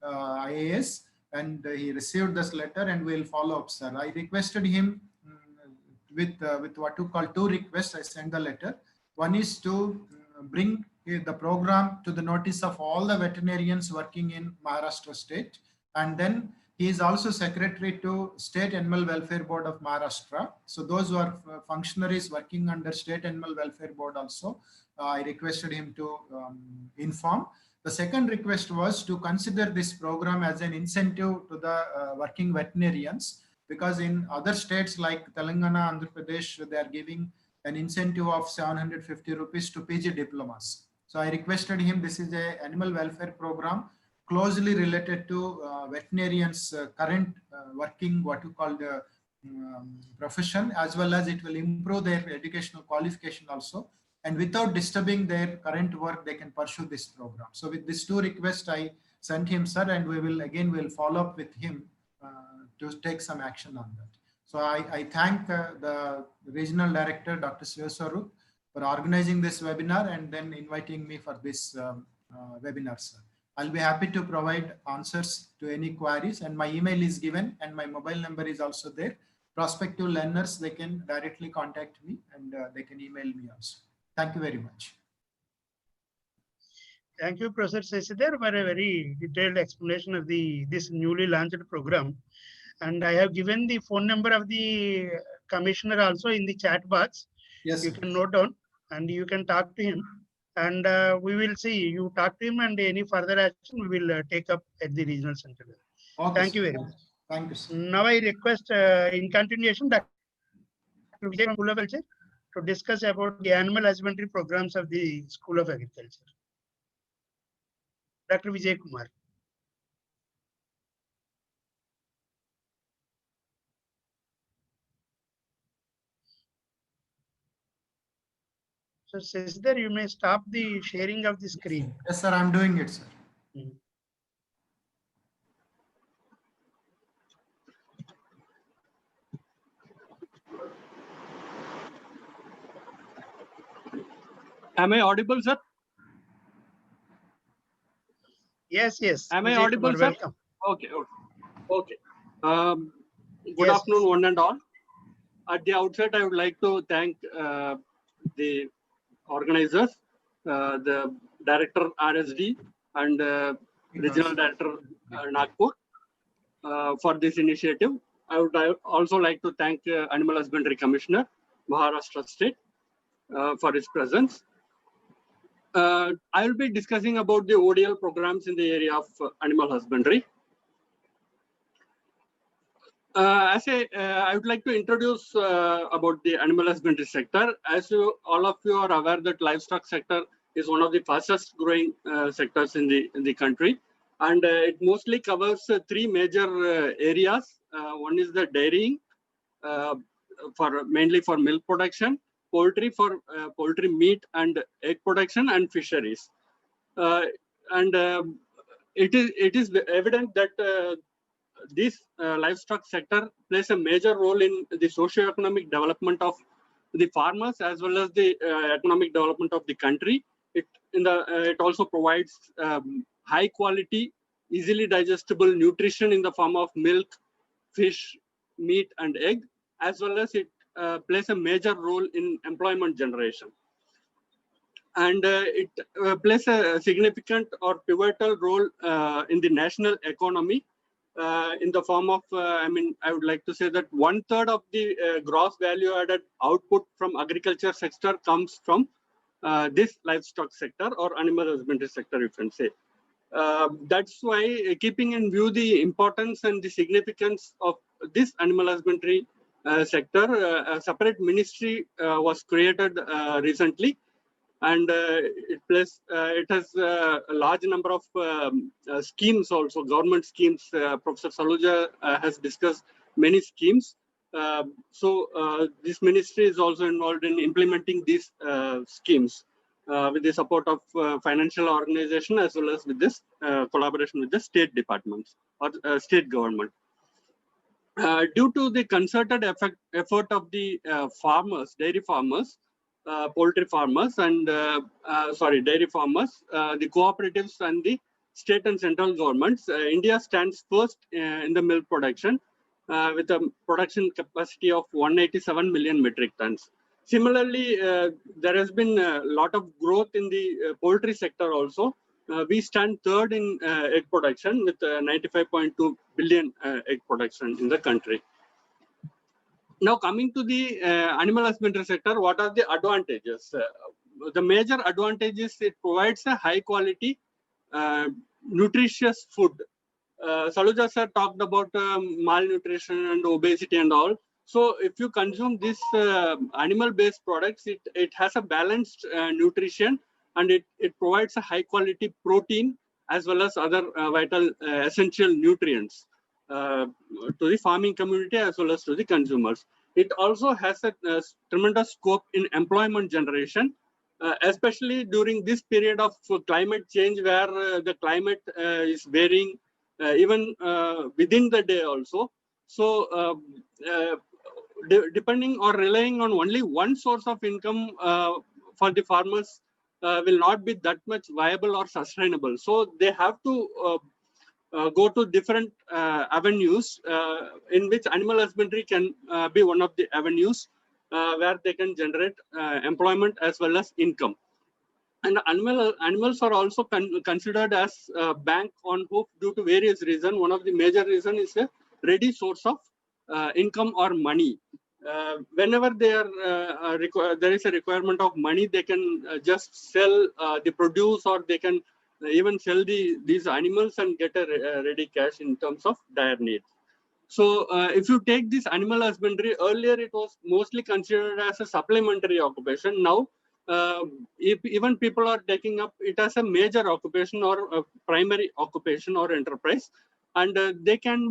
Speaker 5: IAS, and he received this letter and will follow up, sir. I requested him with what you call 2 requests. I sent the letter. One is to bring the program to the notice of all the veterinarians working in Maharashtra state, and then he is also secretary to State Animal Welfare Board of Maharashtra. So those who are functionaries working under State Animal Welfare Board also, I requested him to inform. The second request was to consider this program as an incentive to the working veterinarians, because in other states like Telangana, Andhra Pradesh, they are giving an incentive of 750 rupees to PG diplomas. So I requested him, this is an animal welfare program closely related to veterinarians' current working, what you call the profession, as well as it will improve their educational qualification also. And without disturbing their current work, they can pursue this program. So with these 2 requests, I sent him, sir, and we'll follow up with him to take some action on that. So I thank the Regional Director, Dr. Sivaswarup, for organizing this webinar and then inviting me for this webinar, sir. I'll be happy to provide answers to any queries, and my email is given and my mobile number is also there. Prospective learners, they can directly contact me and they can email me also. Thank you very much.
Speaker 2: Thank you, Professor Seshadhar, for a very detailed explanation of this newly launched program. And I have given the phone number of the commissioner also in the chat box.
Speaker 5: Yes,
Speaker 2: you
Speaker 5: sir.
Speaker 2: can note down and you can talk to him. And we will see, you talk to him, and any further action we will take up at the regional center.
Speaker 5: Okay,
Speaker 2: Thank
Speaker 5: sir.
Speaker 2: you very much.
Speaker 5: Thank you, sir.
Speaker 2: Now I request in continuation Dr. Vijay from School of Agriculture to discuss about the animal husbandry programs of the School of Agriculture. Dr. Vijay Kumar. So Seshadhar, you may stop the sharing of the screen.
Speaker 5: Yes, sir, I'm doing it, sir.
Speaker 8: Am I audible, sir?
Speaker 2: Yes, yes.
Speaker 8: Am
Speaker 2: Vijay
Speaker 8: I audible,
Speaker 2: Kumar,
Speaker 8: sir?
Speaker 2: welcome.
Speaker 8: Okay, okay. Good
Speaker 2: Yes.
Speaker 8: afternoon, one and all. At the outset, I would like to thank the organizers, the Director RSD and Regional Director Nagpur for this initiative. I would also like to thank Animal Husbandry Commissioner, Maharashtra State, for his presence. I will be discussing about the ODL programs in the area of animal husbandry. I would like to introduce about the animal husbandry sector. As all of you are aware that livestock sector is one of the fastest growing sectors in the country, and it mostly covers 3 major areas. One is the dairying, mainly for milk production, poultry for poultry meat and egg production, and fisheries. It is evident that this livestock sector plays a major role in the socio-economic development of the farmers as well as the economic development of the country. It also provides high quality, easily digestible nutrition in the form of milk, fish, meat, and egg, as well as it plays a major role in employment generation. And it plays a significant or pivotal role in the national economy in the form of, I would like to say that 1/3 of the gross value added output from agriculture sector comes from this livestock sector or animal husbandry sector, you can say. That's why, keeping in view the importance and the significance of this animal husbandry sector, a separate ministry was created recently, and it has a large number of schemes also, government schemes. Professor Saluja has discussed many schemes. This ministry is also involved in implementing these schemes with the support of financial organization, as well as with this collaboration with the state departments or state government. Due to the concerted effort of the farmers, dairy farmers, poultry farmers, and dairy farmers, the cooperatives and the state and central governments, India stands first in the milk production with a production capacity of 187 million metric tons. Similarly, there has been a lot of growth in the poultry sector also. We stand third in egg production with 95.2 billion egg production in the country. Now, coming to the animal husbandry sector, what are the advantages? The major advantage is it provides a high quality, nutritious food. Saluja sir talked about malnutrition and obesity and all. So if you consume this animal-based products, it has a balanced nutrition, and it provides a high quality protein as well as other vital essential nutrients to the farming community as well as to the consumers. It also has a tremendous scope in employment generation, especially during this period of climate change, where the climate is varying even within the day also. So depending or relying on only one source of income for the farmers will not be that much viable or sustainable. So they have to go to different avenues in which animal husbandry can be one of the avenues where they can generate employment as well as income. And animals are also considered as a bank on hope due to various reasons. One of the major reasons is a ready source of income or money. Whenever there is a requirement of money, they can just sell the produce, or they can even sell these animals and get a ready cash in terms of dire needs. So if you take this animal husbandry, earlier it was mostly considered as a supplementary occupation. Now, if even people are taking up it as a major occupation or a primary occupation or enterprise, and they can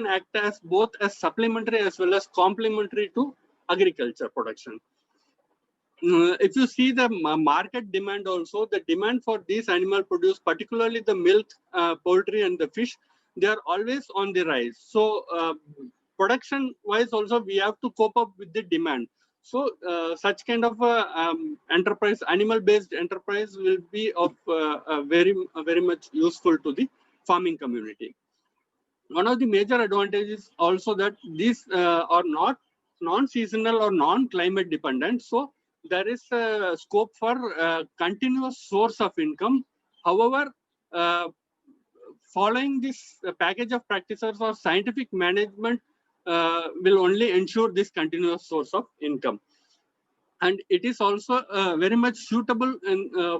Speaker 8: act as both as supplementary as well as complementary to agriculture production. If you see the market demand also, the demand for these animal produce, particularly the milk, poultry and the fish, they are always on the rise. So production wise also we have to cope up with the demand. So such kind of enterprise, animal based enterprise will be of very much useful to the farming community. One of the major advantages also that these are not non-seasonal or non-climate dependent. So there is a scope for continuous source of income. However, following this package of practices or scientific management will only ensure this continuous source of income. And it is also very much suitable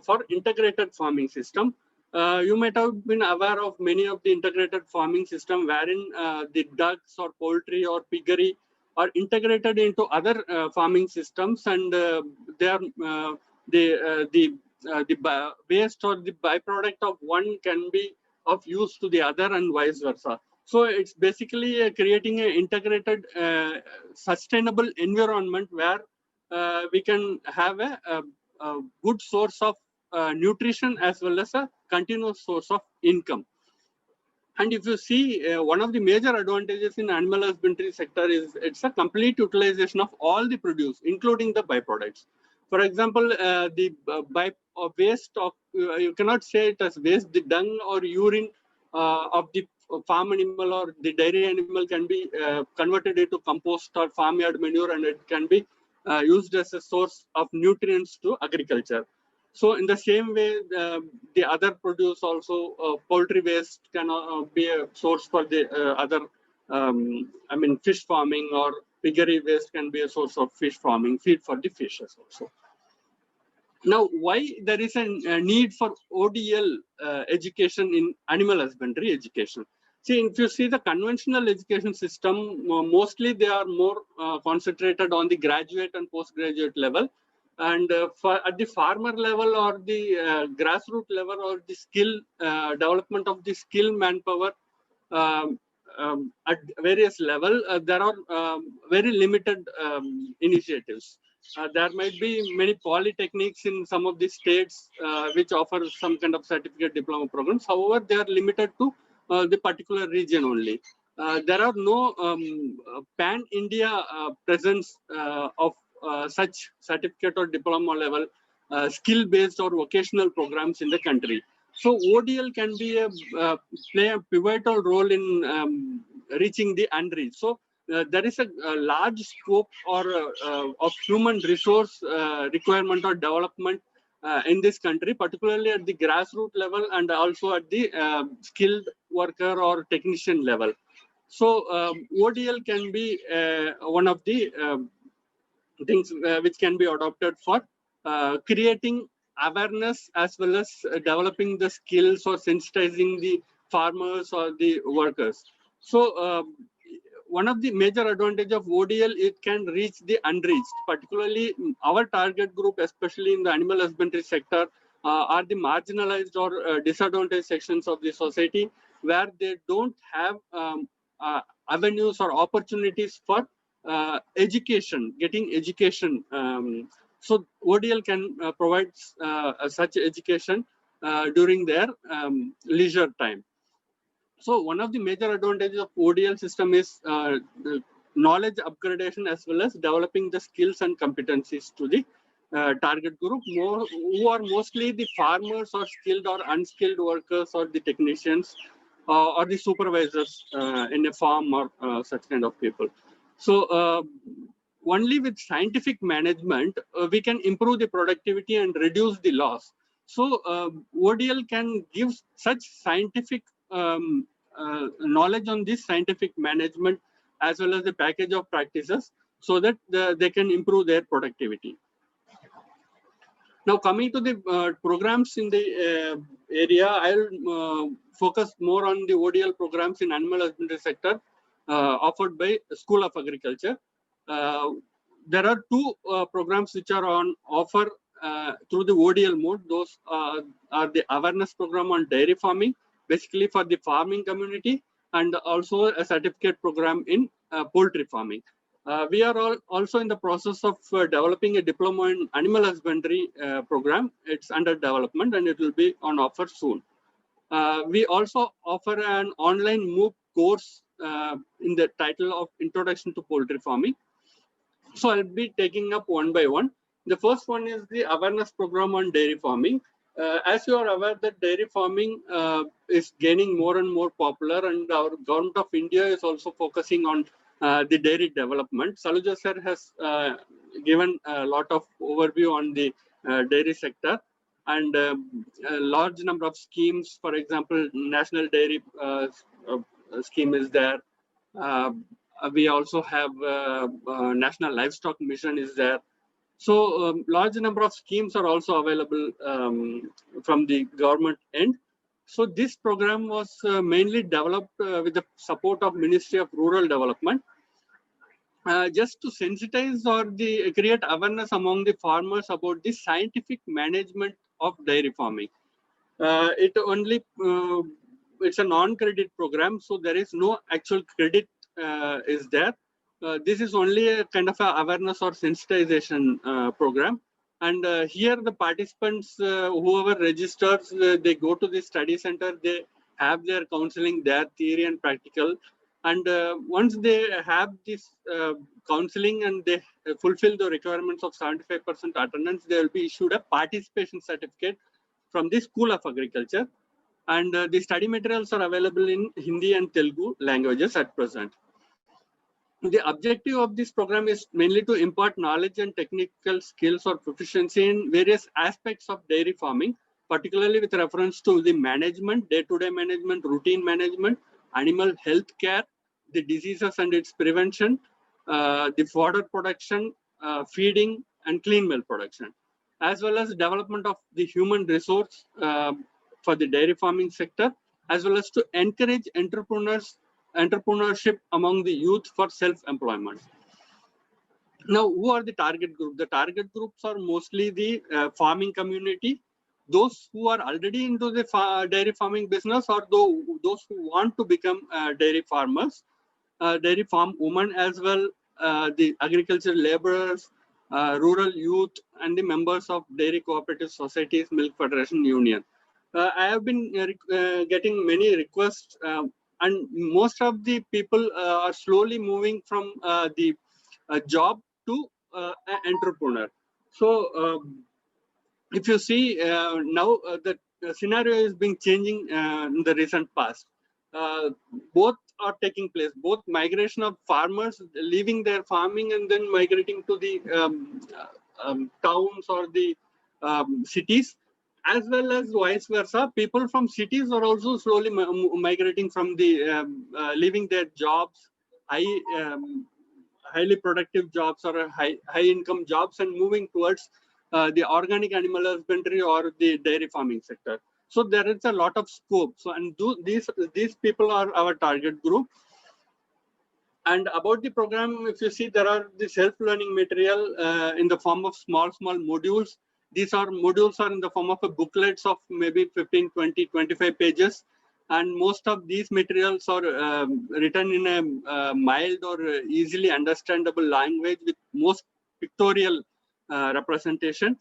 Speaker 8: for integrated farming system. You might have been aware of many of the integrated farming system wherein the ducks or poultry or piggery are integrated into other farming systems, and they are the waste or the byproduct of one can be of use to the other and vice versa. So it's basically creating an integrated sustainable environment where we can have a good source of nutrition as well as a continuous source of income. And if you see, one of the major advantages in animal husbandry sector is it's a complete utilization of all the produce, including the byproducts. For example, the waste of, you cannot say it as waste, the dung or urine of the farm animal or the dairy animal can be converted into compost or farmyard manure, and it can be used as a source of nutrients to agriculture. So in the same way, the other produce also, poultry waste can be a source for the other, fish farming, or piggery waste can be a source of fish farming, feed for the fishes also. Now, why there is a need for ODL education in animal husbandry education? See, if you see the conventional education system, mostly they are more concentrated on the graduate and postgraduate level. And at the farmer level or the grassroots level or the skill development of the skilled manpower at various level, there are very limited initiatives. There might be many polytechnics in some of the states which offer some kind of certificate diploma programs. However, they are limited to the particular region only. There are no pan-India presence of such certificate or diploma level skill-based or vocational programs in the country. So ODL can be play a pivotal role in reaching the unreached. So there is a large scope or of human resource requirement or development in this country, particularly at the grassroots level and also at the skilled worker or technician level. So ODL can be one of the things which can be adopted for creating awareness as well as developing the skills or sensitizing the farmers or the workers. So one of the major advantage of ODL, it can reach the unreached, particularly our target group, especially in the animal husbandry sector, are the marginalized or disadvantaged sections of the society where they don't have avenues or opportunities for education, getting education. So ODL can provide such education during their leisure time. So one of the major advantages of ODL system is the knowledge upgradation as well as developing the skills and competencies to the target group, who are mostly the farmers or skilled or unskilled workers or the technicians or the supervisors in a farm or such kind of people. So only with scientific management, we can improve the productivity and reduce the loss. So ODL can give such scientific knowledge on this scientific management as well as the package of practices so that they can improve their productivity. Now coming to the programs in the area, I'll focus more on the ODL programs in animal husbandry sector offered by School of Agriculture. There are two programs which are on offer through the ODL mode. Those are the awareness program on dairy farming, basically for the farming community, and also a certificate program in poultry farming. We are also in the process of developing a diploma in animal husbandry program. It's under development and it will be on offer soon. We also offer an online MOOC course in the title of Introduction to Poultry Farming. So I'll be taking up one by one. The first one is the awareness program on dairy farming. As you are aware that dairy farming is gaining more and more popular, and our government of India is also focusing on the dairy development. Saluja sir has given a lot of overview on the dairy sector, and a large number of schemes. For example, National Dairy Scheme is there. We also have National Livestock Mission is there. So large number of schemes are also available from the government end. So this program was mainly developed with the support of Ministry of Rural Development, just to sensitize or create awareness among the farmers about the scientific management of dairy farming. It's a non-credit program, so there is no actual credit is there. This is only a kind of a awareness or sensitization program. And here the participants, whoever registers, they go to the study center, they have their counseling, their theory and practical. And once they have this counseling and they fulfill the requirements of 75% attendance, they will be issued a participation certificate from the School of Agriculture. And the study materials are available in Hindi and Telugu languages at present. The objective of this program is mainly to impart knowledge and technical skills or proficiency in various aspects of dairy farming, particularly with reference to the management, day-to-day management, routine management, animal health care, the diseases and its prevention, the fodder production, feeding, and clean milk production, as well as development of the human resource for the dairy farming sector, as well as to encourage entrepreneurship among the youth for self-employment. Now, who are the target group? The target groups are mostly the farming community, those who are already into the dairy farming business, or those who want to become dairy farmers, dairy farm women as well, the agricultural laborers, rural youth, and the members of dairy cooperative societies, milk federation union. I have been getting many requests, and most of the people are slowly moving from the job to an entrepreneur. So if you see now, the scenario is being changing in the recent past. Both are taking place. Both migration of farmers leaving their farming and then migrating to the towns or the cities, as well as vice versa. People from cities are also slowly migrating from the leaving their jobs, highly productive jobs or high income jobs, and moving towards the organic animal husbandry or the dairy farming sector. So there is a lot of scope. So, and these people are our target group. And about the program, if you see, there are the self-learning material in the form of small modules. These modules are in the form of booklets of maybe 15, 20, 25 pages. And most of these materials are written in a mild or easily understandable language with most pictorial representation.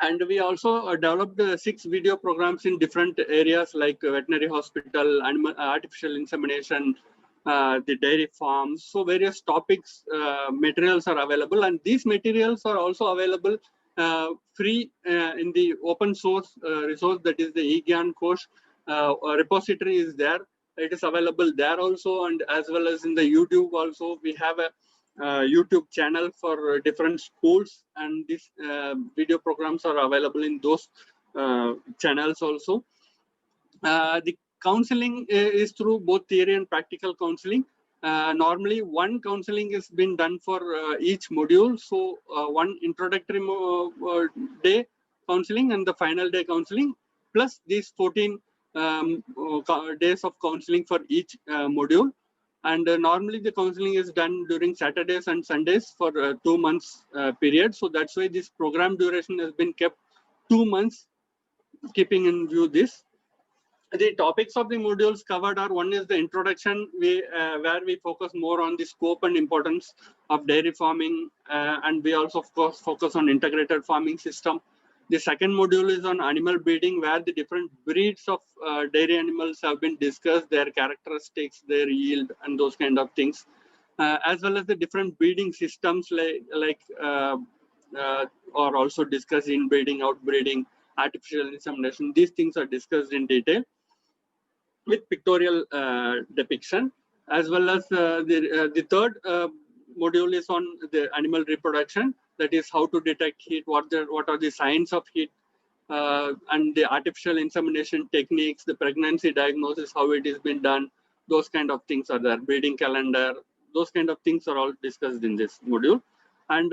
Speaker 8: And we also developed 6 video programs in different areas like veterinary hospital, animal, artificial insemination, the dairy farms. So various topics, materials are available, and these materials are also available free in the open source resource, that is the eGyan course. Repository is there. It is available there also, and as well as in the YouTube also. We have a YouTube channel for different schools, and these video programs are available in those channels also. The counseling is through both theory and practical counseling. Normally, one counseling is being done for each module. So one introductory day counseling and the final day counseling, plus these 14 days of counseling for each module. And normally the counseling is done during Saturdays and Sundays for 2 months period. So that's why this program duration has been kept 2 months, keeping in view this. The topics of the modules covered are: one is the introduction, where we focus more on the scope and importance of dairy farming, and we also of course focus on integrated farming system. The second module is on animal breeding, where the different breeds of dairy animals have been discussed, their characteristics, their yield, and those kind of things, as well as the different breeding systems are also discussed: inbreeding, outbreeding, artificial insemination. These things are discussed in detail with pictorial depiction, as well as the third module is on the animal reproduction, that is how to detect heat, what are the signs of heat, and the artificial insemination techniques, the pregnancy diagnosis, how it is been done. Those kind of things are there. Breeding calendar, those kind of things are all discussed in this module. And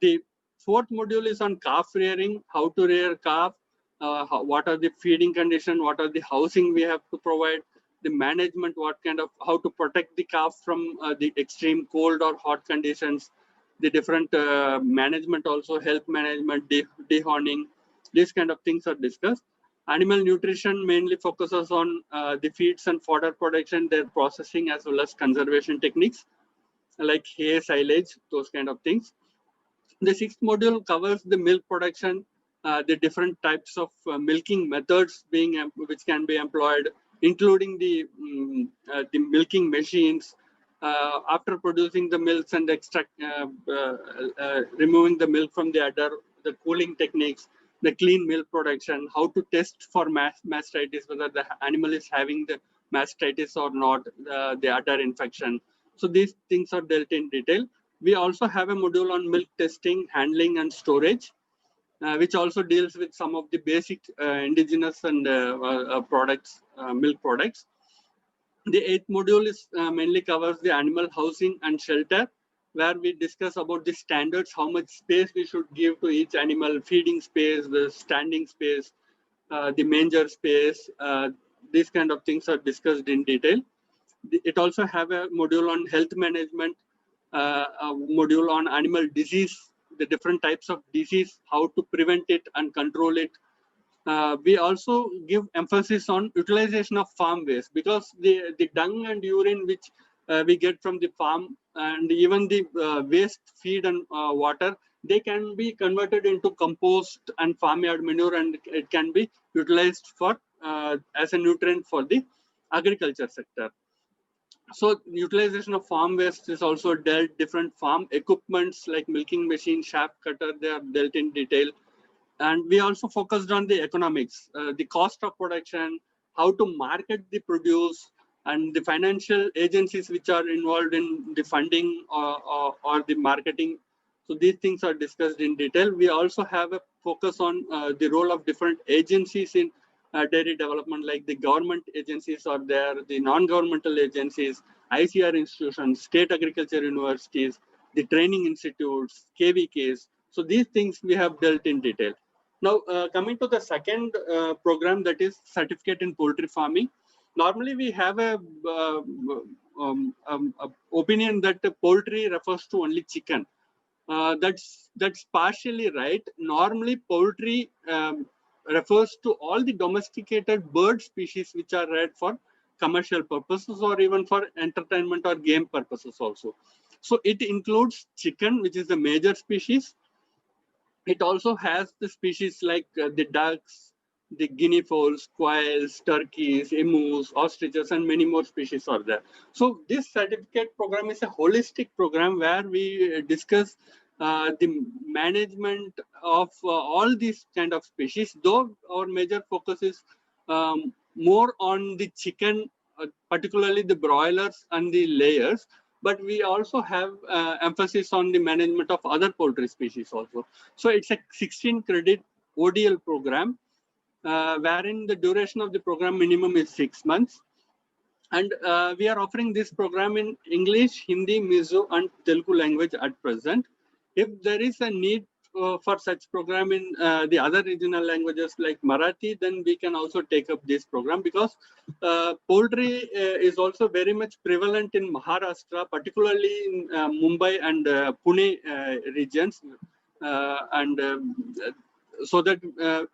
Speaker 8: the fourth module is on calf rearing, how to rear calf, what are the feeding conditions, what are the housing we have to provide, the management, how to protect the calf from the extreme cold or hot conditions, the different management also, health management, dehorning, these kind of things are discussed. Animal nutrition mainly focuses on the feeds and fodder production, their processing, as well as conservation techniques like hay, silage, those kind of things. The sixth module covers the milk production, the different types of milking methods which can be employed, including the milking machines. After producing the milks and removing the milk from the udder, the cooling techniques, the clean milk production, how to test for mastitis, whether the animal is having the mastitis or not, the udder infection. So these things are dealt in detail. We also have a module on milk testing, handling, and storage, which also deals with some of the basic indigenous and products, milk products. The eighth module is mainly covers the animal housing and shelter, where we discuss about the standards, how much space we should give to each animal, feeding space, the standing space, the manger space. These kind of things are discussed in detail. It also have a module on health management, module on animal disease, the different types of disease, how to prevent it and control it. We also give emphasis on utilization of farm waste, because the dung and urine which we get from the farm, and even the waste feed and water, they can be converted into compost and farmyard manure, and it can be utilized for as a nutrient for the agriculture sector. So utilization of farm waste is also dealt. Different farm equipments like milking machine, shaft cutter, they are dealt in detail. And we also focused on the economics, the cost of production, how to market the produce, and the financial agencies which are involved in the funding or the marketing. So these things are discussed in detail. We also have a focus on the role of different agencies in dairy development, like the government agencies are there, the non-governmental agencies, ICR institutions, state agriculture universities, the training institutes, KVKs. So these things we have dealt in detail. Now, coming to the second program, that is certificate in poultry farming. Normally, we have a opinion that poultry refers to only chicken. That's partially right. Normally, poultry refers to all the domesticated bird species which are reared for commercial purposes or even for entertainment or game purposes also. So it includes chicken, which is the major species. It also has the species like the ducks, the guinea fowls, quails, turkeys, emus, ostriches, and many more species are there. So this certificate program is a holistic program where we discuss the management of all these kind of species, though our major focus is more on the chicken, particularly the broilers and the layers. But we also have emphasis on the management of other poultry species also. So it's a 16 credit ODL program, wherein the duration of the program minimum is 6 months. And we are offering this program in English, Hindi, Mizo, and Telugu language at present. If there is a need for such program in the other regional languages like Marathi, then we can also take up this program, because poultry is also very much prevalent in Maharashtra, particularly in Mumbai and Pune regions. So that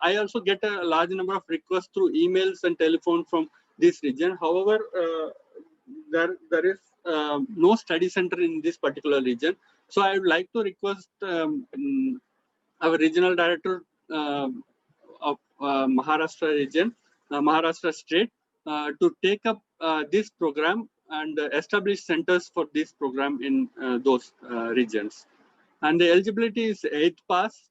Speaker 8: I also get a large number of requests through emails and telephone from this region. However, there is no study center in this particular region. So I would like to request our regional director of Maharashtra region, Maharashtra state, to take up this program and establish centers for this program in those regions. And the eligibility is 8th pass.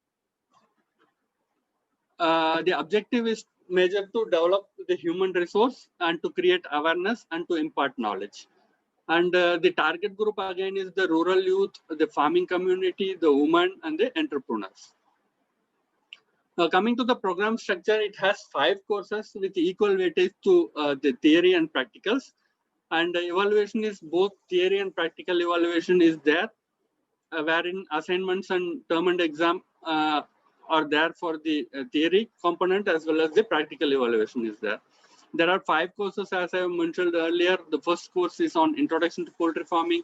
Speaker 8: The objective is major to develop the human resource and to create awareness and to impart knowledge. And the target group again is the rural youth, the farming community, the women, and the entrepreneurs. Now, coming to the program structure, it has 5 courses with equal weightage to the theory and practicals. And the evaluation is both theory and practical evaluation is there, wherein assignments and term and exam are there for the theory component, as well as the practical evaluation is there. There are 5 courses, as I mentioned earlier. The first course is on Introduction to Poultry Farming.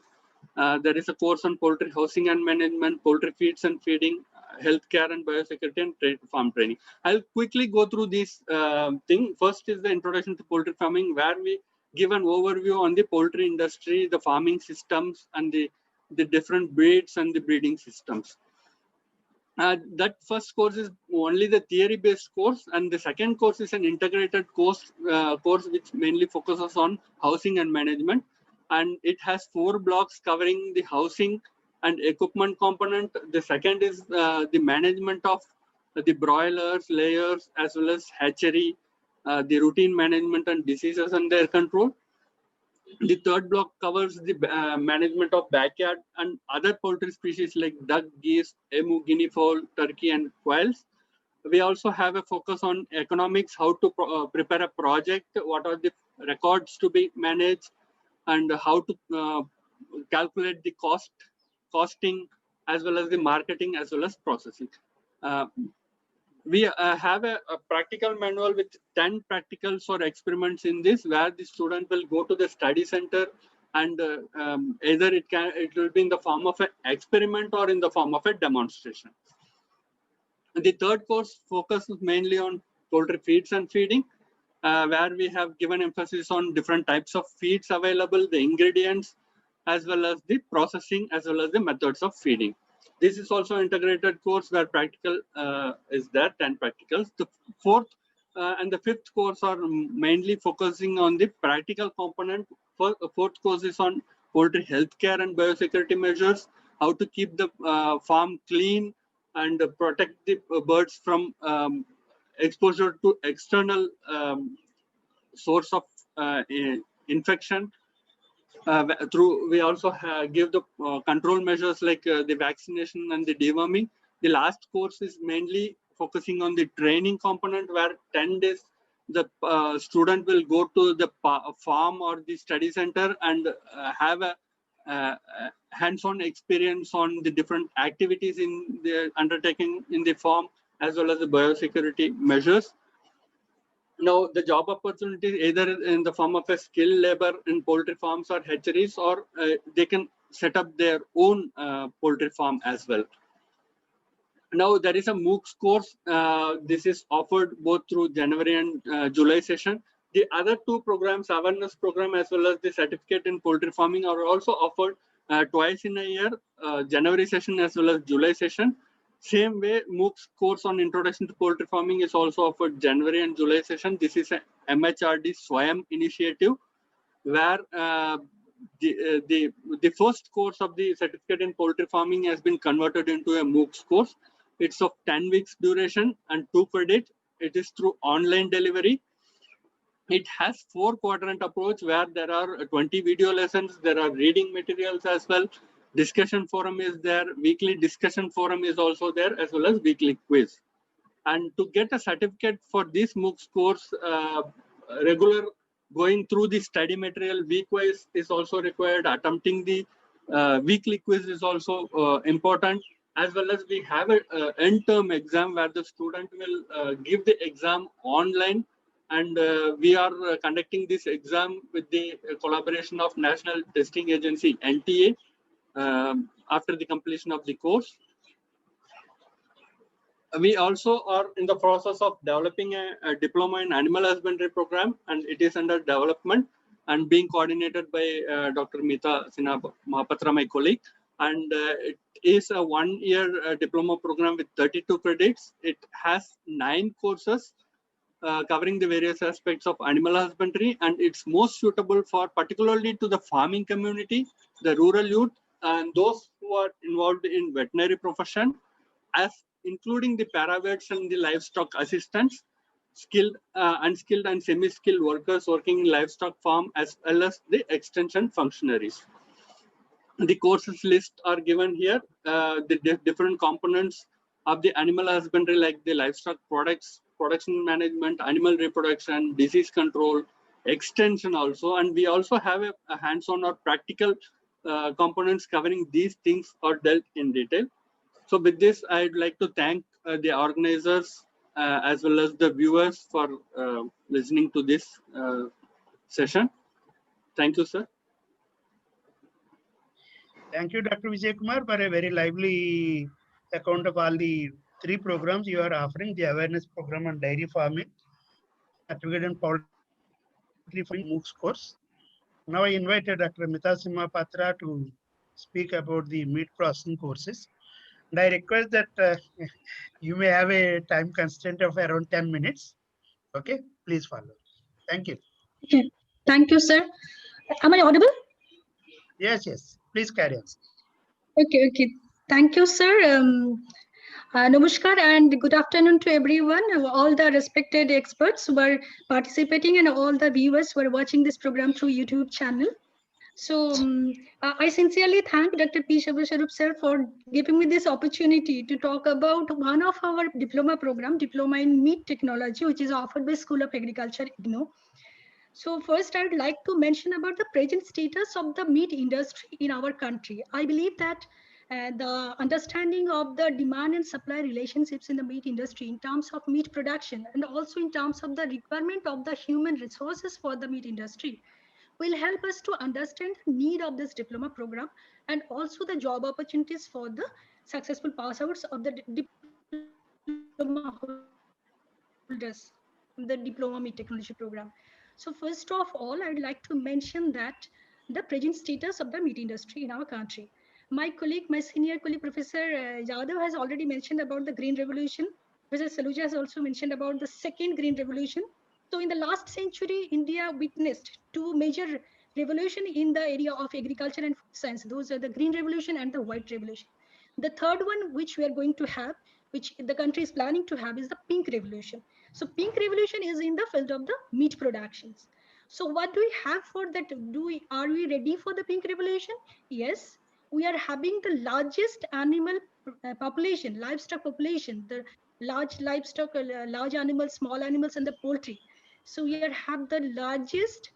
Speaker 8: There is a course on poultry housing and management, poultry feeds and feeding, healthcare and biosecurity, and farm training. I'll quickly go through this thing. First is the Introduction to Poultry Farming, where we give an overview on the poultry industry, the farming systems, and the different breeds and the breeding systems. That first course is only the theory-based course, and the second course is an integrated course which mainly focuses on housing and management, and it has 4 blocks covering the housing and equipment component. The second is the management of the broilers, layers, as well as hatchery, the routine management and diseases and their control. The third block covers the management of backyard and other poultry species like duck, geese, emu, guinea fowl, turkey, and quails. We also have a focus on economics, how to prepare a project, what are the records to be managed, and how to calculate the costing, as well as the marketing, as well as processing. We have a practical manual with 10 practicals or experiments in this, where the student will go to the study center and either it will be in the form of an experiment or in the form of a demonstration. The third course focuses mainly on poultry feeds and feeding, where we have given emphasis on different types of feeds available, the ingredients, as well as the processing, as well as the methods of feeding. This is also an integrated course where practical is there, 10 practicals. The fourth and the fifth course are mainly focusing on the practical component. Fourth course is on poultry healthcare and biosecurity measures, how to keep the farm clean and protect the birds from exposure to external source of infection. We also give the control measures like the vaccination and the deworming. The last course is mainly focusing on the training component, where 10 days the student will go to the farm or the study center and have a hands-on experience on the different activities in the undertaking in the farm, as well as the biosecurity measures. Now, the job opportunities either in the form of a skilled labor in poultry farms or hatcheries, or they can set up their own poultry farm as well. Now, there is a MOOCs course. This is offered both through January and July session. The other two programs, awareness program as well as the certificate in poultry farming, are also offered twice in a year, January session as well as July session. Same way, MOOCs course on introduction to poultry farming is also offered January and July session. This is a MHRD SWAYAM initiative, where the first course of the certificate in poultry farming has been converted into a MOOCs course. It's of 10 weeks duration and 2 credits. It is through online delivery. It has 4 quadrant approach, where there are 20 video lessons, there are reading materials as well. Discussion forum is there, weekly discussion forum is also there, as well as weekly quiz. And to get a certificate for this MOOCs course, regular going through the study material week-wise is also required. Attempting the weekly quiz is also important, as well as we have an end-term exam where the student will give the exam online. And we are conducting this exam with the collaboration of National Testing Agency, NTA, after the completion of the course. We also are in the process of developing a diploma in animal husbandry program, and it is under development and being coordinated by Dr. Meeta Sinha Mahapatra, my colleague. And it is a 1-year diploma program with 32 credits. It has 9 courses covering the various aspects of animal husbandry, and it's most suitable for particularly to the farming community, the rural youth, and those who are involved in veterinary profession, as including the paravets and the livestock assistants, skilled, unskilled and semi-skilled workers working in livestock farm, as well as the extension functionaries. The courses list are given here. The different components of the animal husbandry, like the livestock products, production management, animal reproduction, disease control, extension also, and we also have a hands-on or practical components covering these things are dealt in detail. So with this, I'd like to thank the organizers as well as the viewers for listening to this session. Thank you, sir.
Speaker 2: Thank you, Dr. Vijay Kumar, for a very lively account of all the 3 programs you are offering: the awareness program on dairy farming, certificate in poultry farming MOOCs course. Now I invited Dr. Meeta Sinha Mahapatra to speak about the meat processing courses. And I request that you may have a time constraint of around 10 minutes. Okay, please follow. Thank you.
Speaker 9: Okay. Thank you, sir. Am I audible?
Speaker 2: Yes, yes. Please carry on.
Speaker 9: Okay. Thank you, sir. Namaskar and good afternoon to everyone, all the respected experts who are participating and all the viewers who are watching this program through YouTube channel. So I sincerely thank Dr. P. Shabasharup sir for giving me this opportunity to talk about one of our diploma program, Diploma in Meat Technology, which is offered by School of Agriculture, IGNOU. So first, I'd like to mention about the present status of the meat industry in our country. I believe that the understanding of the demand and supply relationships in the meat industry in terms of meat production and also in terms of the requirement of the human resources for the meat industry will help us to understand the need of this diploma program and also the job opportunities for the successful pass outs of the diploma holders, the diploma meat technology program. So first of all, I'd like to mention that the present status of the meat industry in our country. My colleague, my senior colleague, Professor Yadav has already mentioned about the Green Revolution. Professor Saluja has also mentioned about the second Green Revolution. So in the last century, India witnessed two major revolution in the area of agriculture and food science. Those are the Green Revolution and the White Revolution. The third one, which we are going to have, which the country is planning to have, is the Pink Revolution. So Pink Revolution is in the field of the meat productions. So what do we have for that? Are we ready for the Pink Revolution? Yes, we are having the largest animal population, livestock population, the large livestock, large animals, small animals, and the poultry. So we are have the largest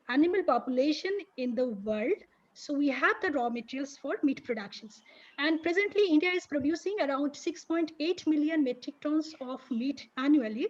Speaker 9: animal population in the world. So we have the raw materials for meat productions. And presently, India is producing around 6.8 million metric tons of meat annually,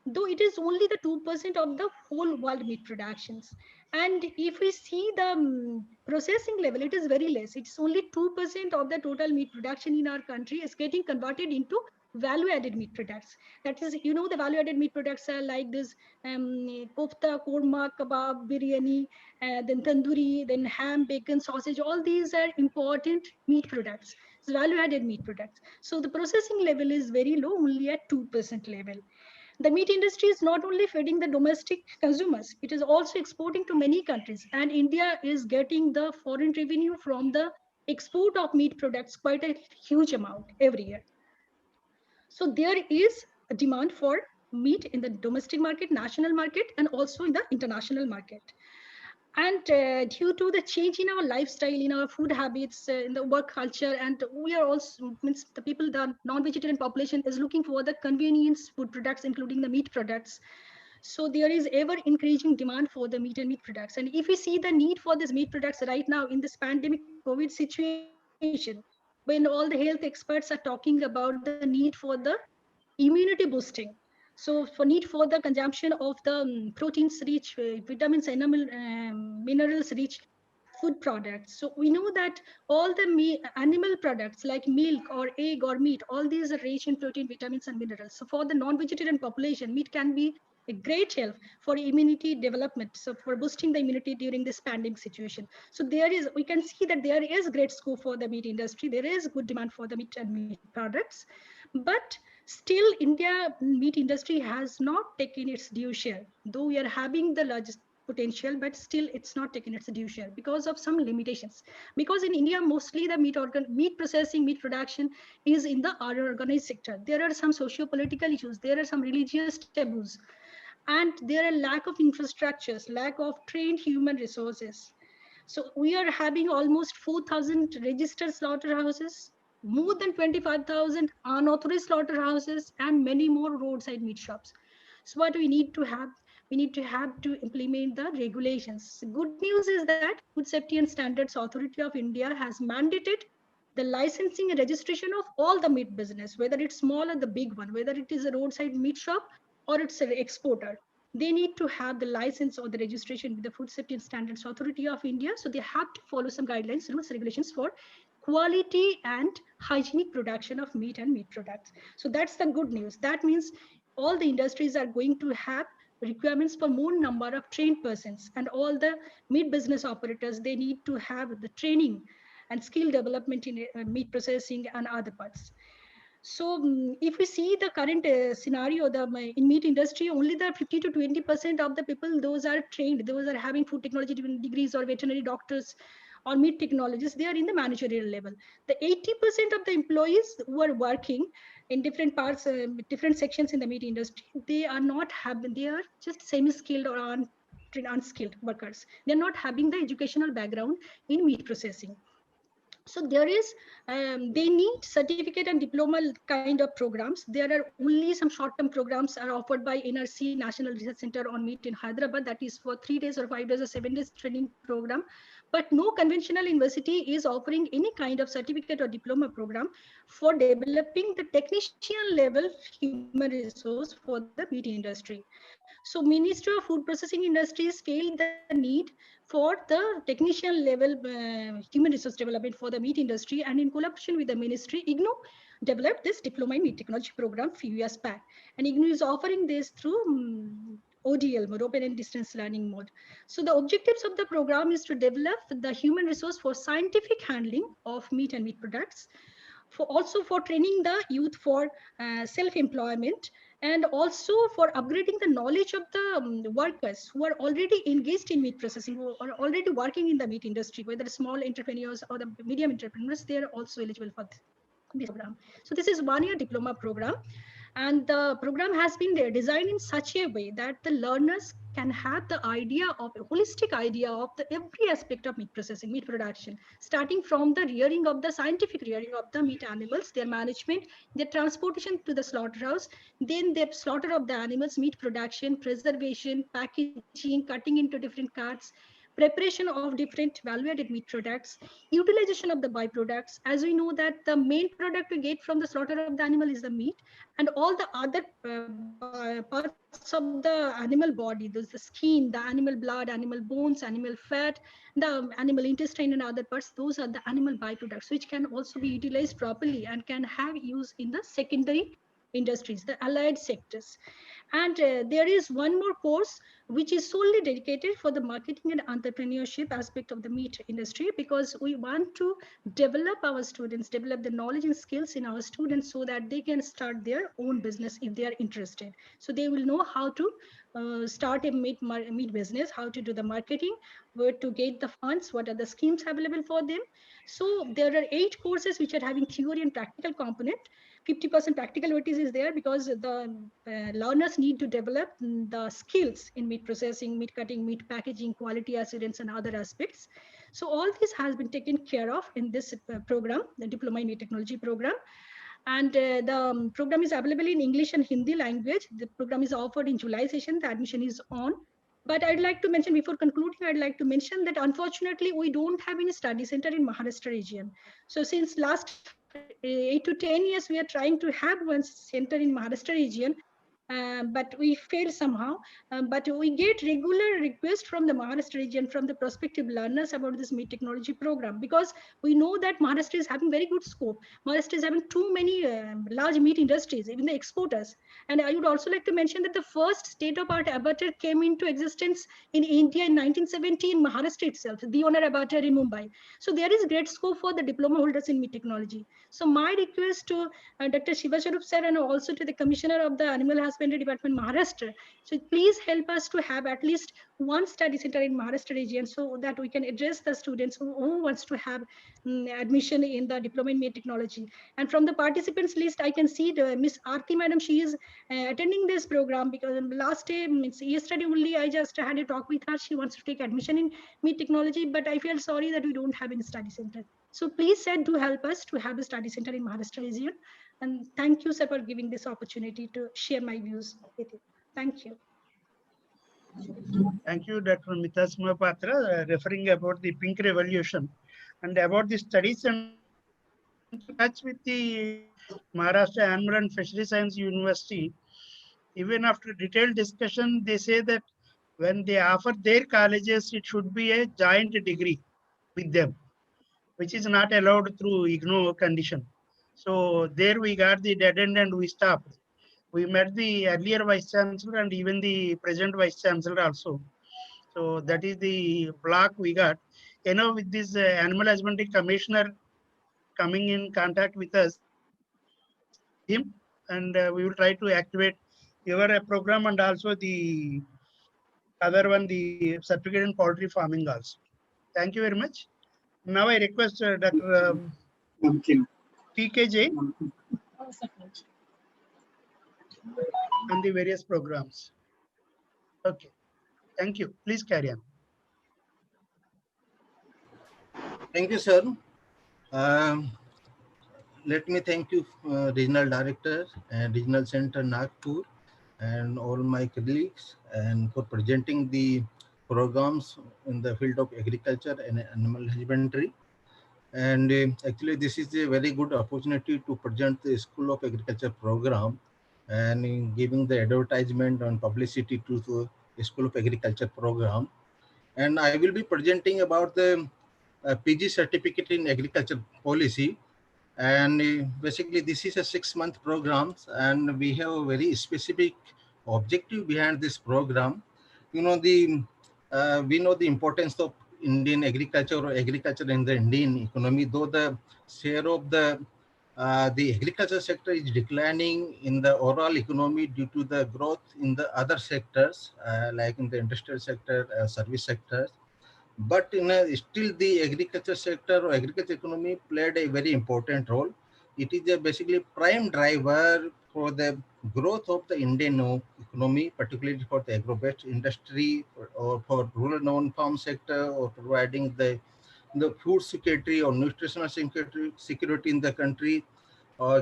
Speaker 9: though it is only the 2% of the whole world meat productions. And if we see the processing level, it is very less. It's only 2% of the total meat production in our country is getting converted into value-added meat products. That is, the value-added meat products are like this kofta, korma, kebab, biryani, then tandoori, then ham, bacon, sausage. All these are important meat products, value-added meat products. So the processing level is very low, only at 2% level. The meat industry is not only feeding the domestic consumers, it is also exporting to many countries. And India is getting the foreign revenue from the export of meat products quite a huge amount every year. So there is a demand for meat in the domestic market, national market, and also in the international market. And due to the change in our lifestyle, in our food habits, in the work culture, and we are also, means the people, the non-vegetarian population is looking for the convenience food products, including the meat products. So there is ever increasing demand for the meat and meat products. And if we see the need for these meat products right now in this pandemic COVID situation, when all the health experts are talking about the need for the immunity boosting. So for need for the consumption of the proteins rich, vitamins, animal minerals rich food products. So we know that all the animal products like milk or egg or meat, all these are rich in protein, vitamins, and minerals. So for the non-vegetarian population, meat can be a great help for immunity development. So for boosting the immunity during this pandemic situation. So we can see that there is great scope for the meat industry. There is good demand for the meat and meat products, but still India meat industry has not taken its due share, though we are having the largest potential, but still it's not taken its due share because of some limitations. Because in India, mostly the meat processing, meat production is in the unorganized sector. There are some socio-political issues, there are some religious taboos, and there are lack of infrastructures, lack of trained human resources. So we are having almost 4,000 registered slaughterhouses, more than 25,000 unauthorized slaughterhouses, and many more roadside meat shops. So what we need to have, to implement the regulations. Good news is that Food Safety and Standards Authority of India has mandated the licensing and registration of all the meat business, whether it's small or the big one, whether it is a roadside meat shop or it's an exporter. They need to have the license or the registration with the Food Safety and Standards Authority of India. So they have to follow some guidelines, rules, regulations for quality and hygienic production of meat and meat products. So that's the good news. That means all the industries are going to have requirements for more number of trained persons, and all the meat business operators, they need to have the training and skill development in meat processing and other parts. So if we see the current scenario, in meat industry, only the 50 to 20% of the people, those are trained, those are having food technology degrees or veterinary doctors or meat technologists, they are in the managerial level. The 80% of the employees who are working in different parts, different sections in the meat industry, they are just semi-skilled or unskilled workers. They're not having the educational background in meat processing. So there is, they need certificate and diploma kind of programs. There are only some short-term programs are offered by NRC, National Research Center on Meat in Hyderabad, that is for 3 days or 5 days or 7 days training program. But no conventional university is offering any kind of certificate or diploma program for developing the technician level human resource for the meat industry. So Ministry of Food Processing Industries felt the need for the technician level human resource development for the meat industry, and in collaboration with the ministry, IGNOU developed this Diploma in Meat Technology program few years back. And IGNOU is offering this through ODL mode, open and distance learning mode. So the objectives of the program is to develop the human resource for scientific handling of meat and meat products, for also for training the youth for self-employment, and also for upgrading the knowledge of the workers who are already engaged in meat processing, who are already working in the meat industry, whether small entrepreneurs or the medium entrepreneurs, they are also eligible for this program. So this is 1-year diploma program, and the program has been designed in such a way that the learners can have the idea of a holistic idea of the every aspect of meat processing, meat production, starting from the rearing of the scientific rearing of the meat animals, their management, their transportation to the slaughterhouse, then the slaughter of the animals, meat production, preservation, packaging, cutting into different cuts, preparation of different value-added meat products, utilization of the byproducts. As we know that the main product we get from the slaughter of the animal is the meat, and all the other parts of the animal body, there's the skin, the animal blood, animal bones, animal fat, the animal intestine and other parts, those are the animal byproducts which can also be utilized properly and can have use in the secondary industries, the allied sectors. And there is one more course which is solely dedicated for the marketing and entrepreneurship aspect of the meat industry, because we want to develop our students, develop the knowledge and skills in our students so that they can start their own business if they are interested. So they will know how to start a meat business, how to do the marketing, where to get the funds, what are the schemes available for them. So there are 8 courses which are having theory and practical component. 50% practical weightage is there because the learners need to develop the skills in meat processing, meat cutting, meat packaging, quality assurance, and other aspects. So all this has been taken care of in this program, the Diploma in Meat Technology program. And the program is available in English and Hindi language. The program is offered in July session. The admission is on. But I'd like to mention, before concluding, I'd like to mention that unfortunately, we don't have any study center in Maharashtra region. So since last 8 to 10 years, we are trying to have one center in Maharashtra region, but we fail somehow. But we get regular requests from the Maharashtra region, from the prospective learners about this meat technology program, because we know that Maharashtra is having very good scope. Maharashtra is having too many large meat industries, even the exporters. And I would also like to mention that the first state-of-art abattoir came into existence in India in 1970 in Maharashtra itself, the Honor Abattoir in Mumbai. So there is great scope for the diploma holders in meat technology. So my request to Dr. Shivaswarup sir and also to the Commissioner of the Animal Husbandry Department, Maharashtra, so please help us to have at least one study center in Maharashtra region so that we can address the students who wants to have admission in the diploma in meat technology. And from the participants list, I can see the Miss Aarti madam, she is attending this program because last day, yesterday only, I just had a talk with her. She wants to take admission in meat technology, but I feel sorry that we don't have any study center. So please, sir, do help us to have a study center in Maharashtra region. And thank you, sir, for giving this opportunity to share my views with you. Thank you.
Speaker 2: Thank you, Dr. Mitas Mohapatra, referring about the pink revolution and about the studies and touch with the Maharashtra Animal and Fishery Science University. Even after detailed discussion, they say that when they offer their colleges, it should be a joint degree with them, which is not allowed through IGNOU condition. So there we got the dead end and we stopped. We met the earlier Vice Chancellor and even the present Vice Chancellor also. So that is the block we got. You know, with this Animal Husbandry Commissioner coming in contact with us, him, and we will try to activate your program and also the other one, the certificate in poultry farming also. Thank you very much. Now I request Dr. PKJ on the various programs. Okay, thank you. Please carry on.
Speaker 10: Thank you, sir. Um, Let me thank you, Regional Director and Regional Center Nagpur, and all my colleagues, and for presenting the programs in the field of agriculture and animal husbandry. And actually, this is a very good opportunity to present the School of Agriculture program and giving the advertisement and publicity to the School of Agriculture program. And I will be presenting about the PG certificate in agriculture policy. And basically, this is a 6-month program, and we have a very specific objective behind this program. You know, we know the importance of Indian agriculture or agriculture in the Indian economy, though the share of the agriculture sector is declining in the overall economy due to the growth in the other sectors, like in the industrial sector, service sectors. But still the agriculture sector or agriculture economy played a very important role. It is a basically prime driver for the growth of the Indian economy, particularly for the agro-based industry or for rural non-farm sector, or providing the food security or nutritional security in the country,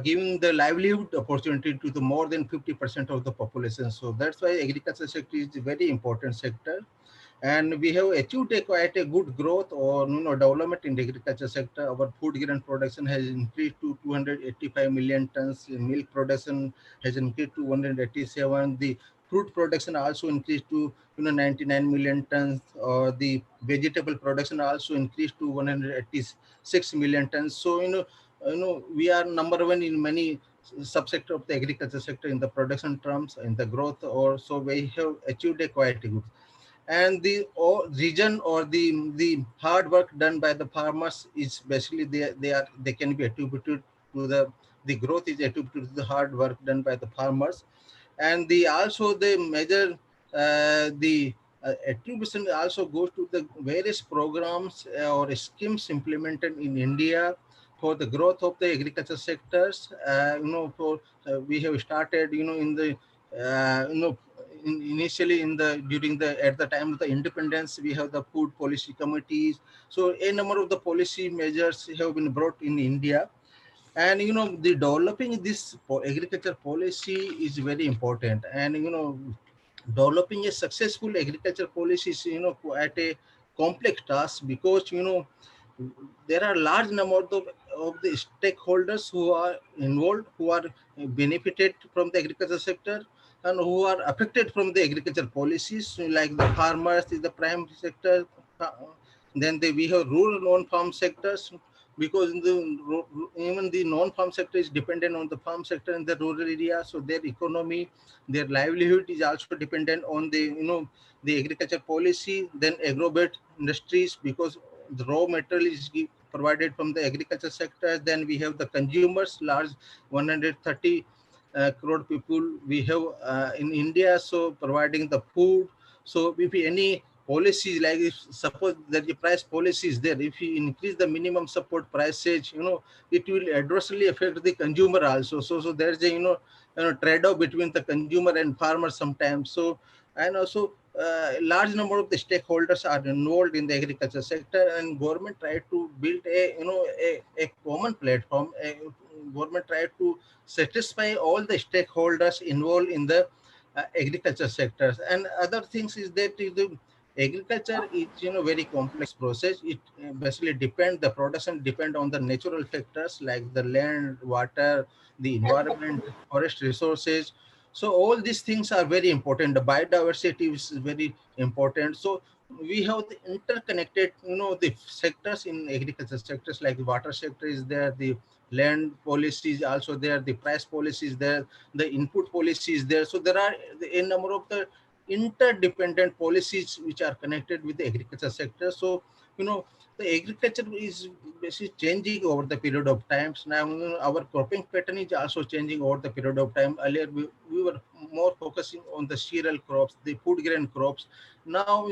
Speaker 10: giving the livelihood opportunity to the more than 50% of the population. So that's why agriculture sector is a very important sector. And we have achieved quite a good growth or development in the agriculture sector. Our food grain production has increased to 285 million tons. Milk production has increased to 187. The fruit production also increased to 99 million tons. The vegetable production also increased to 186 million tons. So we are number one in many subsector of the agriculture sector in the production terms, in the growth. Or so we have achieved a quite good. And the region or the hard work done by the farmers is basically they can be attributed to the growth is attributed to the hard work done by the farmers. And the also the major the attribution also goes to the various programs or schemes implemented in India for the growth of the agriculture sectors. For we have started in the initially in the during the at the time of the independence, we have the food policy committees. So a number of the policy measures have been brought in India. And the developing this agriculture policy is very important. And developing a successful agriculture policy is quite a complex task, because there are large number of the stakeholders who are involved, who are benefited from the agriculture sector, and who are affected from the agriculture policies, like the farmers is the prime sector. uh, then we have rural non-farm sectors, because even the non-farm sector is dependent on the farm sector in the rural area. So their economy, their livelihood is also dependent on the agriculture policy. Then agro-based industries, because the raw material is provided from the agriculture sector. Then we have the consumers, large 130 crore people we have in India, so providing the food. So if any policies, like if suppose that the price policy is there, if you increase the minimum support prices, it will adversely affect the consumer also. So there's a trade-off between the consumer and farmer sometimes. So, and also large number of the stakeholders are involved in the agriculture sector, and government try to build a common platform. Government try to satisfy all the stakeholders involved in the agriculture sectors. And other things is that the agriculture is very complex process. It basically the production depend on the natural factors like the land, water, the environment, forest resources. So all these things are very important. The biodiversity is very important. So we have the interconnected the sectors in agriculture sectors, like the water sector is there, the land policy is also there, the price policy is there, the input policy is there. So there are a number of the interdependent policies which are connected with the agriculture sector. So the agriculture is basically changing over the period of times. Now our cropping pattern is also changing over the period of time. Earlier we were more focusing on the cereal crops, the food grain crops. Now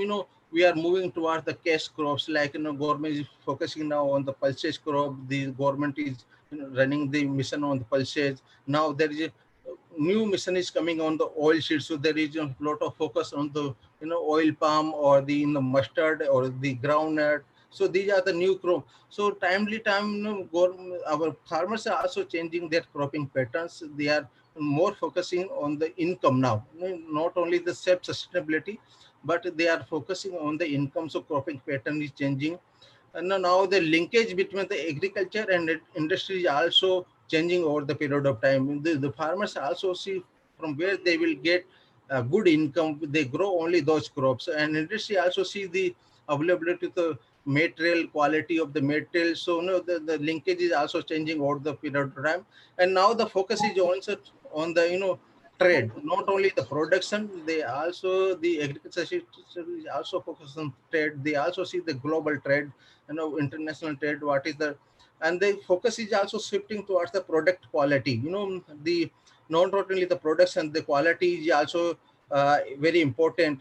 Speaker 10: we are moving towards the cash crops, like government is focusing now on the pulses crop. The government is running the mission on the pulses. Now there is a new mission is coming on the oil seeds. So there is a lot of focus on the oil palm, or the mustard, or the groundnut. So these are the new crop. So timely time, our farmers are also changing their cropping patterns. They are more focusing on the income now, not only the self-sustainability, but they are focusing on the income. So cropping pattern is changing. And now the linkage between the agriculture and industry is also changing over the period of time. The farmers also see from where they will get a good income. They grow only those crops, and industry also see the availability of the material, quality of the material. So the linkage is also changing over the period of time. And now the focus is also on the trade, not only the production. They also, the agriculture sector is also focused on trade. They also see the global trade, international trade, what is the, and the focus is also shifting towards the product quality. The not only the production, the quality is also very important,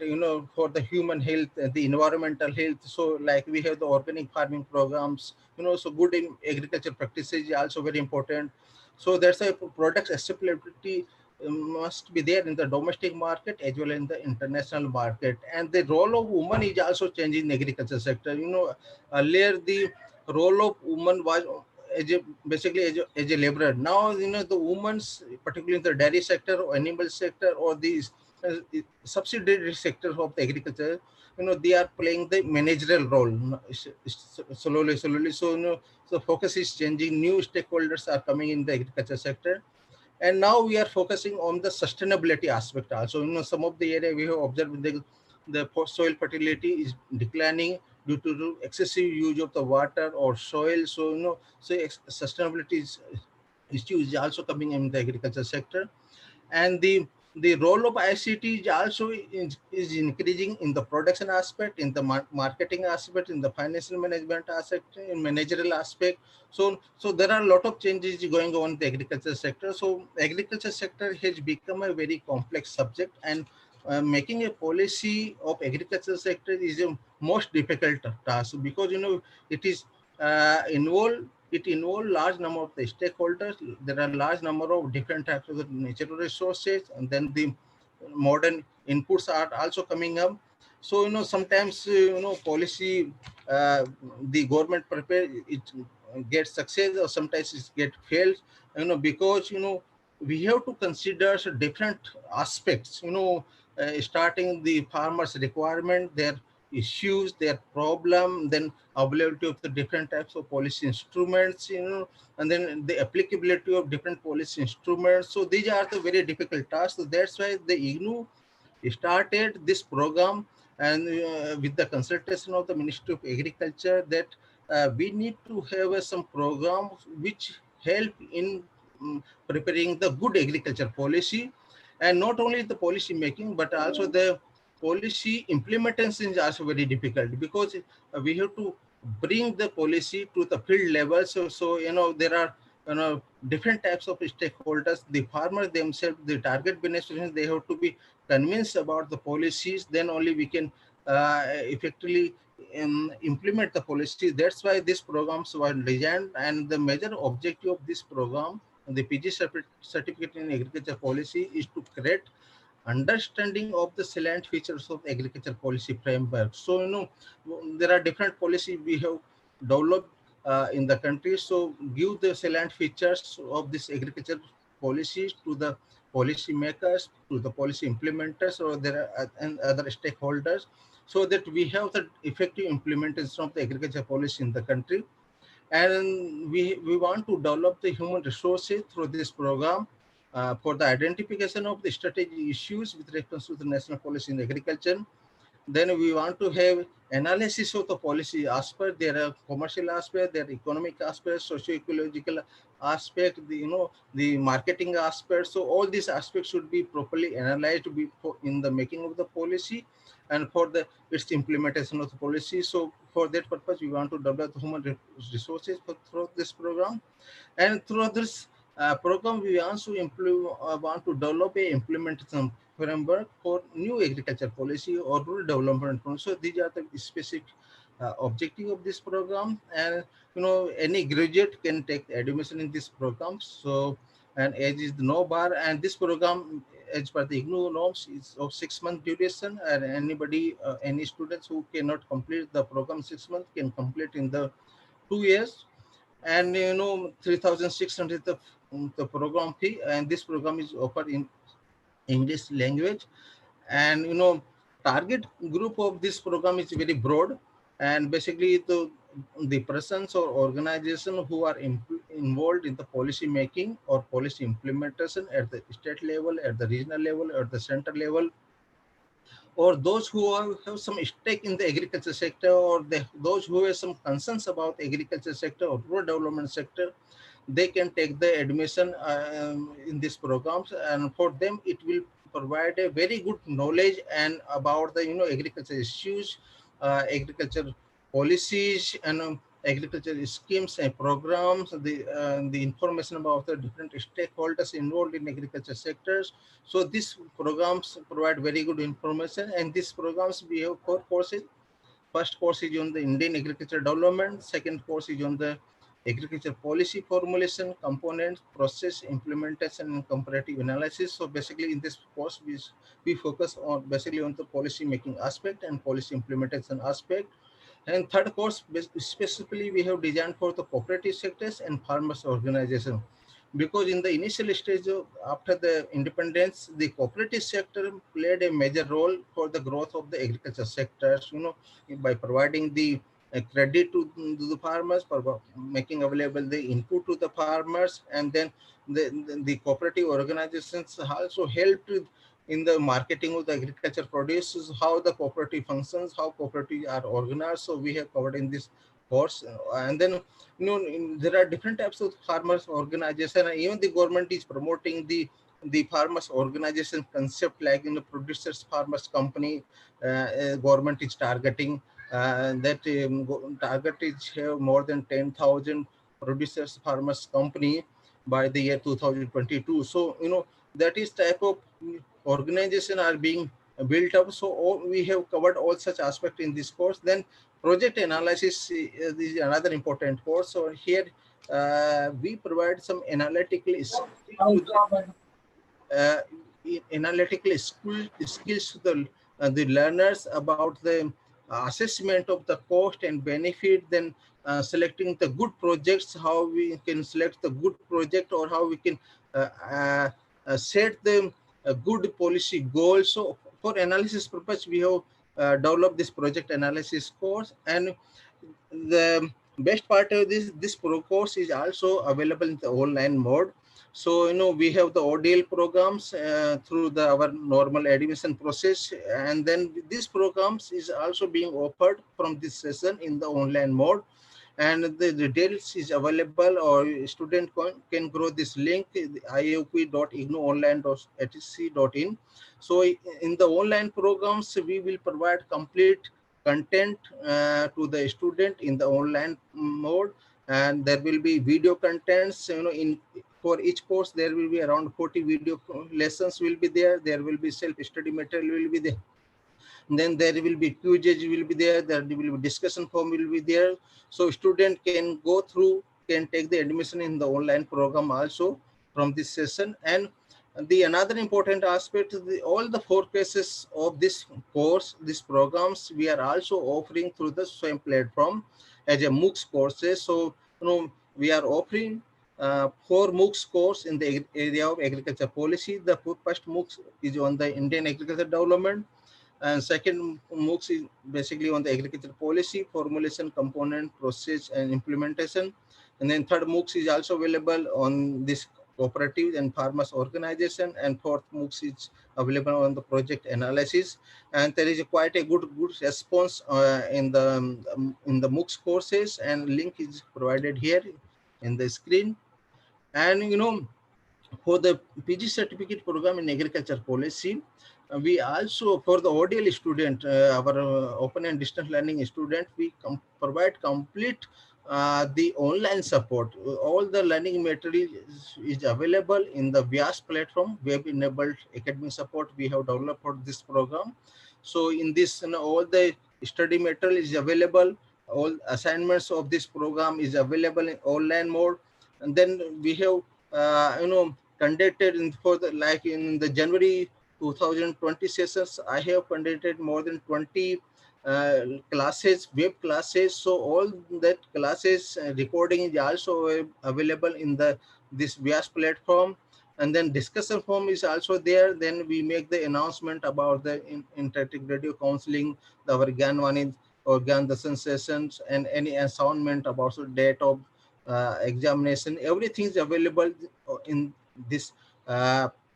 Speaker 10: for the human health and the environmental health. So like we have the organic farming programs, so good in agriculture practices is also very important. So that's a product acceptability must be there in the domestic market as well as in the international market. And the role of woman is also changing in the agriculture sector. Earlier the role of woman was basically as a laborer. Now, the women's, particularly in the dairy sector or animal sector or these subsidiary sector of the agriculture, they are playing the managerial role slowly. So, so focus is changing. New stakeholders are coming in the agriculture sector. And now we are focusing on the sustainability aspect also. Some of the area we have observed the soil fertility is declining due to excessive use of the water or soil. So, sustainability issue is also coming in the agriculture sector. And the role of ICT is also is increasing in the production aspect, in the marketing aspect, in the financial management aspect, in managerial aspect. So there are a lot of changes going on in the agriculture sector. So agriculture sector has become a very complex subject, and making a policy of agriculture sector is a most difficult task, because it is involve large number of the stakeholders. There are large number of different types of natural resources, and then the modern inputs are also coming up. So sometimes policy, the government prepare it gets success, or sometimes it get failed, because we have to consider different aspects, starting the farmers requirement, their issues, their problem, then availability of the different types of policy instruments, and then the applicability of different policy instruments. So these are the very difficult tasks. So that's why the IGNU started this program, and with the consultation of the Ministry of Agriculture, that we need to have some programs which help in preparing the good agriculture policy. And not only the policy making, but also the policy implementation is also very difficult, because we have to bring the policy to the field level. So there are different types of stakeholders. The farmers themselves, the target beneficiaries, they have to be convinced about the policies. Then only we can effectively implement the policy. That's why these programs were designed, and the major objective of this program, the PG certificate in agriculture policy, is to create understanding of the salient features of agriculture policy framework. So there are different policy we have developed in the country. So give the salient features of this agriculture policies to the policy makers, to the policy implementers, or there are and other stakeholders, so that we have the effective implementation of the agriculture policy in the country. And we want to develop the human resources through this program for the identification of the strategic issues with reference to the national policy in agriculture. Then we want to have analysis of the policy aspect. There are commercial aspect, there are economic aspects, socio-ecological aspect, the marketing aspect. So all these aspects should be properly analyzed in the making of the policy and for its implementation of the policy. So for that purpose, we want to develop human resources through this program. And through this program, we also want to develop a implementation framework for new agriculture policy or rural development. So these are the specific objective of this program. And any graduate can take admission in this program. So and age is no bar. And this program, as per the IGNOU norms, is of 6-month duration, and anybody, any students who cannot complete the program 6 months can complete in the 2 years. And 3,600 the program fee, and this program is offered in English language. And target group of this program is very broad, and basically the persons or organization who are involved in the policy making or policy implementation at the state level, at the regional level, or the center level, or those who have some stake in the agriculture sector, or those who have some concerns about agriculture sector or rural development sector. They can take the admission in these programs, and for them it will provide a very good knowledge and about the agriculture issues, agriculture policies, and agriculture schemes and programs, the information about the different stakeholders involved in agriculture sectors. So these programs provide very good information, and these programs we have 4 courses. First course is on the Indian agriculture development. Second course is on the agriculture policy formulation, components, process, implementation, and comparative analysis. So basically in this course, we focus on basically on the policy making aspect and policy implementation aspect. And third course, specifically we have designed for the cooperative sectors and farmers organization. Because in the initial stage after the independence, the cooperative sector played a major role for the growth of the agriculture sectors, by providing the credit to the farmers, for making available the input to the farmers, and then the cooperative organizations also helped in the marketing of the agriculture produce, how the cooperative functions, how cooperatives are organized. So we have covered in this course. And then there are different types of farmers organization, and even the government is promoting the farmers organization concept, like producers farmers company. Government is targeting that target is have more than 10,000 producers farmers company by the year 2022. So that is type of organization are being built up. So we have covered all such aspects in this course. Then project analysis is another important course. So here we provide some analytical skills to the learners about the assessment of the cost and benefit, then selecting the good projects, how we can select the good project, or how we can set the good policy goals. So for analysis purpose, we have developed this project analysis course. And the best part of this course is also available in the online mode. So we have the ODL programs through our normal admission process, and then these programs is also being offered from this session in the online mode. And the details is available, or student can grow this link, iop.ignoonline.etc.in. So in the online programs, we will provide complete content to the student in the online mode, and there will be video contents. For each course there will be around 40 video lessons will be there. There will be self-study material will be there. And then there will be quizzes will be there. There will be discussion form will be there. So student can go through, can take the admission in the online program also from this session. And the another important aspect is all the 4 cases of this course, these programs, we are also offering through the same platform as a MOOCs courses. So we are offering 4 MOOCs course in the area of agriculture policy. The first MOOCs is on the Indian agriculture development, and second MOOCs is basically on the agriculture policy, formulation, component, process, and implementation. And then third MOOCs is also available on this cooperative and farmers organization, and fourth MOOCs is available on the project analysis. And there is quite a good response in the MOOCs courses, and link is provided here in the screen. And for the PG certificate program in agriculture policy, we also, for the ODL student, our open and distance learning student, we provide complete the online support. All the learning material is available in the VIAS platform, web enabled academic support we have developed for this program. So in this, all the study material is available. All assignments of this program is available in online mode. And then we have conducted for the like in the January 2020 sessions. I have conducted more than 20 classes, web classes. So all that classes recording is also available in the this VIAS platform. And then discussion forum is also there. Then we make the announcement about the integrative counseling, the organ dasan sessions, and any assignment about the date of examination. Everything is available in this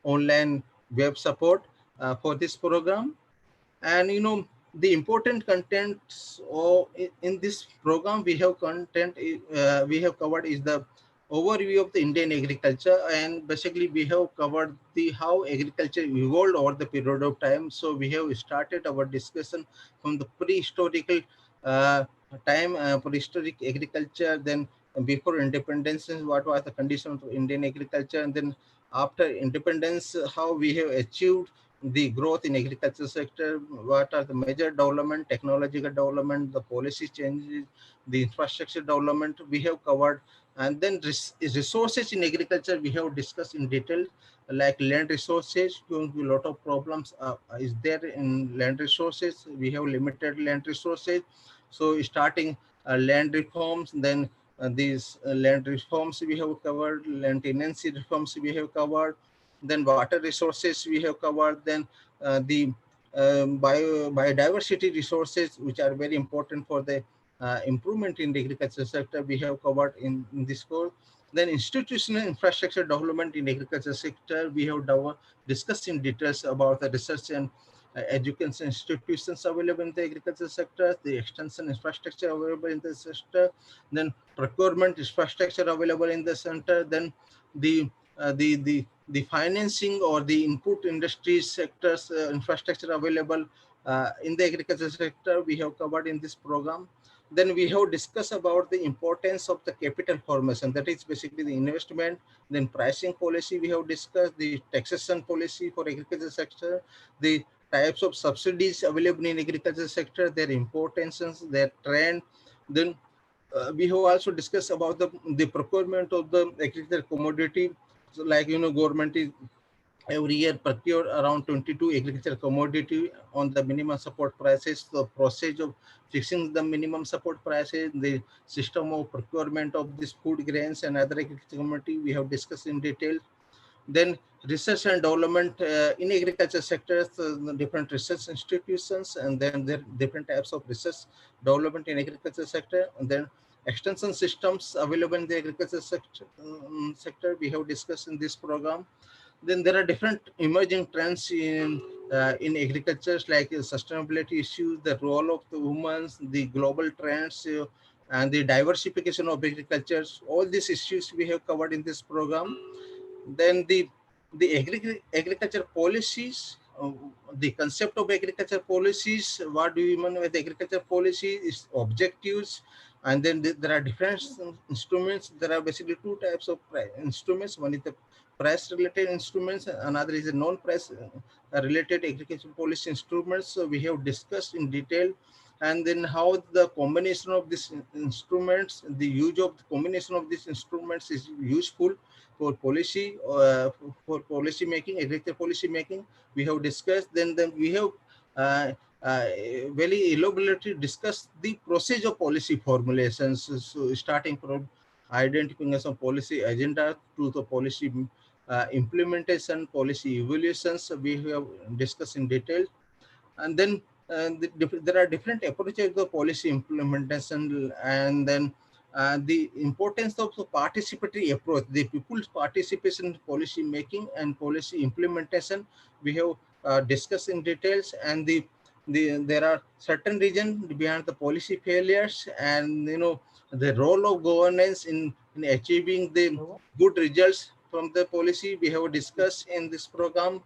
Speaker 10: online web support for this program. And the important contents in this program we have we have covered is the overview of the Indian agriculture, and basically we have covered the how agriculture evolved over the period of time. So we have started our discussion from the prehistorical uh, time, prehistoric agriculture, then before independence, what was the condition of Indian agriculture, and then after independence, how we have achieved the growth in agriculture sector, what are the major development, technological development, the policy changes, the infrastructure development we have covered. And then resources in agriculture we have discussed in detail, like land resources. A lot of problems is there in land resources. We have limited land resources. So starting land reforms, then these land reforms we have covered, land tenancy reforms we have covered, then water resources we have covered, then the biodiversity resources, which are very important for the improvement in the agriculture sector, we have covered in this course. Then institutional infrastructure development in agriculture sector, we have discussed in details about the research and education institutions available in the agriculture sector, the extension infrastructure available in the sector, then procurement infrastructure available in the center, then the the financing or the input industry sectors infrastructure available in the agriculture sector we have covered in this program. Then we have discussed about the importance of the capital formation, that is basically the investment. Then pricing policy we have discussed, the taxation policy for agriculture sector, the types of subsidies available in agriculture sector, their importance, their trend. Then we have also discussed about the procurement of the agriculture commodity. So like government is every year procure around 22 agriculture commodity on the minimum support prices. The process of fixing the minimum support prices, the system of procurement of this food grains and other agriculture commodity we have discussed in detail. Then research and development in agriculture sectors, different research institutions, and then there different types of research development in agriculture sector. And then extension systems available in the agriculture sector we have discussed in this program. Then there are different emerging trends in agriculture, like sustainability issues, the role of the women, the global trends, and the diversification of agriculture. All these issues we have covered in this program. Then the agriculture policies, the concept of agriculture policies, what do you mean with agriculture policy, is objectives. And then there are different instruments. There are basically two types of instruments. One is the price related instruments, another is a non-price related agriculture policy instruments. So we have discussed in detail. And then how the combination of these instruments, the use of the combination of these instruments is useful for policy, for policy making, agriculture policy making, we have discussed. Then we have uh, very elaborately discussed the process of policy formulations. So starting from identifying some policy agenda to the policy implementation, policy evaluations, we have discussed in detail. And then there are different approaches to policy implementation. And then the importance of the participatory approach, the people's participation in policy making and policy implementation, we have discussed in details. And there are certain reasons behind the policy failures, and the role of governance in achieving the good results from the policy we have discussed in this program.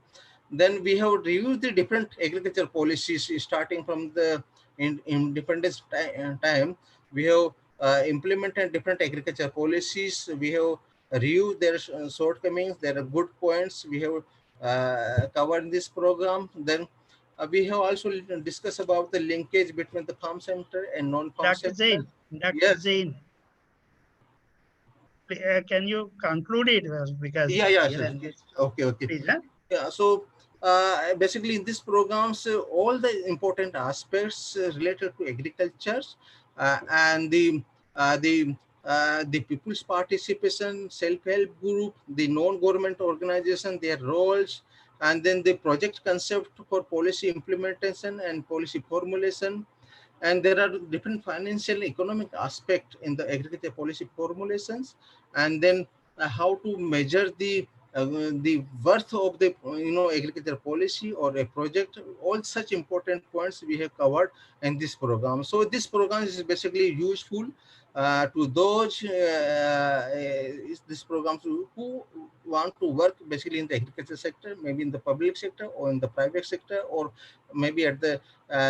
Speaker 10: Then we have reviewed the different agriculture policies starting from the independence time. We have implemented different agriculture policies. We have reviewed their shortcomings, their good points. We have covered in this program. Then we have also discussed about the linkage between the farm center and non-farm
Speaker 2: Dr.
Speaker 10: sector.
Speaker 2: Zain, Dr.
Speaker 10: Yes.
Speaker 2: Zain, Can you conclude it? Because
Speaker 10: Yeah,
Speaker 2: we are
Speaker 10: sure.
Speaker 2: engaged.
Speaker 10: Okay.
Speaker 2: Please, huh?
Speaker 10: Yeah, so basically in these programs, all the important aspects related to agriculture and the people's participation, self-help group, the non-government organization, their roles, and then the project concept for policy implementation and policy formulation. And there are different financial economic aspect in the agriculture policy formulations, and then how to measure the worth of the agriculture policy or a project. All such important points we have covered in this program. So this program is basically useful to those this programs who want to work basically in the agriculture sector, maybe in the public sector or in the private sector, or maybe at the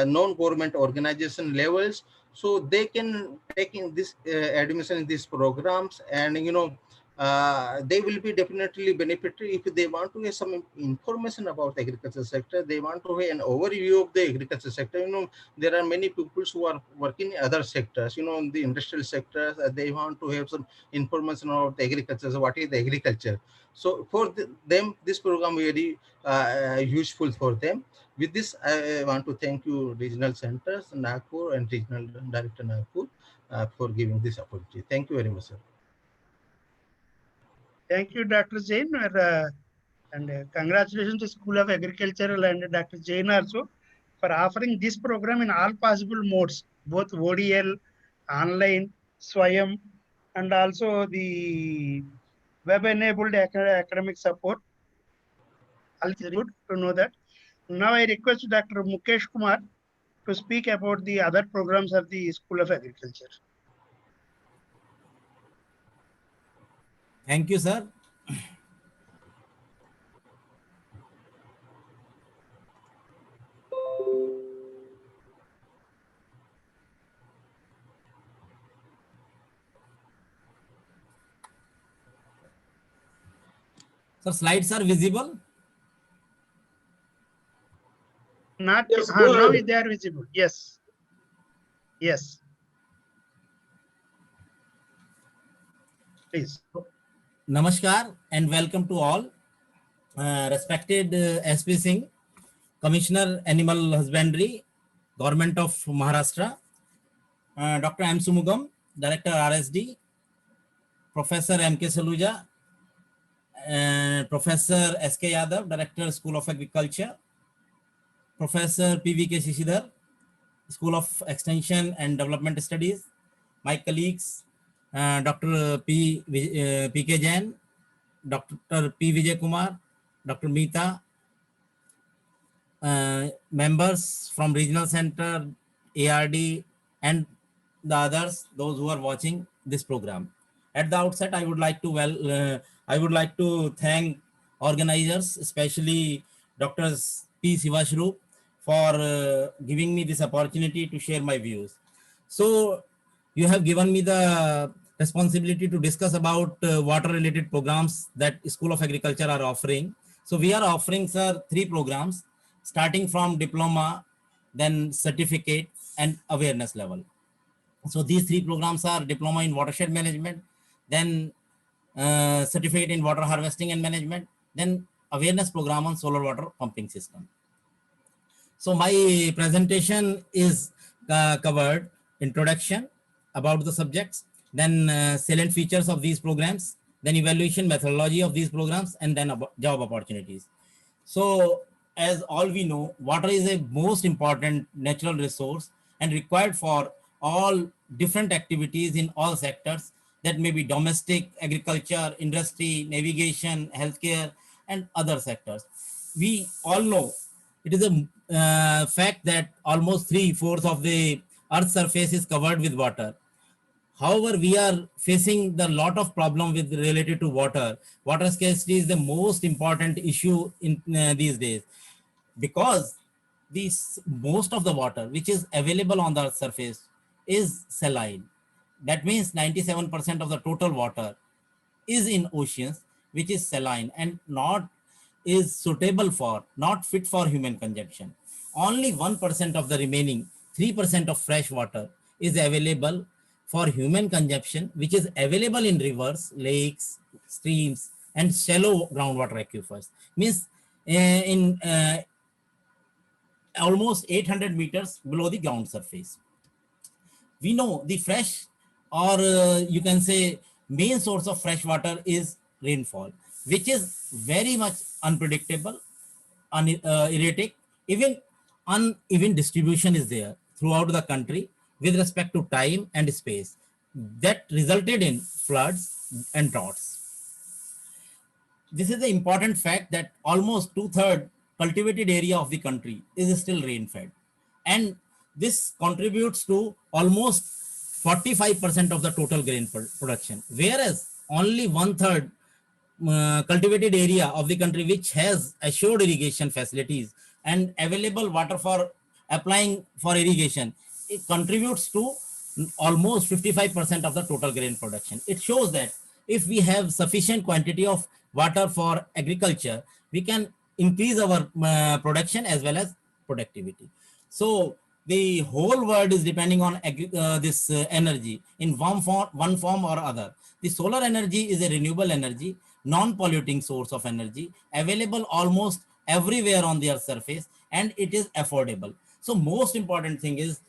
Speaker 10: non-government organization levels. So they can take in this admission in these programs, and they will be definitely beneficiary if they want to have some information about the agriculture sector. They want to have an overview of the agriculture sector. There are many people who are working in other sectors, in the industrial sectors. They want to have some information about the agriculture. So what is the agriculture? So for them, this program very useful for them. With this, I want to thank you, Regional Centers, Nagpur, and Regional Director Nagpur for giving this opportunity. Thank you very much, sir.
Speaker 2: Thank you, Dr. Jain, and congratulations to School of Agricultural and Dr. Jain also for offering this program in all possible modes, both ODL, online, Swayam, and also the web-enabled academic support. Also good to know that. Now I request Dr. Mukesh Kumar to speak about the other programs of the School of Agriculture.
Speaker 7: Thank you, sir. So slides are visible?
Speaker 2: Not
Speaker 3: Yes,
Speaker 2: now they are visible. Yes. Yes. Please.
Speaker 7: Namaskar and welcome to all. Respected SP Singh, Commissioner Animal Husbandry, Government of Maharashtra, Dr. M. Sumugam, Director RSD, Professor M.K. Saluja, Professor S.K. Yadav, Director School of Agriculture, Professor P.V.K. Shishidhar, School of Extension and Development Studies, my colleagues, Dr. P.K. Jain, Dr. P. Vijay Kumar, Dr. Meeta, members from Regional Center, ARD, and the others, those who are watching this program. At the outset, I would like to thank organizers, especially Dr. P. Sivashru, for giving me this opportunity to share my views. So you have given me the responsibility to discuss about water-related programs that School of Agriculture are offering. So we are offering, sir, 3 programs, starting from diploma, then certificate, and awareness level. So these 3 programs are diploma in watershed management, then certificate in water harvesting and management, then awareness program on solar water pumping system. So my presentation is covered introduction about the subjects, then salient features of these programs, then evaluation methodology of these programs, and then job opportunities. So as all we know, water is a most important natural resource and required for all different activities in all sectors, that may be domestic, agriculture, industry, navigation, healthcare, and other sectors. We all know it is a fact that almost 3/4 of the Earth's surface is covered with water. However, we are facing the lot of problem with related to water. Water scarcity is the most important issue in these days, because most of the water which is available on the Earth's surface is saline. That means 97% of the total water is in oceans, which is saline and not fit for human consumption. Only 1% of the remaining 3% of fresh water is available for human consumption, which is available in rivers, lakes, streams, and shallow groundwater aquifers. Means in almost 800 meters below the ground surface. We know the fresh, or you can say main source of fresh water is rainfall, which is very much unpredictable, erratic, even uneven distribution is there throughout the country with respect to time and space, that resulted in floods and droughts. This is the important fact that almost 2/3 cultivated area of the country is still rain fed, and this contributes to almost 45% of the total grain production, whereas only 1/3 cultivated area of the country which has assured irrigation facilities and available water for applying for irrigation, it contributes to almost 55% of the total grain production. It shows that if we have sufficient quantity of water for agriculture, we can increase our production as well as productivity. So the whole world is depending on this energy in one form or other. The solar energy is a renewable energy, non-polluting source of energy, available almost everywhere on the earth's surface, and it is affordable. So most important thing is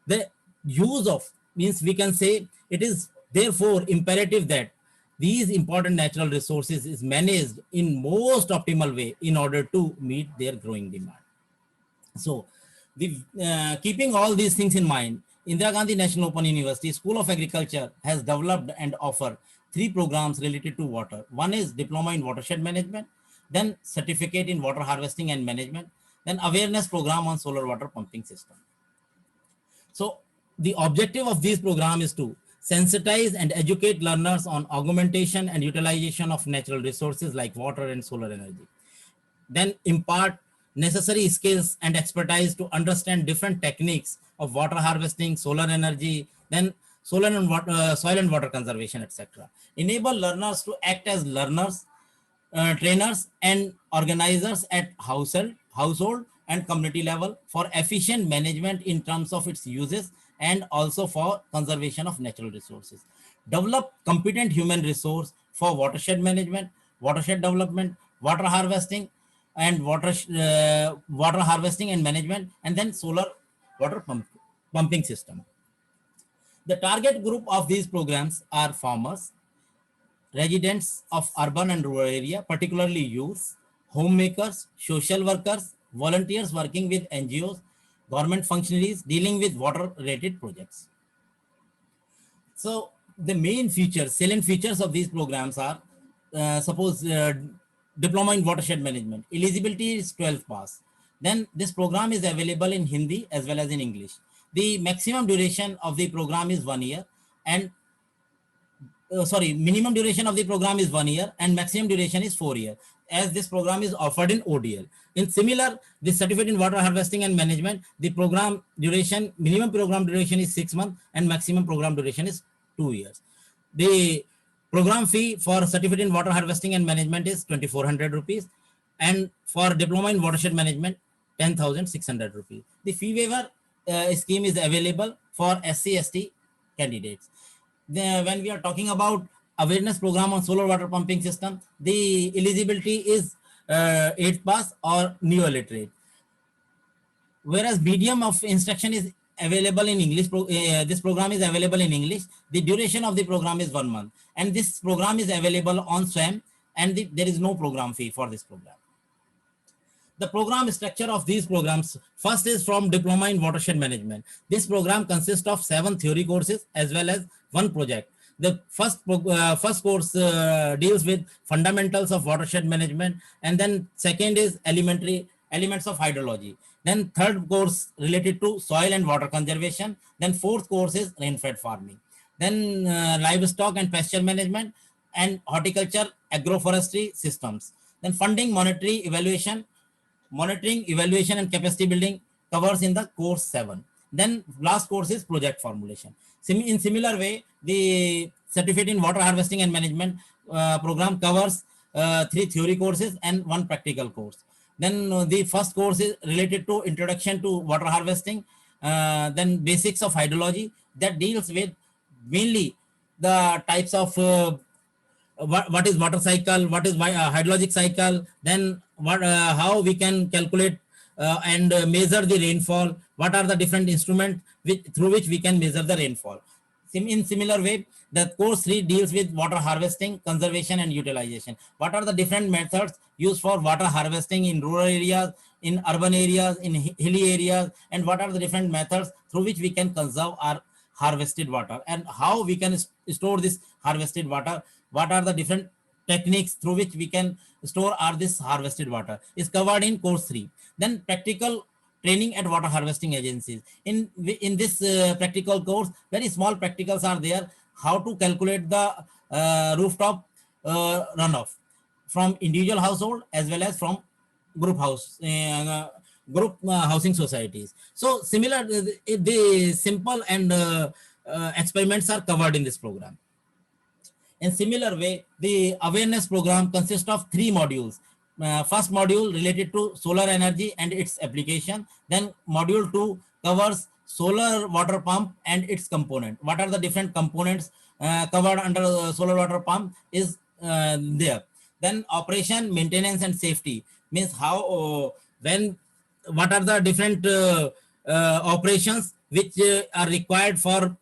Speaker 7: the use of, means we can say it is therefore imperative that these important natural resources is managed in most optimal way in order to meet their growing demand. So keeping all these things in mind, Indira Gandhi National Open University School of Agriculture has developed and offer 3 programs related to water. One is Diploma in Watershed Management, then Certificate in Water Harvesting and Management, then Awareness Program on Solar Water Pumping System. So the objective of this program is to sensitize and educate learners on augmentation and utilization of natural resources like water and solar energy. Then impart necessary skills and expertise to understand different techniques of water harvesting, solar energy, then soil and water conservation, etc. Enable learners to act as learners, trainers, and organizers at household and community level for efficient management in terms of its uses and also for conservation of natural resources. Develop competent human resource for watershed management, watershed development, water harvesting, and water harvesting and management, and then solar water pumping system. The target group of these programs are farmers, residents of urban and rural area, particularly youth, homemakers, social workers, volunteers working with NGOs, government functionaries dealing with water-related projects. So the main features, salient features of these programs are, Diploma in Watershed Management. Eligibility is 12th pass. Then this program is available in Hindi as well as in English. The maximum duration of the program is 1 year, and minimum duration of the program is 1 year and maximum duration is 4 years, as this program is offered in ODL. In similar, the Certificate in Water Harvesting and Management, the program duration, minimum program duration is 6 months and maximum program duration is 2 years. The program fee for Certificate in Water Harvesting and Management is 2,400 rupees, and for Diploma in Watershed Management, 10,600 rupees. The fee waiver scheme is available for SC/ST candidates. When we are talking about awareness program on solar water pumping system, the eligibility is 8th pass or neo-illiterate. Whereas medium of instruction is available in English, this program is available in English. The duration of the program is 1 month, and this program is available on SWAM, and there is no program fee for this program. The program structure of these programs, first is from Diploma in Watershed Management. This program consists of 7 theory courses as well as 1 project. The first course deals with fundamentals of watershed management, and then second is elements of hydrology. Then third course related to soil and water conservation. Then fourth course is rain-fed farming. Then livestock and pasture management and horticulture agroforestry systems. Then funding, monitoring, evaluation and capacity building covers in the course 7. Then last course is project formulation. In similar way, the Certificate in Water Harvesting and Management program covers 3 theory courses and 1 practical course. Then the first course is related to Introduction to Water Harvesting, then Basics of Hydrology, that deals with mainly the types of what is water cycle, what is hydrologic cycle, then what how we can calculate and measure the rainfall, what are the different instruments through which we can measure the rainfall. In similar way, the course 3 deals with water harvesting, conservation and utilization. What are the different methods used for water harvesting in rural areas, in urban areas, in hilly areas, and what are the different methods through which we can conserve our harvested water, and how we can store this harvested water, what are the different techniques through which we can store this harvested water, is covered in course 3. Then practical training at water harvesting agencies. In this practical course, very small practicals are there, how to calculate the rooftop runoff from individual household as well as from group housing societies. So similar, the simple and experiments are covered in this program. In similar way, the awareness program consists of 3 modules. First module related to solar energy and its application. Then module 2 covers solar water pump and its component. What are the different components covered under solar water pump is there. Then operation, maintenance and safety means how, what are the different operations which are required for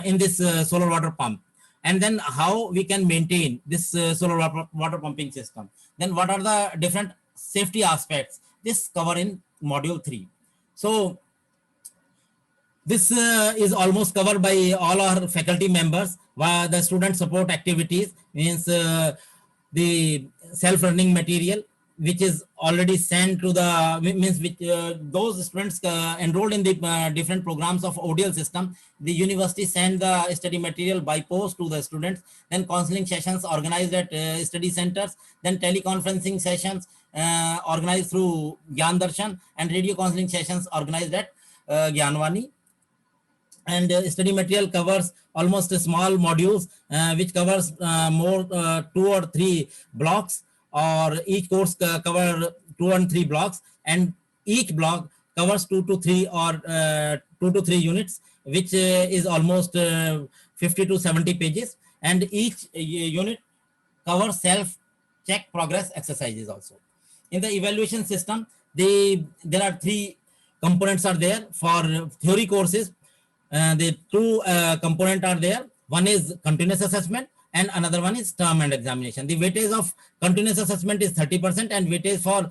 Speaker 7: in this solar water pump, and then how we can maintain this solar water pumping system. Then what are the different safety aspects, this cover in module 3. So this is almost covered by all our faculty members. While the student support activities means the self-learning material, which is already sent to the, means which those students enrolled in the different programs of ODL system, the university send the study material by post to the students. Then counseling sessions organized at study centers, then teleconferencing sessions organized through Gyan Darshan, and radio counseling sessions organized at Gyanwani. And study material covers almost small modules which covers more 2 or 3 blocks, or each course cover 2 and 3 blocks, and each block covers 2 to 3 or 2 to 3 units, which is almost 50 to 70 pages, and each unit covers self-check progress exercises also. In the evaluation system, there are 3 components are there for theory courses. The 2 components are there. One is continuous assessment and another one is term and examination. The weightage of continuous assessment is 30% and weightage for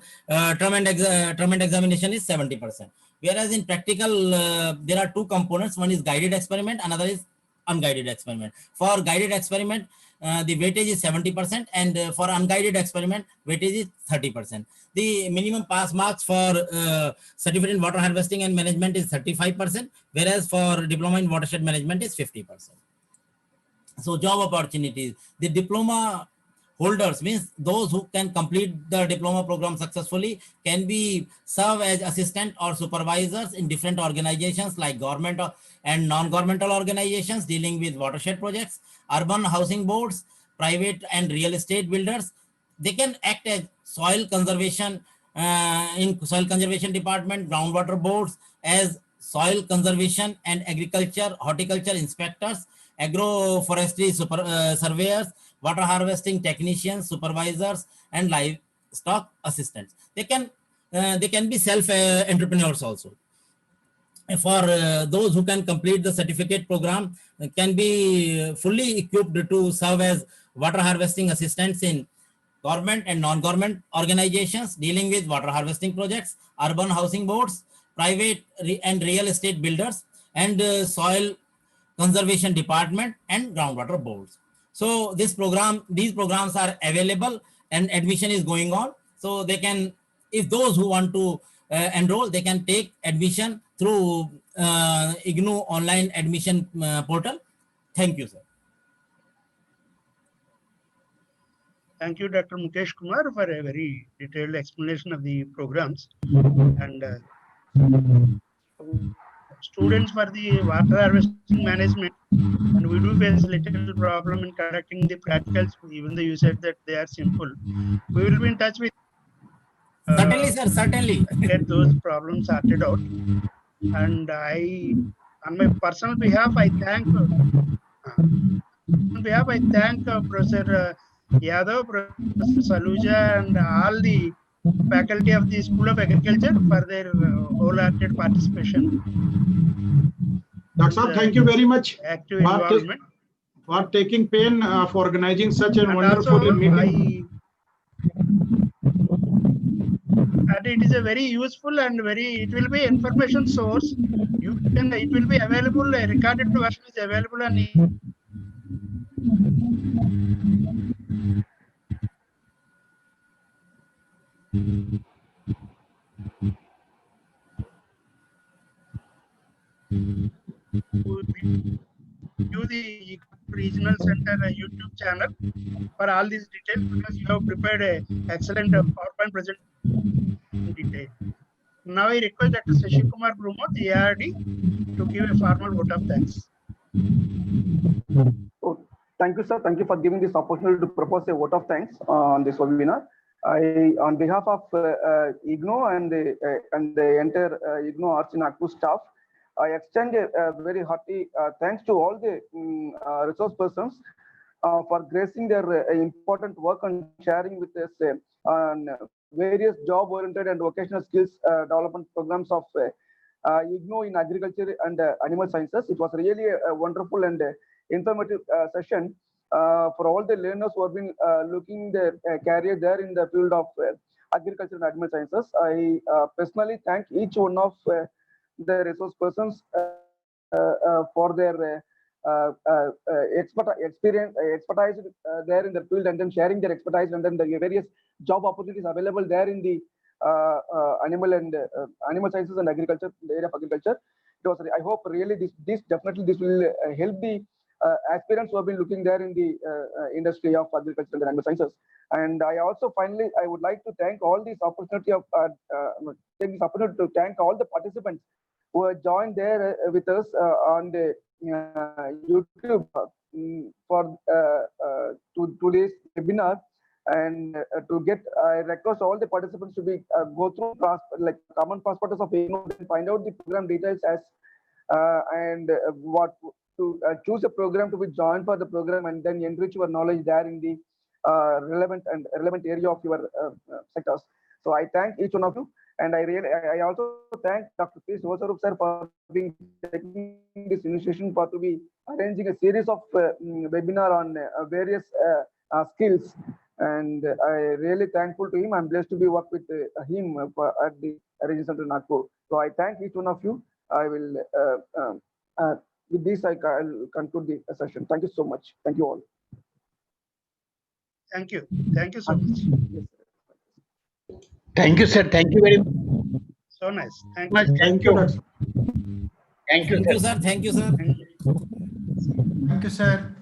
Speaker 7: term and examination is 70%. Whereas in practical, there are 2 components. One is guided experiment, another is unguided experiment. For guided experiment, the weightage is 70%, and for unguided experiment, weightage is 30%. The minimum pass marks for certificate in water harvesting and management is 35%, whereas for diploma in watershed management is 50%. So job opportunities, the diploma holders means those who can complete the diploma program successfully can be serve as assistant or supervisors in different organizations like government and non-governmental organizations dealing with watershed projects, urban housing boards, private and real estate builders. They can act as soil conservation in soil conservation department, groundwater boards, as soil conservation and agriculture, horticulture inspectors, agroforestry surveyors, water harvesting technicians, supervisors, and livestock assistants. They can be self entrepreneurs also. For those who can complete the certificate program, can be fully equipped to serve as water harvesting assistants in government and non-government organizations dealing with water harvesting projects, urban housing boards, private and real estate builders, and soil conservation department and groundwater boards. So these programs are available and admission is going on. So they can, if those who want to enroll, they can take admission through IGNOU online admission portal. Thank you, sir.
Speaker 2: Thank you, Dr. Mukesh Kumar, for a very detailed explanation of the programs. And students for the water harvesting management, and we do face a little problem in conducting the practicals, even though you said that they are simple. We will be in touch with
Speaker 7: certainly, sir, certainly.
Speaker 2: Get those problems sorted out. And On my personal behalf, I thank Professor Yadav, Professor Saluja, and all the faculty of the School of Agriculture for their wholehearted participation.
Speaker 3: Dr. Saab, thank you very much
Speaker 2: Active involvement.
Speaker 3: for taking pain for organizing such a
Speaker 2: And
Speaker 3: wonderful
Speaker 2: also,
Speaker 3: meeting.
Speaker 2: And it is a very useful and it will be information source. It will be available, a recorded version is available on view the regional center YouTube channel for all these details, because you have prepared a excellent PowerPoint presentation in detail. Now I request Dr. Shashi Kumar Brumot, ARD, to give a formal vote of thanks.
Speaker 11: Oh, thank you, sir. Thank you for giving this opportunity to propose a vote of thanks on this webinar. On behalf of IGNO and the entire IGNO Arts in Nagpur staff, I extend a very hearty thanks to all the resource persons for gracing their important work and sharing with us on various job-oriented and vocational skills development programs of IGNO in agriculture and animal sciences. It was really a wonderful and informative session for all the learners who have been looking their career there in the field of agriculture and animal sciences. I personally thank each one of the resource persons for their expertise there in the field, and then sharing their expertise, and then the various job opportunities available there in the animal sciences and agriculture, the area of agriculture. It was, I hope really this definitely will help the aspirants who have been looking there in the industry of agriculture and animal sciences. And I also finally I would like to thank all this opportunity of take this opportunity to thank all the participants who have joined there with us on the YouTube for today's webinar. And I request all the participants to be go through like common passports of IGNO and find out the program details as and what to choose a program to be joined for the program, and then enrich your knowledge there in the relevant area of your sectors. So I thank each one of you, and I also thank Dr. P. Sivasarup sir for taking this initiation to be arranging a series of webinar on various skills. And I really thankful to him. I'm blessed to be work with him at the Residency Center Nagpur. So I thank each one of you. I will with this I'll conclude the session. Thank you so much. Thank you all.
Speaker 2: Thank you. Thank you so much.
Speaker 6: Thank you, sir. Thank you very much.
Speaker 2: So nice. Thank you.
Speaker 3: Thank you.
Speaker 6: Thank you,
Speaker 7: Thank you, sir. Thank you, sir.
Speaker 5: Thank you, sir.